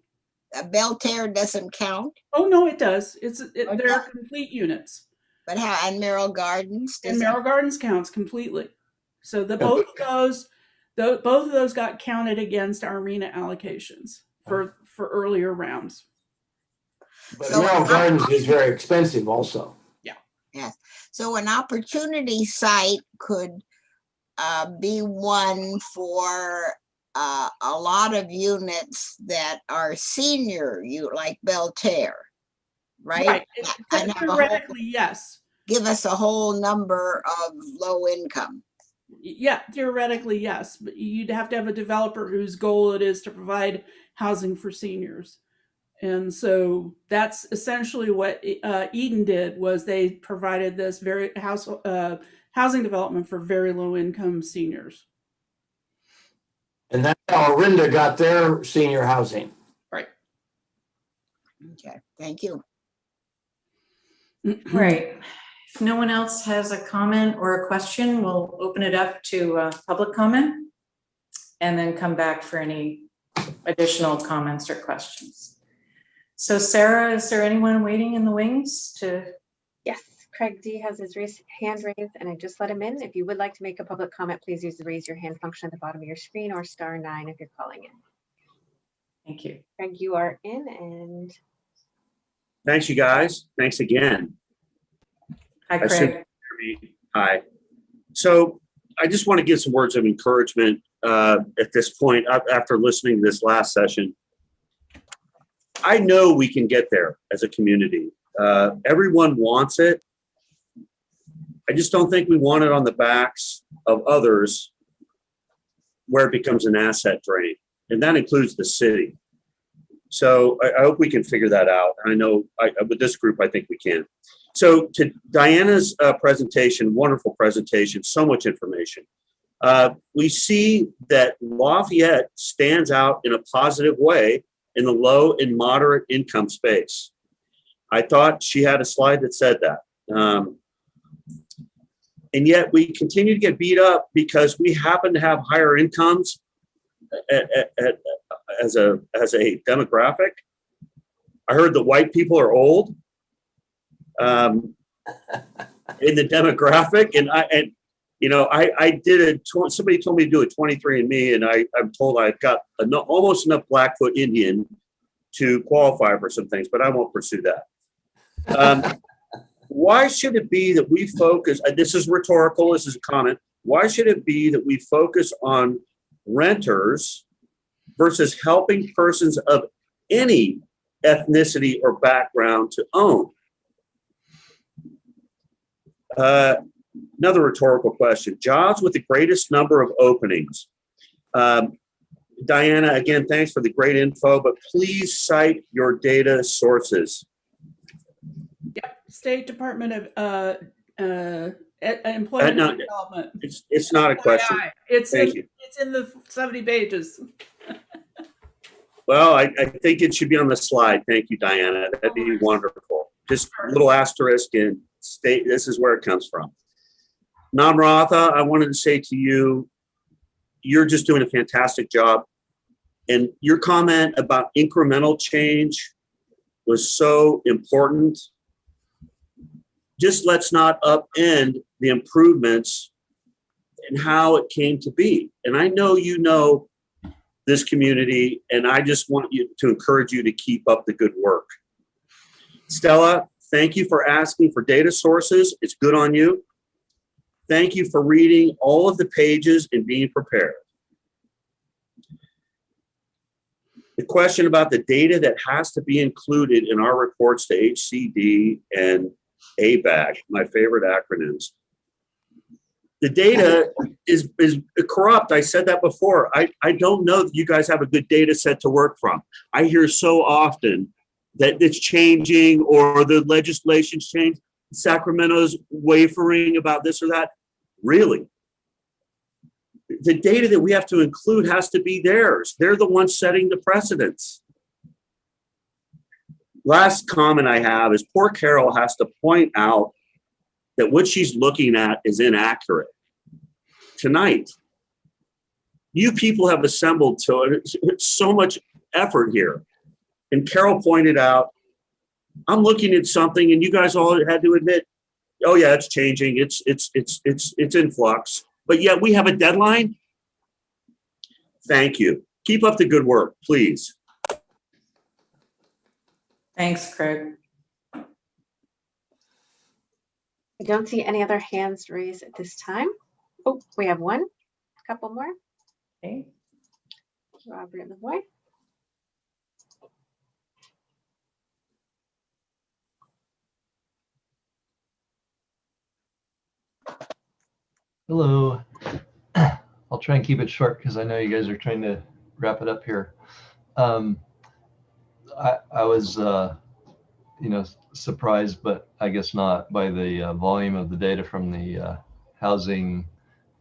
Belterre doesn't count. Oh no, it does. They're complete units. But how? And Merrill Gardens. And Merrill Gardens counts completely. So both of those, Both of those got counted against our RENA allocations for earlier rounds. But Merrill Gardens is very expensive also. Yes. So an opportunity site could be one for a lot of units that are senior, like Belterre, right? And have a whole- Theoretically, yes. give us a whole number of low income. Yeah, theoretically, yes, but you'd have to have a developer whose goal it is to provide housing for seniors. And so that's essentially what Eden did, was they provided this housing development for very low income seniors. And that's how Orinda got their senior housing. Right. Okay, thank you. Right. If no one else has a comment or a question, we'll open it up to public comment and then come back for any additional comments or questions. So Sarah, is there anyone waiting in the wings to? Yes, Craig D has his hand raised and I just let him in. If you would like to make a public comment, please use the raise your hand function at the bottom of your screen or *9 if you're calling in. Thank you. Craig, you are in and. Thanks, you guys. Thanks again. Hi, Craig. Hi. So I just want to give some words of encouragement at this point after listening to this last session. I know we can get there as a community. Everyone wants it. I just don't think we want it on the backs of others where it becomes an asset drain. And that includes the city. So I hope we can figure that out. I know with this group, I think we can. So to Diana's presentation, wonderful presentation, so much information. We see that Lafayette stands out in a positive way in the low and moderate income space. I thought she had a slide that said that. And yet we continue to get beat up because we happen to have higher incomes as a demographic. I heard that white people are old in the demographic, and I did somebody told me to do a 23andMe, and I'm told I've got almost enough Blackfoot Indian to qualify for some things, but I won't pursue that. Why should it be that we focus, this is rhetorical, this is a comment, why should it be that we focus on renters versus helping persons of any ethnicity or background to own? Another rhetorical question. Jobs with the greatest number of openings. Diana, again, thanks for the great info, but please cite your data sources. Yep, State Department of Employment and Development. It's not a question. It's Thank you. It's in the 70 pages. Well, I think it should be on the slide. Thank you, Diana. That'd be wonderful. Just a little asterisk and state this is where it comes from. Namratha, I wanted to say to you, you're just doing a fantastic job. And your comment about incremental change was so important. Just let's not upend the improvements and how it came to be. And I know you know this community, and I just want you to encourage you to keep up the good work. Stella, thank you for asking for data sources. It's good on you. Thank you for reading all of the pages and being prepared. The question about the data that has to be included in our reports to HCD and ABAG, my favorite acronyms. The data is corrupt. I said that before. I don't know that you guys have a good data set to work from. I hear so often that it's changing or the legislation's changed. Sacramento's wavering about this or that. Really? The data that we have to include has to be theirs. They're the ones setting the precedents. Last comment I have is poor Carol has to point out that what she's looking at is inaccurate. Tonight, you people have assembled to so much effort here. And Carol pointed out, I'm looking at something and you guys all had to admit, oh yeah, it's changing. It's in flux. But yet we have a deadline. Thank you. Keep up the good work, please. Thanks, Craig. I don't see any other hands raised at this time. Oh, we have one, a couple more. Okay. Robert Lavoie. Hello. I'll try and keep it short because I know you guys are trying to wrap it up here. I was, surprised, but I guess not, by the volume of the data from the housing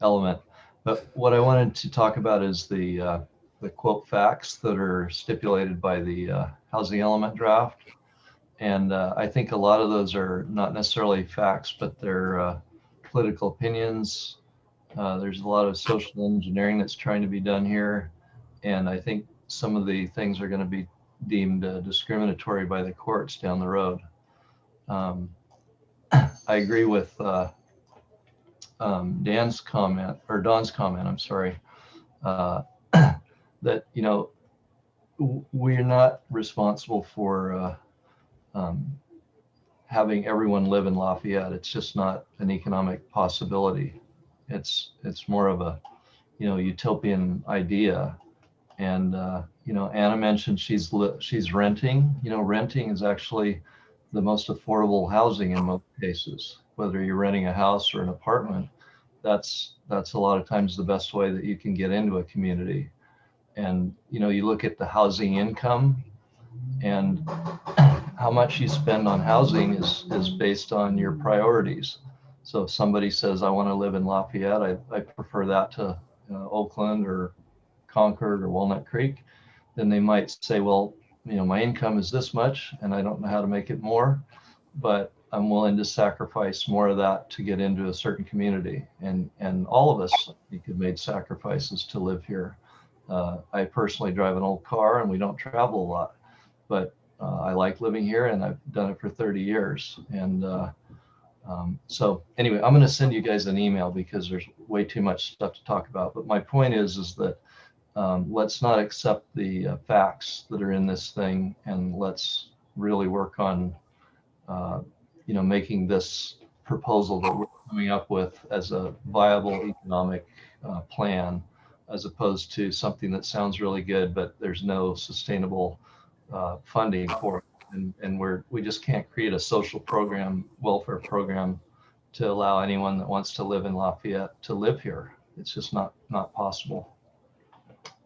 element. But what I wanted to talk about is the quote facts that are stipulated by the housing element draft. And I think a lot of those are not necessarily facts, but they're political opinions. There's a lot of social engineering that's trying to be done here. And I think some of the things are going to be deemed discriminatory by the courts down the road. I agree with Don's comment, I'm sorry, that, we're not responsible for having everyone live in Lafayette. It's just not an economic possibility. It's more of a, utopian idea. And, Anna mentioned she's renting. Renting is actually the most affordable housing in most cases. Whether you're renting a house or an apartment, that's a lot of times the best way that you can get into a community. And, you look at the housing income, and how much you spend on housing is based on your priorities. So if somebody says, I want to live in Lafayette, I prefer that to Oakland or Concord or Walnut Creek, then they might say, well, my income is this much and I don't know how to make it more, but I'm willing to sacrifice more of that to get into a certain community. And all of us, I think, have made sacrifices to live here. I personally drive an old car and we don't travel a lot, but I like living here and I've done it for 30 years. And so anyway, I'm going to send you guys an email because there's way too much stuff to talk about. But my point is that let's not accept the facts that are in this thing, and let's really work on, making this proposal that we're coming up with as a viable economic plan, as opposed to something that sounds really good, but there's no sustainable funding for it. And we just can't create a social program, welfare program, to allow anyone that wants to live in Lafayette to live here. It's just not possible.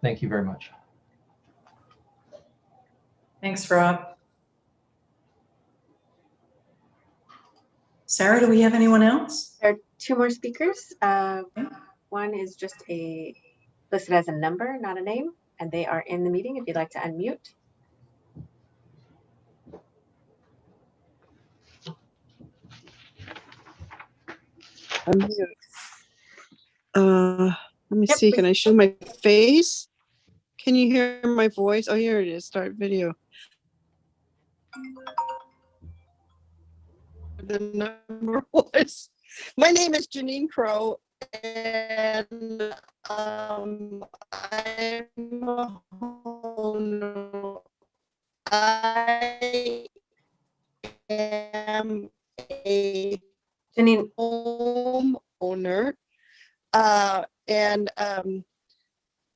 Thank you very much. Thanks, Rob. Sarah, do we have anyone else? There are two more speakers. One is just listed as a number, not a name, and they are in the meeting if you'd like to unmute. Let me see, can I show my face? Can you hear my voice? Oh, here it is, start video. The number was, my name is Janine Crow, and I'm a homeowner. I am a Janine homeowner. And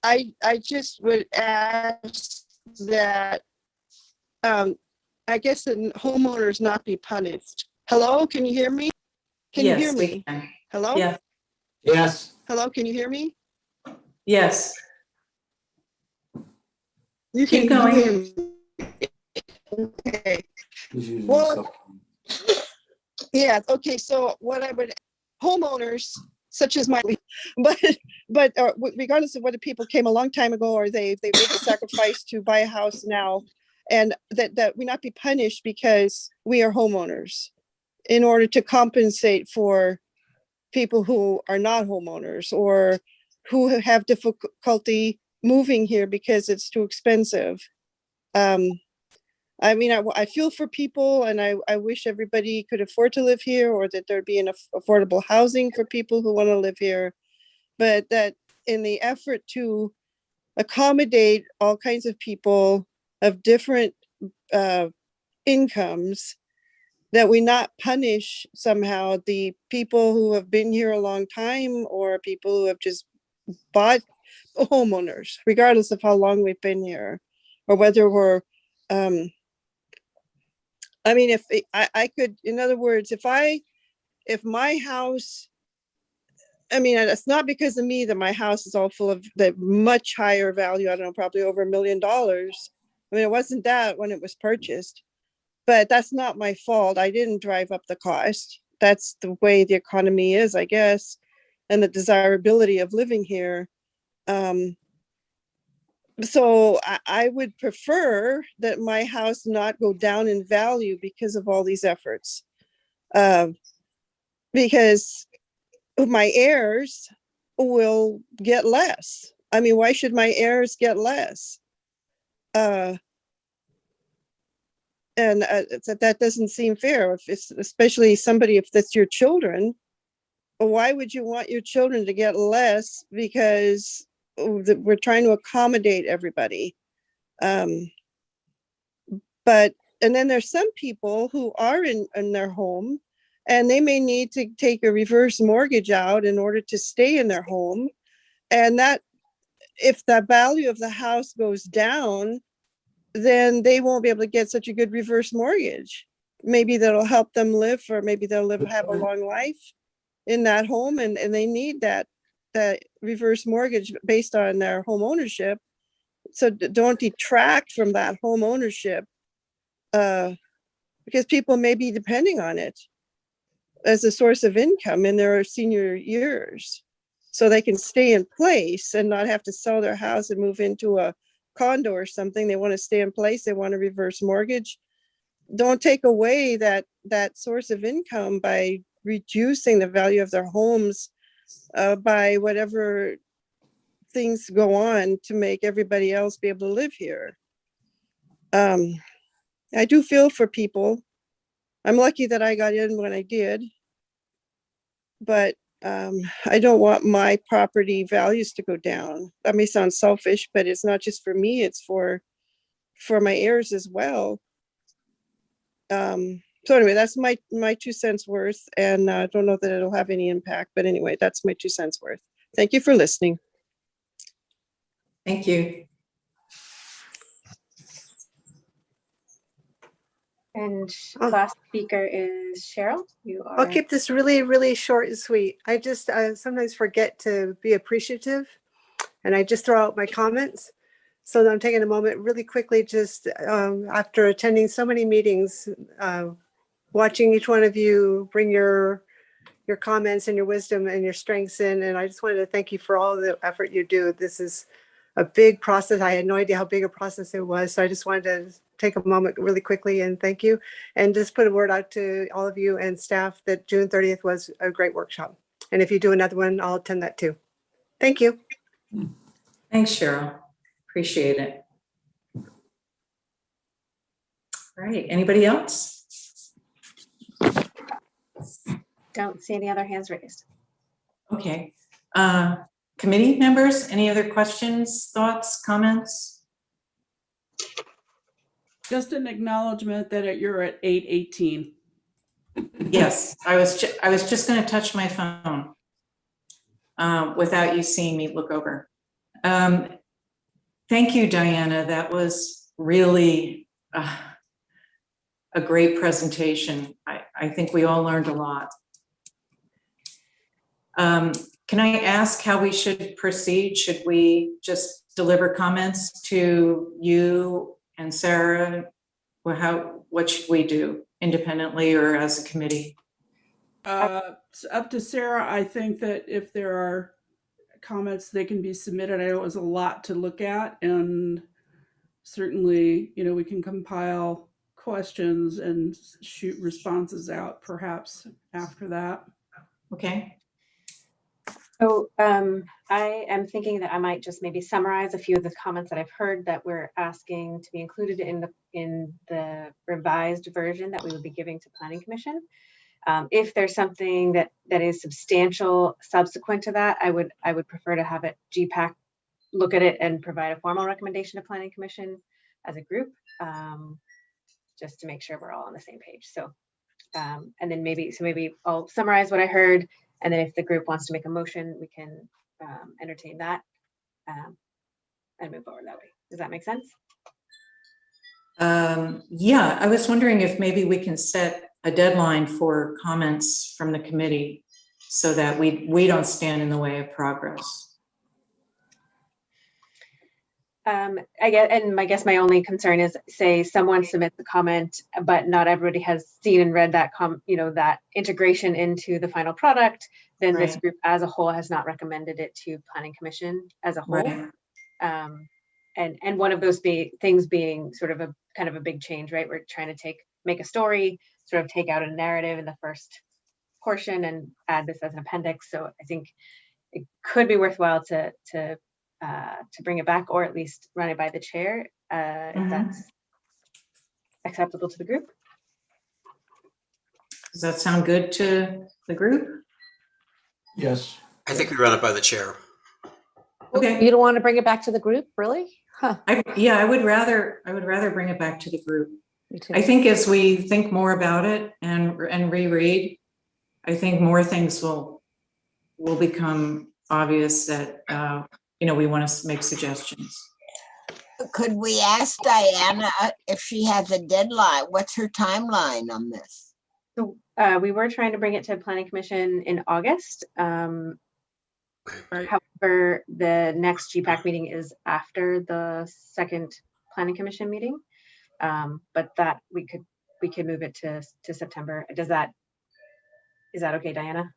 I just would ask that I guess the homeowners not be punished. Hello, can you hear me? Can you hear me? Hello? Yeah. Yes. Hello, can you hear me? Yes. You Keep can going. hear me. Okay. Well, yeah, okay, so what I would, homeowners such as my, but regardless of whether people came a long time ago or they made the sacrifice to buy a house now, and that we not be punished because we are homeowners, in order to compensate for people who are not homeowners or who have difficulty moving here because it's too expensive. I mean, I feel for people, and I wish everybody could afford to live here, or that there'd be enough affordable housing for people who want to live here. But that in the effort to accommodate all kinds of people of different incomes, that we not punish somehow the people who have been here a long time or people who have just bought homeowners, regardless of how long we've been here, or whether we're, I mean, if I could, in other words, if my house, I mean, it's not because of me that my house is all full of the much higher value. I don't know, probably over $1 million. I mean, it wasn't that when it was purchased, but that's not my fault. I didn't drive up the cost. That's the way the economy is, I guess, and the desirability of living here. So I would prefer that my house not go down in value because of all these efforts. Because my heirs will get less. I mean, why should my heirs get less? And that doesn't seem fair, if it's especially somebody, if that's your children. Why would you want your children to get less because we're trying to accommodate everybody? But, and then there's some people who are in their home, and they may need to take a reverse mortgage out in order to stay in their home. And that, if the value of the house goes down, then they won't be able to get such a good reverse mortgage. Maybe that'll help them live, or maybe they'll have a long life in that home, and they need that reverse mortgage based on their home ownership. So don't detract from that home ownership, because people may be depending on it as a source of income in their senior years, so they can stay in place and not have to sell their house and move into a condo or something. They want to stay in place. They want a reverse mortgage. Don't take away that source of income by reducing the value of their homes by whatever things go on to make everybody else be able to live here. I do feel for people. I'm lucky that I got in when I did, but I don't want my property values to go down. That may sound selfish, but it's not just for me, it's for my heirs as well. So anyway, that's my 2 cents worth, and I don't know that it'll have any impact, but anyway, that's my 2 cents worth. Thank you for listening. Thank you. And last speaker is Cheryl. You are. I'll keep this really, really short and sweet. I just sometimes forget to be appreciative, and I just throw out my comments. So I'm taking a moment really quickly, just after attending so many meetings, watching each one of you bring your comments and your wisdom and your strengths in. And I just wanted to thank you for all the effort you do. This is a big process. I had no idea how big a process it was. So I just wanted to take a moment really quickly and thank you. And just put a word out to all of you and staff that June 30th was a great workshop. And if you do another one, I'll attend that too. Thank you. Thanks, Cheryl. Appreciate it. All right, anybody else? Don't see any other hands raised. Okay. Committee members, any other questions, thoughts, comments? Just an acknowledgement that you're at 8:18. Yes, I was just going to touch my phone without you seeing me look over. Thank you, Diana. That was really a great presentation. I think we all learned a lot. Can I ask how we should proceed? Should we just deliver comments to you and Sarah? Or what should we do, independently or as a committee? It's up to Sarah. I think that if there are comments, they can be submitted. I know it was a lot to look at, and certainly, we can compile questions and shoot responses out perhaps after that. Okay. So I am thinking that I might just maybe summarize a few of the comments that I've heard that we're asking to be included in the revised version that we would be giving to Planning Commission. If there's something that is substantial subsequent to that, I would prefer to have it GPAC look at it and provide a formal recommendation to Planning Commission as a group, just to make sure we're all on the same page. So, and then maybe I'll summarize what I heard, and then if the group wants to make a motion, we can entertain that and move forward that way. Does that make sense? Yeah, I was wondering if maybe we can set a deadline for comments from the committee so that we don't stand in the way of progress. I guess my only concern is, say someone submits a comment, but not everybody has seen and read that that integration into the final product, then this group as a whole has not recommended it to Planning Commission as a whole. Right. And one of those things being sort of a kind of a big change, right? We're trying to make a story, sort of take out a narrative in the first portion and add this as an appendix. So I think it could be worthwhile to bring it back, or at least run it by the chair, if that's acceptable to the group. Does that sound good to the group? Yes. I think we run it by the chair. Okay. You don't want to bring it back to the group, really? Huh. I would rather bring it back to the group. Me too. I think as we think more about it and reread, I think more things will become obvious that we want to make suggestions. Could we ask Diana if she has a deadline? What's her timeline on this? So we were trying to bring it to Planning Commission in August. However, the next GPAC meeting is after the second Planning Commission meeting, but that we could move it to September. Is that okay, Diana,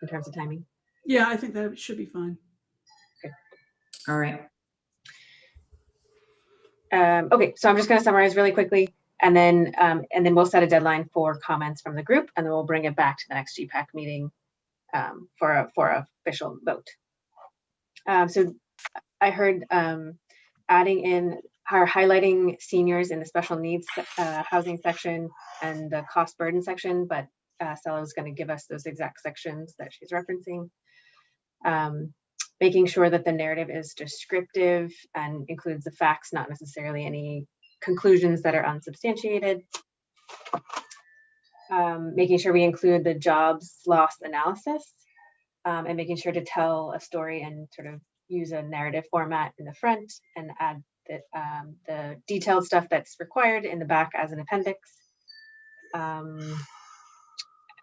in terms of timing? Yeah, I think that should be fine. Okay. All right. Okay, so I'm just going to summarize really quickly, and then we'll set a deadline for comments from the group, and then we'll bring it back to the next GPAC meeting for a official vote. So I heard adding in highlighting seniors in the special needs housing section and the cost burden section, but Stella is going to give us those exact sections that she's referencing. Making sure that the narrative is descriptive and includes the facts, not necessarily any conclusions that are unsubstantiated. Making sure we include the jobs loss analysis, and making sure to tell a story and sort of use a narrative format in the front and add the detailed stuff that's required in the back as an appendix.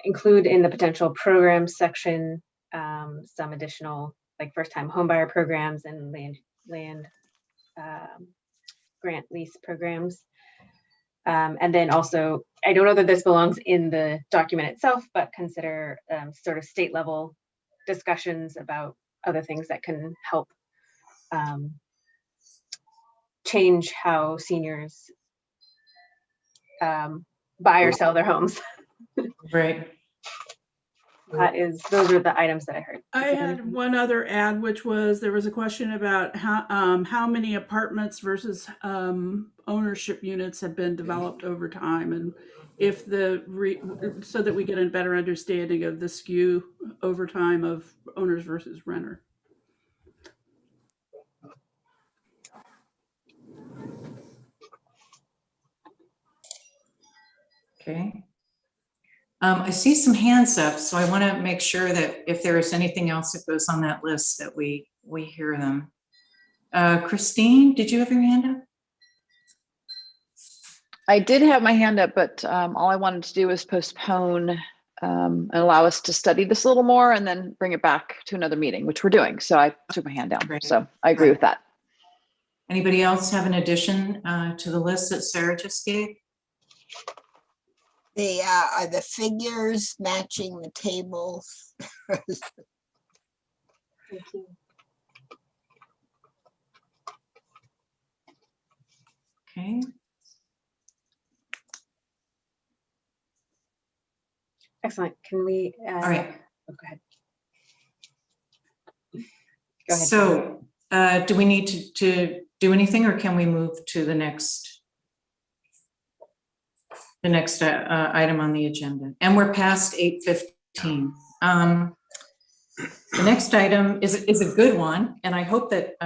Include in the potential programs section some additional, like first-time homebuyer programs and land grant lease programs. And then also, I don't know that this belongs in the document itself, but consider sort of state level discussions about other things that can help change how seniors buy or sell their homes. Right. Those are the items that I heard. I had one other ad, which was there was a question about how many apartments versus ownership units have been developed over time, and if so that we get a better understanding of the skew over time of owners versus renter. Okay. I see some hands up, so I want to make sure that if there is anything else that goes on that list that we hear them. Christine, did you have your hand up? I did have my hand up, but all I wanted to do was postpone and allow us to study this a little more and then bring it back to another meeting, which we're doing. So I took my hand down. Right. So I agree with that. Anybody else have an addition to the list that Sarah just gave? Are the figures matching the tables? Thank you. Okay. Excellent. Can we? All right. Oh, go ahead. Go ahead. So, do we need to do anything, or can we move to the next item on the agenda? And we're past 8:15. The next item is a good one, and I hope that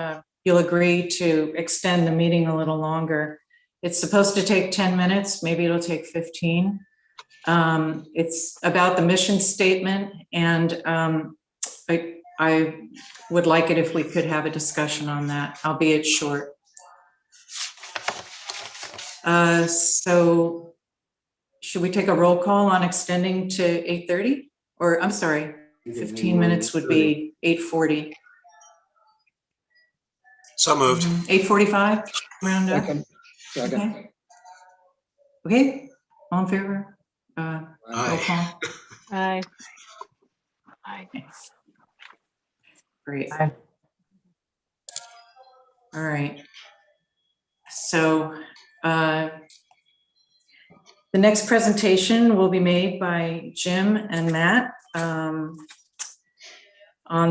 you'll agree to extend the meeting a little longer. It's supposed to take 10 minutes, maybe it'll take 15. It's about the mission statement, and I would like it if we could have a discussion on that, albeit short. So should we take a roll call on extending to 8:30? Or, I'm sorry, 15 minutes would be 8:40. So moved. 8:45, round up? Second. Okay. Okay, all in favor? Roll call. Aye. Great. All right. So the next presentation will be made by Jim and Matt on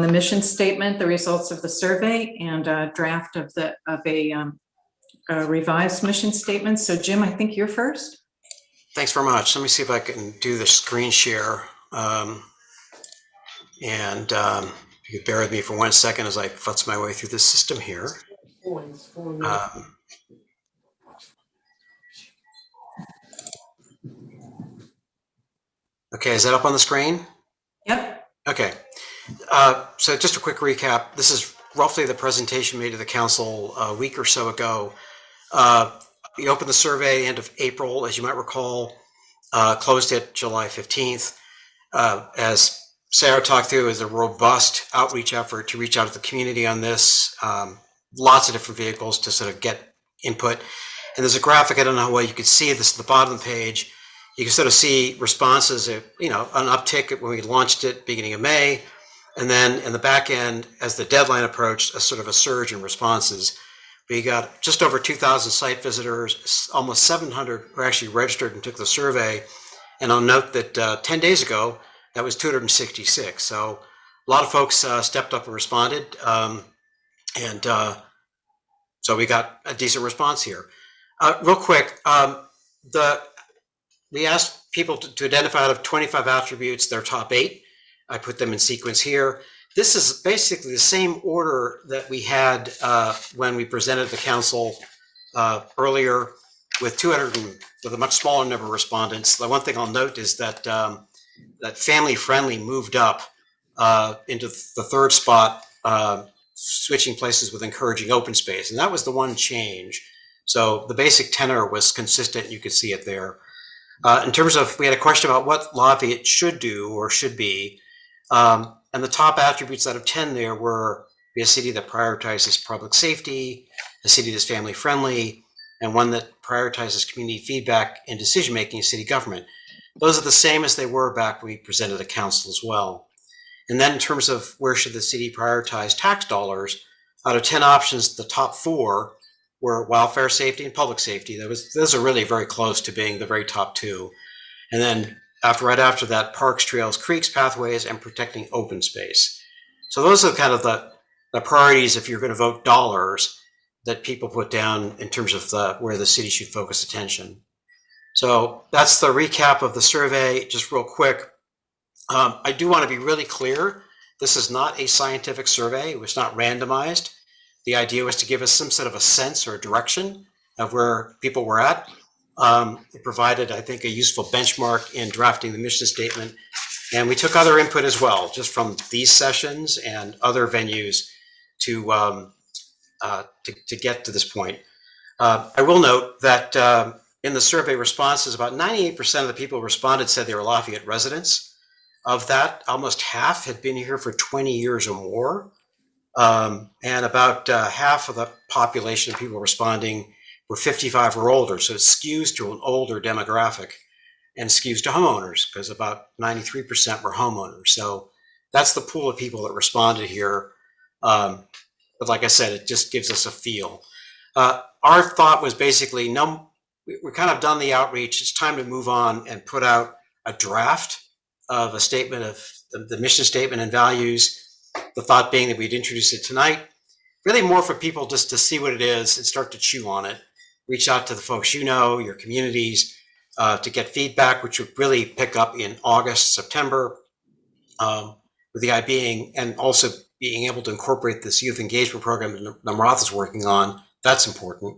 the mission statement, the results of the survey, and a draft of a revised mission statement. So Jim, I think you're first. Thanks very much. Let me see if I can do the screen share. If you could bear with me for 1 second as I futz my way through this system here. Okay, is that up on the screen? Yep. Okay. So just a quick recap. This is roughly the presentation made to the council a week or so ago. We opened the survey end of April, as you might recall, closed it July 15th. As Sarah talked through, is a robust outreach effort to reach out to the community on this. Lots of different vehicles to sort of get input. And there's a graphic, I don't know how well you can see this at the bottom of the page. You can sort of see responses, an uptick when we launched it beginning of May. And then in the back end, as the deadline approached, a sort of a surge in responses. We got just over 2,000 site visitors, almost 700 were actually registered and took the survey. And I'll note that 10 days ago, that was 266. So a lot of folks stepped up and responded. So we got a decent response here. Real quick, we asked people to identify out of 25 attributes, their top 8. I put them in sequence here. This is basically the same order that we had when we presented the council earlier with with a much smaller number of respondents. The one thing I'll note is that that family friendly moved up into the 3rd spot, switching places with encouraging open space. And that was the one change. So the basic tenor was consistent. You could see it there. In terms of, we had a question about what Lafayette should do or should be. And the top attributes out of 10 there were be a city that prioritizes public safety, a city that's family friendly, and one that prioritizes community feedback and decision-making in city government. Those are the same as they were back when we presented to council as well. And then in terms of where should the city prioritize tax dollars, out of 10 options, the top 4 were welfare, safety, and public safety. Those are really very close to being the very top 2. And then right after that, parks, trails, creeks, pathways, and protecting open space. So those are kind of the priorities if you're going to vote dollars that people put down in terms of where the city should focus attention. So that's the recap of the survey. Just real quick, I do want to be really clear. This is not a scientific survey. It was not randomized. The idea was to give us some sort of a sense or direction of where people were at. It provided, I think, a useful benchmark in drafting the mission statement. And we took other input as well, just from these sessions and other venues to get to this point. I will note that in the survey responses, about 98% of the people who responded said they were Lafayette residents. Of that, almost half had been here for 20 years or more. And about half of the population of people responding were 55 or older. So it skews to an older demographic and skews to homeowners because about 93% were homeowners. So that's the pool of people that responded here. But like I said, it just gives us a feel. Our thought was basically, we're kind of done the outreach. It's time to move on and put out a draft of a statement of the mission statement and values. The thought being that we'd introduce it tonight, really more for people just to see what it is and start to chew on it. Reach out to the folks your communities, to get feedback, which would really pick up in August, September, with the idea being, and also being able to incorporate this youth engagement program that Namrath is working on, that's important.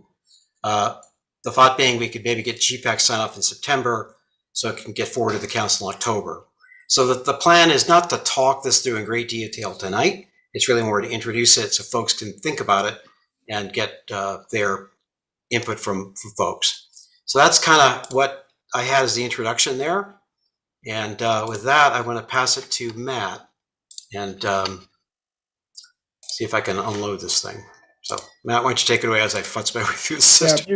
The thought being we could maybe get GPAC sign off in September so it can get forward to the council in October. So that the plan is not to talk this through in great detail tonight. It's really more to introduce it so folks can think about it and get their input from folks. So that's kind of what I had as the introduction there. And with that, I want to pass it to Matt and see if I can unload this thing. So Matt, why don't you take it away as I futz my way through the Yeah, system?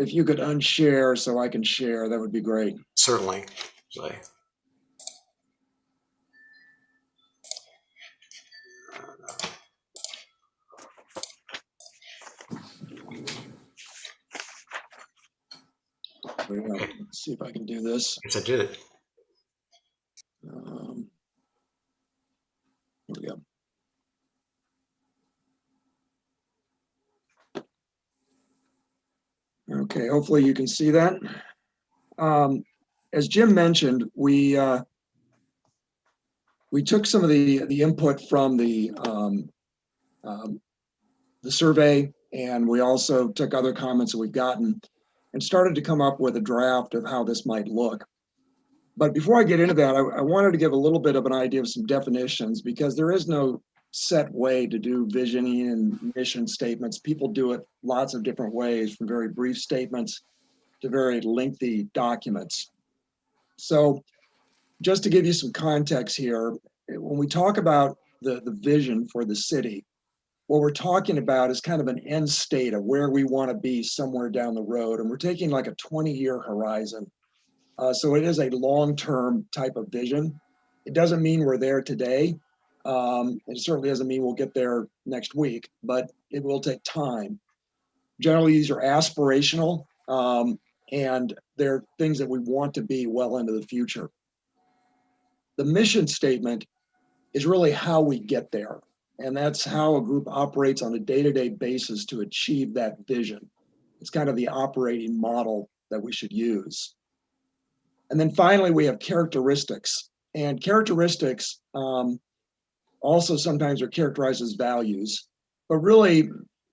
if you could unshare so I can share, that would be great. Certainly. So, Let's see if I can do this. yes, I did it. Here we go. Okay, hopefully you can see that. As Jim mentioned, we took some of the input from the survey, and we also took other comments that we've gotten and started to come up with a draft of how this might look. But before I get into that, I wanted to give a little bit of an idea of some definitions, because there is no set way to do visioning and mission statements. People do it lots of different ways, from very brief statements to very lengthy documents. So just to give you some context here, when we talk about the vision for the city, what we're talking about is kind of an end state of where we want to be somewhere down the road. And we're taking like a 20-year horizon. So it is a long-term type of vision. It doesn't mean we're there today. It certainly doesn't mean we'll get there next week, but it will take time. Generally, these are aspirational, and they're things that we want to be well into the future. The mission statement is really how we get there. And that's how a group operates on a day-to-day basis to achieve that vision. It's kind of the operating model that we should use. And then finally, we have characteristics. And characteristics also sometimes are characterized as values. But really,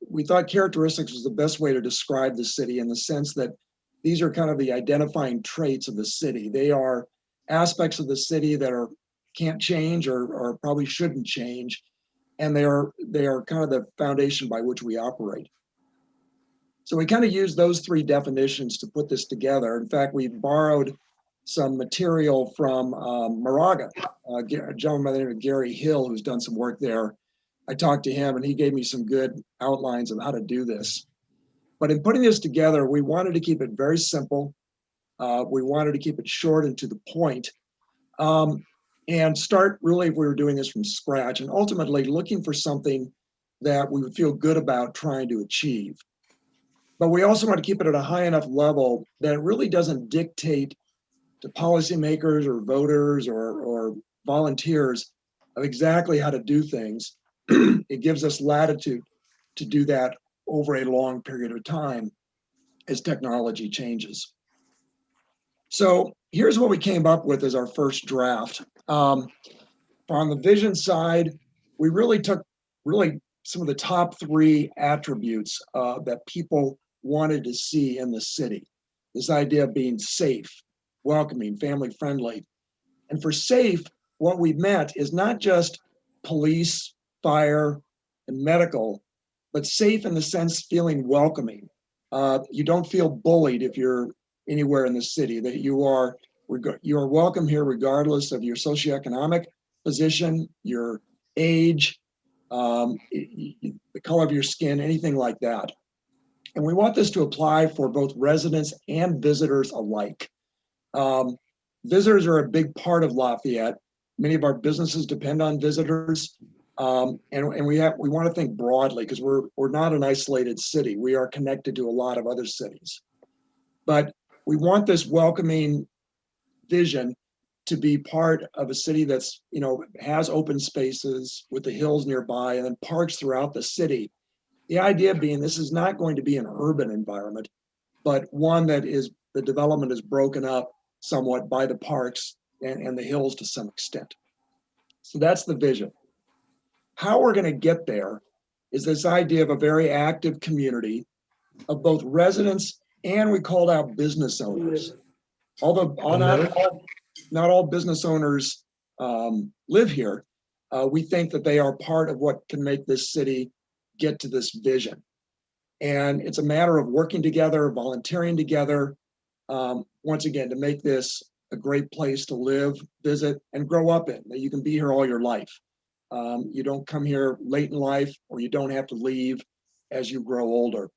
we thought characteristics was the best way to describe the city, in the sense that these are kind of the identifying traits of the city. They are aspects of the city that can't change or probably shouldn't change. And they are kind of the foundation by which we operate. So we kind of use those three definitions to put this together. In fact, we borrowed some material from Moraga, a gentleman by the name of Gary Hill, who's done some work there. I talked to him and he gave me some good outlines of how to do this. But in putting this together, we wanted to keep it very simple. We wanted to keep it short and to the point. And start really, if we were doing this from scratch, and ultimately looking for something that we would feel good about trying to achieve. But we also want to keep it at a high enough level that it really doesn't dictate to policymakers or voters or volunteers of exactly how to do things. It gives us latitude to do that over a long period of time as technology changes. So here's what we came up with as our first draft. On the vision side, we really took some of the top three attributes that people wanted to see in the city. This idea of being safe, welcoming, family friendly. And for safe, what we meant is not just police, fire, and medical, but safe in the sense feeling welcoming. You don't feel bullied if you're anywhere in the city, that you are welcome here regardless of your socioeconomic position, your age, the color of your skin, anything like that. And we want this to apply for both residents and visitors alike. Visitors are a big part of Lafayette. Many of our businesses depend on visitors. And we want to think broadly, because we're not an isolated city. We are connected to a lot of other cities. But we want this welcoming vision to be part of a city that's, has open spaces with the hills nearby and then parks throughout the city. The idea being this is not going to be an urban environment, but one that is, the development is broken up somewhat by the parks and the hills to some extent. So that's the vision. How we're going to get there is this idea of a very active community of both residents and we called out business owners. Although not all business owners live here, we think that they are part of what can make this city get to this vision. And it's a matter of working together, volunteering together, once again, to make this a great place to live, visit, and grow up in, that you can be here all your life. You don't come here late in life, or you don't have to leave as you grow older.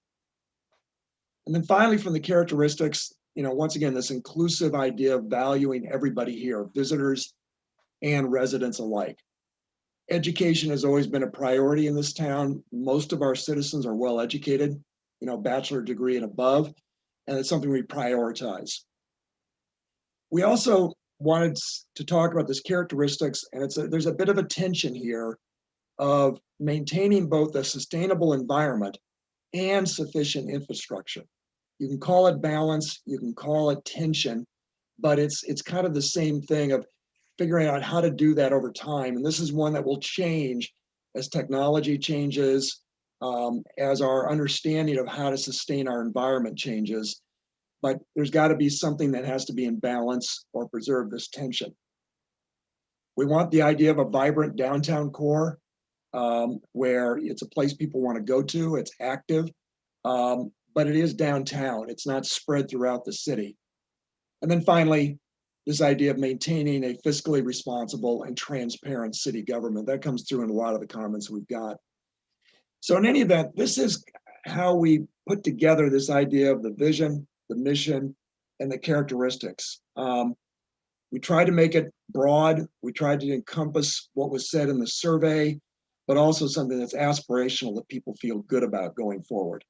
And then finally, from the characteristics, once again, this inclusive idea of valuing everybody here, visitors and residents alike. Education has always been a priority in this town. Most of our citizens are well educated, bachelor degree and above, and it's something we prioritize. We also wanted to talk about this characteristics, and there's a bit of a tension here of maintaining both a sustainable environment and sufficient infrastructure. You can call it balance, you can call it tension, but it's kind of the same thing of figuring out how to do that over time. And this is one that will change as technology changes, as our understanding of how to sustain our environment changes. But there's got to be something that has to be in balance or preserve this tension. We want the idea of a vibrant downtown core, where it's a place people want to go to, it's active, but it is downtown. It's not spread throughout the city. And then finally, this idea of maintaining a fiscally responsible and transparent city government. That comes through in a lot of the comments we've got. So in any event, this is how we put together this idea of the vision, the mission, and the characteristics. We tried to make it broad. We tried to encompass what was said in the survey, but also something that's aspirational that people feel good about going forward.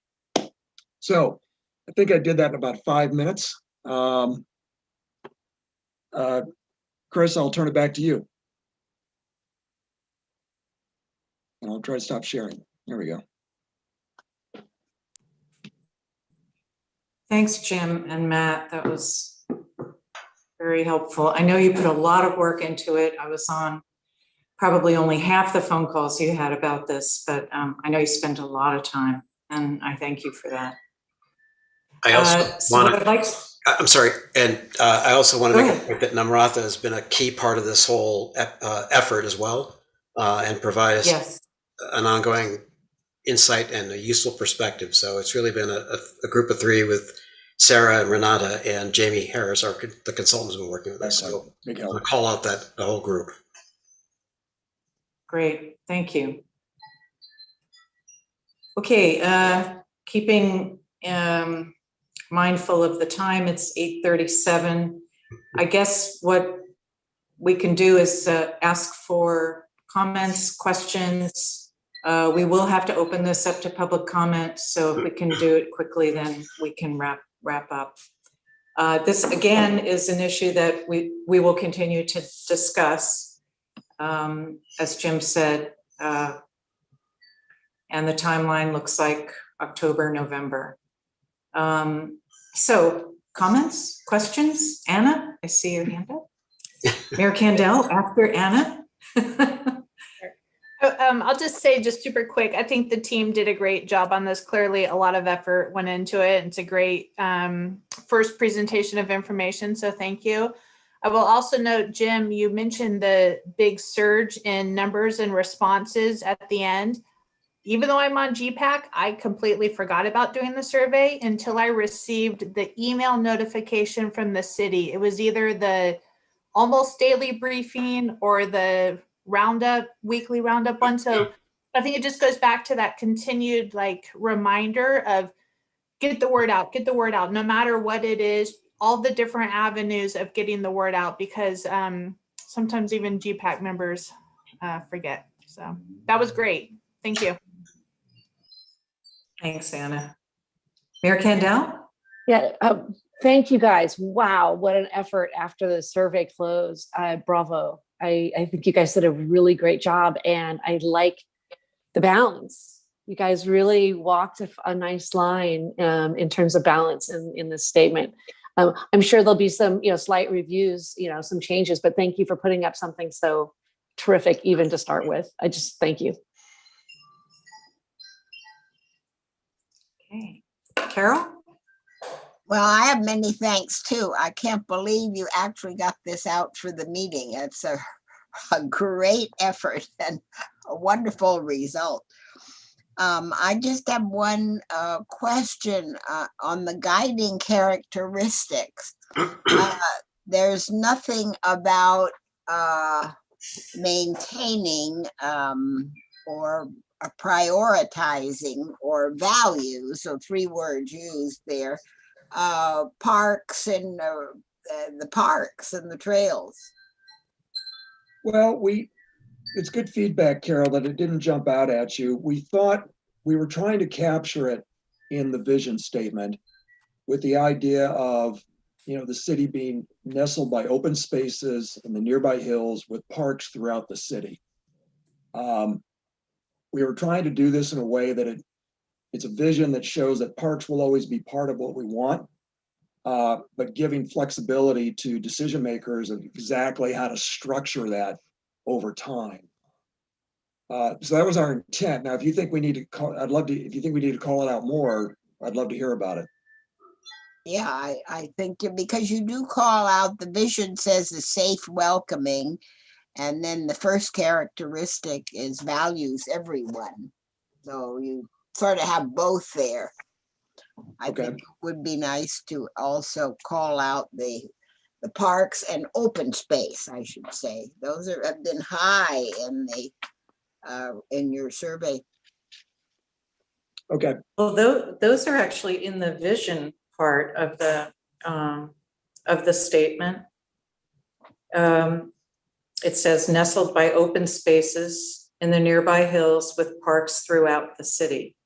So I think I did that in about 5 minutes. Chris, I'll turn it back to you. And I'll try to stop sharing. There we go. Thanks, Jim and Matt. That was very helpful. I know you put a lot of work into it. I was on probably only half the phone calls you had about this, but I know you spent a lot of time, and I thank you for that. I also I'm sorry, and I also want to make a point that Namratha has been a key part of this whole effort as well, and provide us an ongoing insight and a useful perspective. So it's really been a group of three with Sarah and Renata and Jamie Harris, the consultants who've been working with us. So I'm going to call out the whole group. Great, thank you. Okay, keeping mindful of the time, it's 8:37. I guess what we can do is ask for comments, questions. We will have to open this up to public comment, so if we can do it quickly, then we can wrap up. This again is an issue that we will continue to discuss, as Jim said, and the timeline looks like October, November. So comments, questions? Anna, I see your hand up. Mayor Kandel after Anna. I'll just say just super quick, I think the team did a great job on this. Clearly a lot of effort went into it. It's a great first presentation of information, so thank you. I will also note, Jim, you mentioned the big surge in numbers and responses at the end. Even though I'm on GPAC, I completely forgot about doing the survey until I received the email notification from the city. It was either the almost daily briefing or the roundup, weekly roundup one. So I think it just goes back to that continued reminder of get the word out, no matter what it is, all the different avenues of getting the word out, because sometimes even GPAC members forget. So that was great. Thank you. Thanks, Anna. Mayor Kandel? Yeah, thank you guys. Wow, what an effort after the survey closed. Bravo. I think you guys did a really great job, and I like the balance. You guys really walked a nice line in terms of balance in this statement. I'm sure there'll be some, slight reviews, some changes, but thank you for putting up something so terrific even to start with. I just thank you. Okay. Carol? Well, I have many thanks too. I can't believe you actually got this out for the meeting. It's a great effort and a wonderful result. I just have one question on the guiding characteristics. There's nothing about maintaining or prioritizing or values, so 3 words used there, parks and the parks and the trails. Well, it's good feedback, Carol, that it didn't jump out at you. We thought we were trying to capture it in the vision statement with the idea of, the city being nestled by open spaces and the nearby hills with parks throughout the city. We were trying to do this in a way that it's a vision that shows that parks will always be part of what we want, but giving flexibility to decision makers of exactly how to structure that over time. So that was our intent. Now, if you think we need to call, if you think we need to call it out more, I'd love to hear about it. Yeah, I think because you do call out, the vision says a safe, welcoming, and then the first characteristic is values everyone. So you sort of have both there. I think it would be nice to also call out the parks and open space, I should say. Those have been high in your survey. Okay. Well, those are actually in the vision part of the statement. It says nestled by open spaces in the nearby hills with parks throughout the city.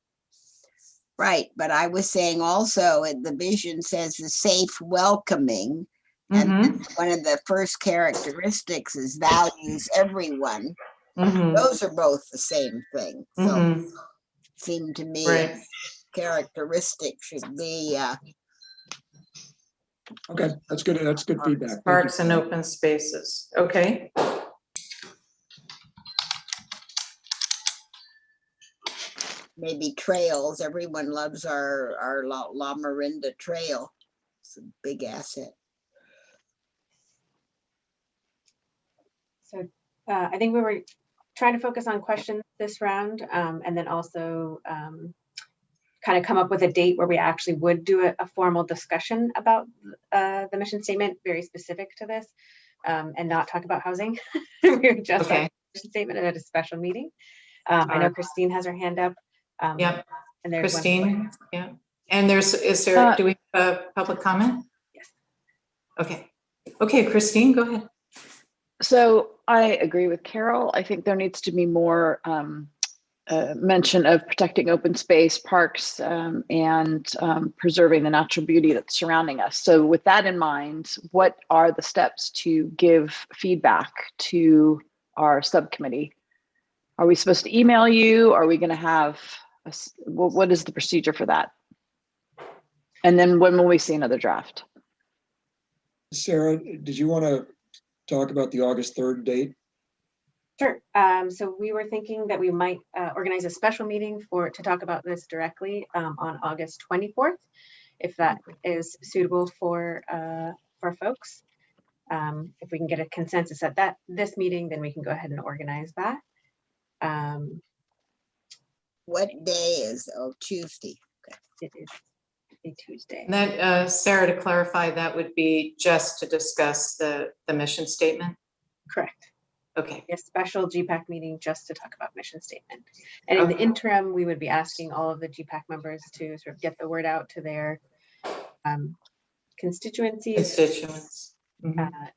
Right, but I was saying also the vision says a safe, welcoming, and one of the first characteristics is values everyone. Those are both the same thing. So seemed to me characteristic should be okay, that's good. That's good feedback. Parks and open spaces. Okay. maybe trails. Everyone loves our La Marinda Trail. It's a big asset. So I think we were trying to focus on questions this round, and then also kind of come up with a date where we actually would do a formal discussion about the mission statement, very specific to this, and not talk about housing. We were just on the mission statement at a special meeting. I know Christine has her hand up. Yep. And there's Christine. Yeah. And is there, do we have a public comment? Yes. Okay. Okay, Christine, go ahead. So I agree with Carol. I think there needs to be more mention of protecting open space, parks, and preserving the natural beauty that's surrounding us. So with that in mind, what are the steps to give feedback to our subcommittee? Are we supposed to email you? Are we going to have, what is the procedure for that? And then when will we see another draft? Sarah, did you want to talk about the August 3rd date? Sure. So we were thinking that we might organize a special meeting to talk about this directly on August 24th, if that is suitable for folks. If we can get a consensus at this meeting, then we can go ahead and organize that. What day is? Oh, Tuesday. Okay. It is a Tuesday. And that, Sarah, to clarify, that would be just to discuss the mission statement? Correct. Okay. A special GPAC meeting just to talk about mission statement. And in the interim, we would be asking all of the GPAC members to sort of get the word out to their constituencies.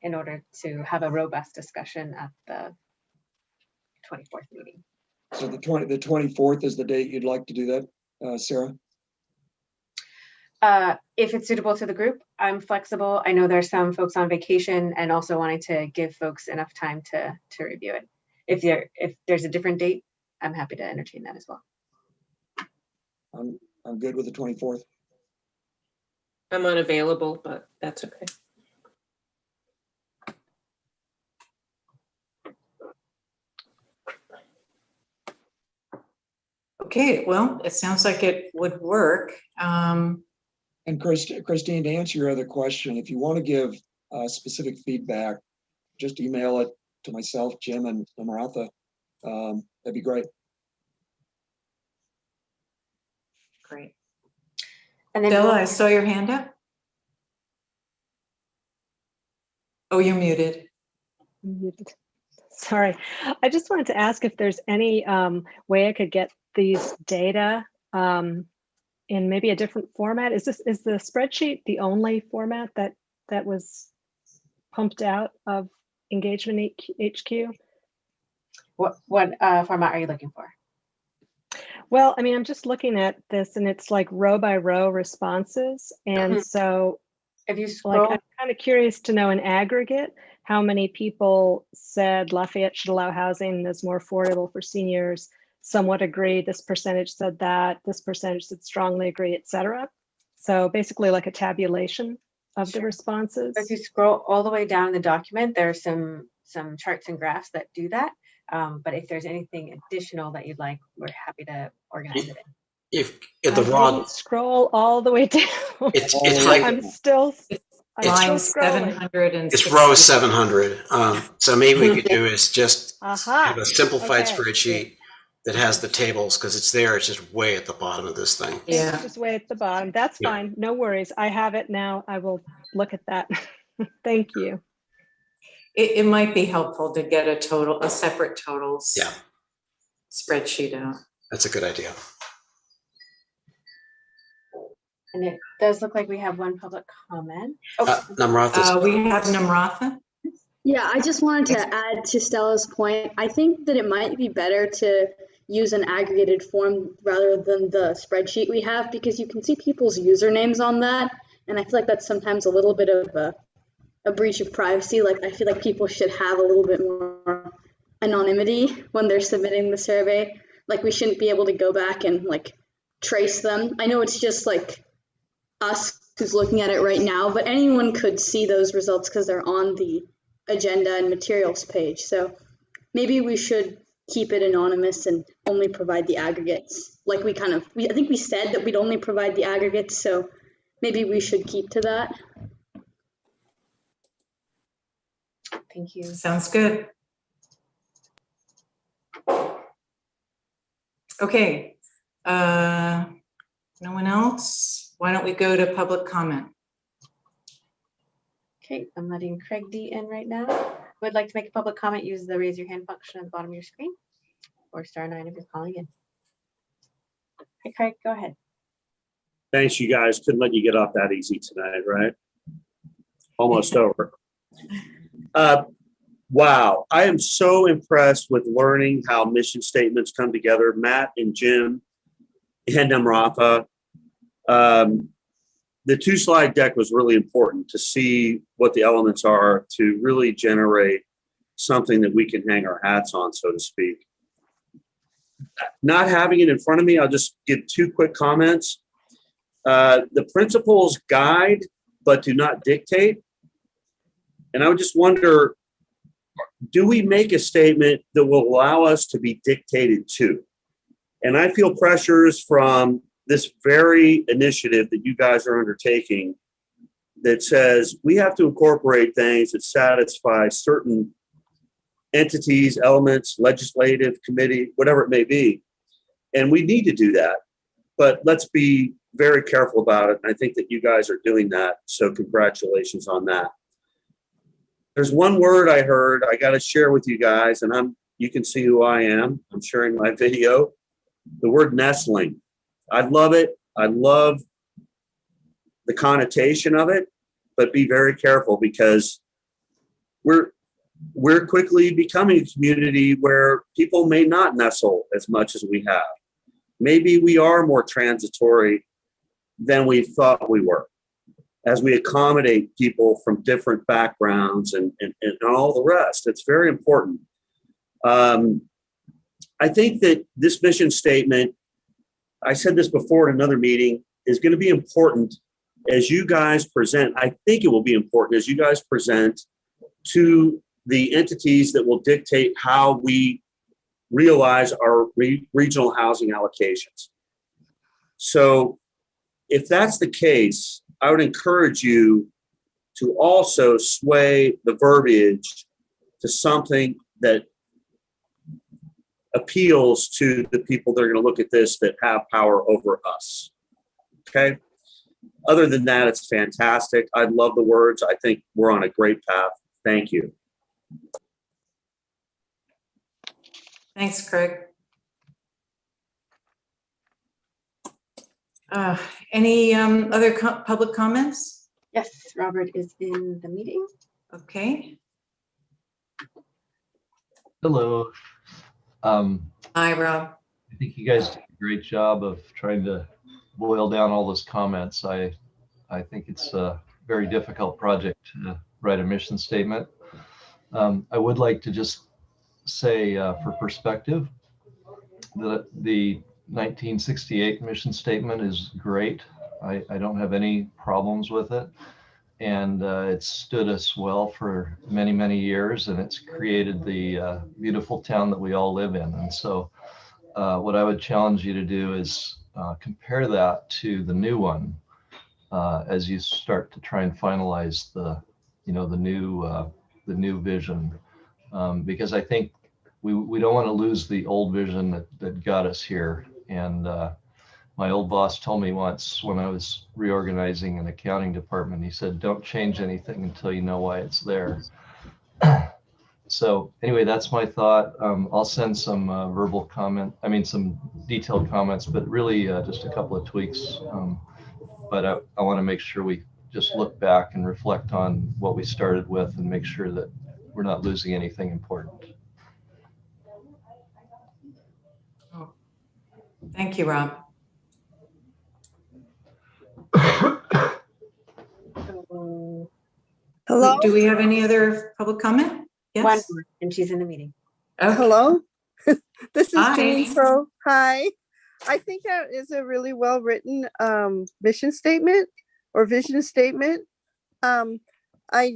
In order to have a robust discussion at the 24th meeting. So the 24th is the date you'd like to do that, Sarah? If it's suitable to the group, I'm flexible. I know there's some folks on vacation and also wanting to give folks enough time to review it. If there's a different date, I'm happy to entertain that as well. I'm good with the 24th. I'm unavailable, but that's okay. Okay, well, it sounds like it would work. And Christine, to answer your other question, if you want to give specific feedback, just email it to myself, Jim, and Namratha. That'd be great. Great. And then Stella, I saw your hand up. Oh, you're muted. Muted. Sorry. I just wanted to ask if there's any way I could get these data in maybe a different format. Is the spreadsheet the only format that was pumped out of Engagement HQ? What format are you looking for? Well, I mean, I'm just looking at this and it's like row by row responses. And so if you scroll, like, I'm kind of curious to know in aggregate, how many people said Lafayette should allow housing that's more affordable for seniors, somewhat agree, this percentage said that, this percentage said strongly agree, et cetera. So basically like a tabulation of the responses. if you scroll all the way down the document, there's some charts and graphs that do that. But if there's anything additional that you'd like, we're happy to organize it in. If the I raw, didn't scroll all the way down. it's like I'm still Line scrolling. 700. it's row 700. So maybe we could do is just Aha. have a simplified Okay. spreadsheet that has the tables, because it's there. It's just way at the bottom of this thing. It's just way at the bottom. That's Yeah. fine. No worries. I have it now. I will look at that. Thank you. It might be helpful to get a separate totals Yeah, spreadsheet out. that's a good idea. And it does look like we have one public comment. Namratha. We have Namratha. Yeah, I just wanted to add to Stella's point. I think that it might be better to use an aggregated form rather than the spreadsheet we have, because you can see people's usernames on that. And I feel like that's sometimes a little bit of a breach of privacy. Like, I feel like people should have a little bit more anonymity when they're submitting the survey. Like, we shouldn't be able to go back and like trace them. I know it's just like us who's looking at it right now, but anyone could see those results because they're on the agenda and materials page. So maybe we should keep it anonymous and only provide the aggregates. Like I think we said that we'd only provide the aggregates, so maybe we should keep to that. Thank you. Sounds good. Okay. No one else? Why don't we go to public comment? Okay, I'm letting Craig D in right now. Who would like to make a public comment, use the raise your hand function at the bottom of your screen, or *9 if you're calling in. Hey, Craig, go ahead. Thanks, you guys. Couldn't let you get off that easy tonight, right? Almost over. Wow, I am so impressed with learning how mission statements come together. Matt and Jim and Namratha. The 2-slide deck was really important to see what the elements are to really generate something that we can hang our hats on, so to speak. Not having it in front of me, I'll just give 2 quick comments. The principles guide, but do not dictate. And I would just wonder, do we make a statement that will allow us to be dictated to? And I feel pressures from this very initiative that you guys are undertaking that says we have to incorporate things that satisfy certain entities, elements, legislative committee, whatever it may be. And we need to do that. But let's be very careful about it. And I think that you guys are doing that. So congratulations on that. There's one word I heard I got to share with you guys, and you can see who I am. I'm sharing my video. The word nestling. I love it. I love the connotation of it, but be very careful because we're quickly becoming a community where people may not nestle as much as we have. Maybe we are more transitory than we thought we were as we accommodate people from different backgrounds and all the rest. It's very important. I think that this mission statement, I said this before in another meeting, is going to be important as you guys present. I think it will be important as you guys present to the entities that will dictate how we realize our regional housing allocations. So if that's the case, I would encourage you to also sway the verbiage to something that appeals to the people that are going to look at this that have power over us. Okay. Other than that, it's fantastic. I love the words. I think we're on a great path. Thank you. Thanks, Craig. Any other public comments? Yes, Robert is in the meeting. Okay. Hello. Hi, Rob. I think you guys did a great job of trying to boil down all those comments. I think it's a very difficult project to write a mission statement. I would like to just say for perspective, the 1968 mission statement is great. I don't have any problems with it. And it's stood us well for many, many years, and it's created the beautiful town that we all live in. And so what I would challenge you to do is compare that to the new one as you start to try and finalize the new vision. Because I think we don't want to lose the old vision that got us here. And my old boss told me once when I was reorganizing an accounting department, he said, don't change anything until you know why it's there. So anyway, that's my thought. I'll send some some detailed comments, but really just a couple of tweaks. But I want to make sure we just look back and reflect on what we started with and make sure that we're not losing anything important. Thank you, Rob. Hello? Do we have any other public comment? Yes. One more, and she's in the meeting. Okay. Hello? This is Hi. Jane. So, hi. I think that is a really well-written mission statement or vision statement. My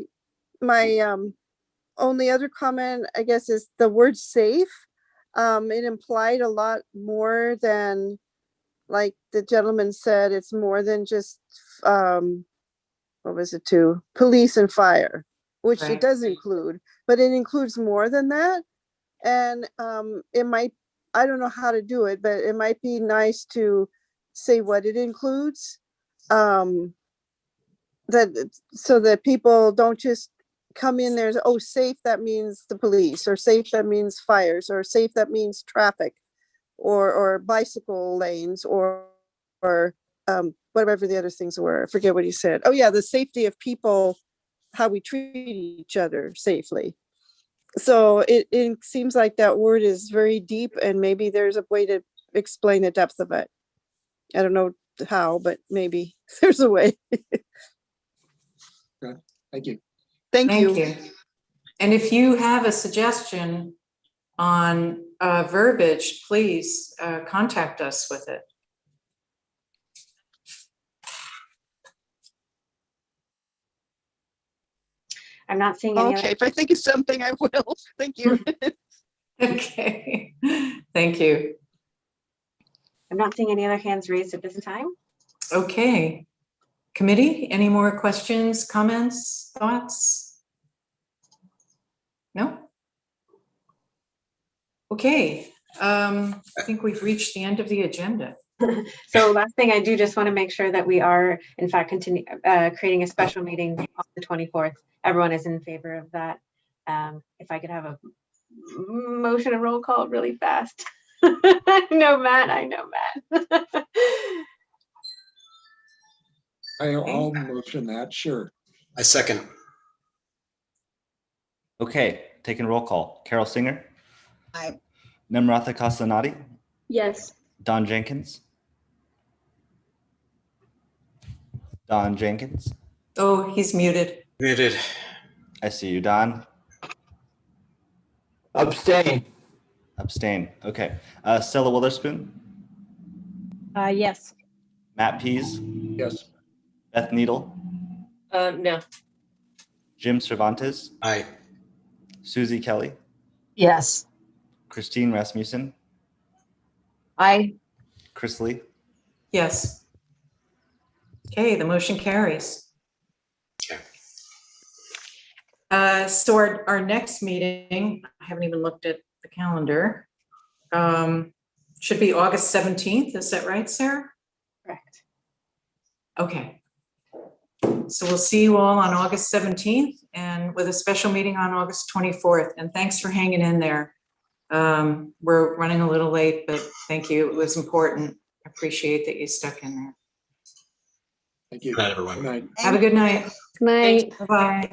only other comment, I guess, is the word safe. It implied a lot more than, like the gentleman said, it's more than just, what was it, to police and fire, which Right. it does include, but it includes more than that. And it might, I don't know how to do it, but it might be nice to say what it includes. That so that people don't just come in there, oh, safe, that means the police, or safe, that means fires, or safe, that means traffic, or bicycle lanes, or whatever the other things were. I forget what he said. Oh yeah, the safety of people, how we treat each other safely. So it seems like that word is very deep, and maybe there's a way to explain the depth of it. I don't know how, but maybe there's a way. Okay, thank you. Thank you. And if you have a suggestion on verbiage, please contact us with it. I'm not seeing any Okay, if I think of something, I will. Thank you. Okay, thank you. I'm not seeing any other hands raised at this time. Okay, committee, any more questions, comments, thoughts? No? Okay, I think we've reached the end of the agenda. So last thing I do just want to make sure that we are in fact creating a special meeting on the 24th. Everyone is in favor of that. If I could have a motion and roll call really fast. I know Matt. I'll motion that, sure. I second. Okay, taking roll call. Carol Singer, Aye. Namratha Kasanati, Yes. Don Jenkins. Don Jenkins. Oh, he's muted. Muted. I see you, Don. Abstain. Abstain. Okay. Stella Witherspoon, Yes. Matt Pease, Yes. Beth Needle, No. Jim Cervantes, Aye. Susie Kelly, Yes. Christine Rasmussen, Aye. Chris Lee. Yes. Okay, the motion carries. So our next meeting, I haven't even looked at the calendar, should be August 17th. Is that right, Sarah? Correct. Okay. So we'll see you all on August 17th and with a special meeting on August 24th. And thanks for hanging in there. We're running a little late, but thank you. It was important. I appreciate that you stuck in there. Thank you. Good night, everyone. Good night. Have a good night. Good night. Bye-bye.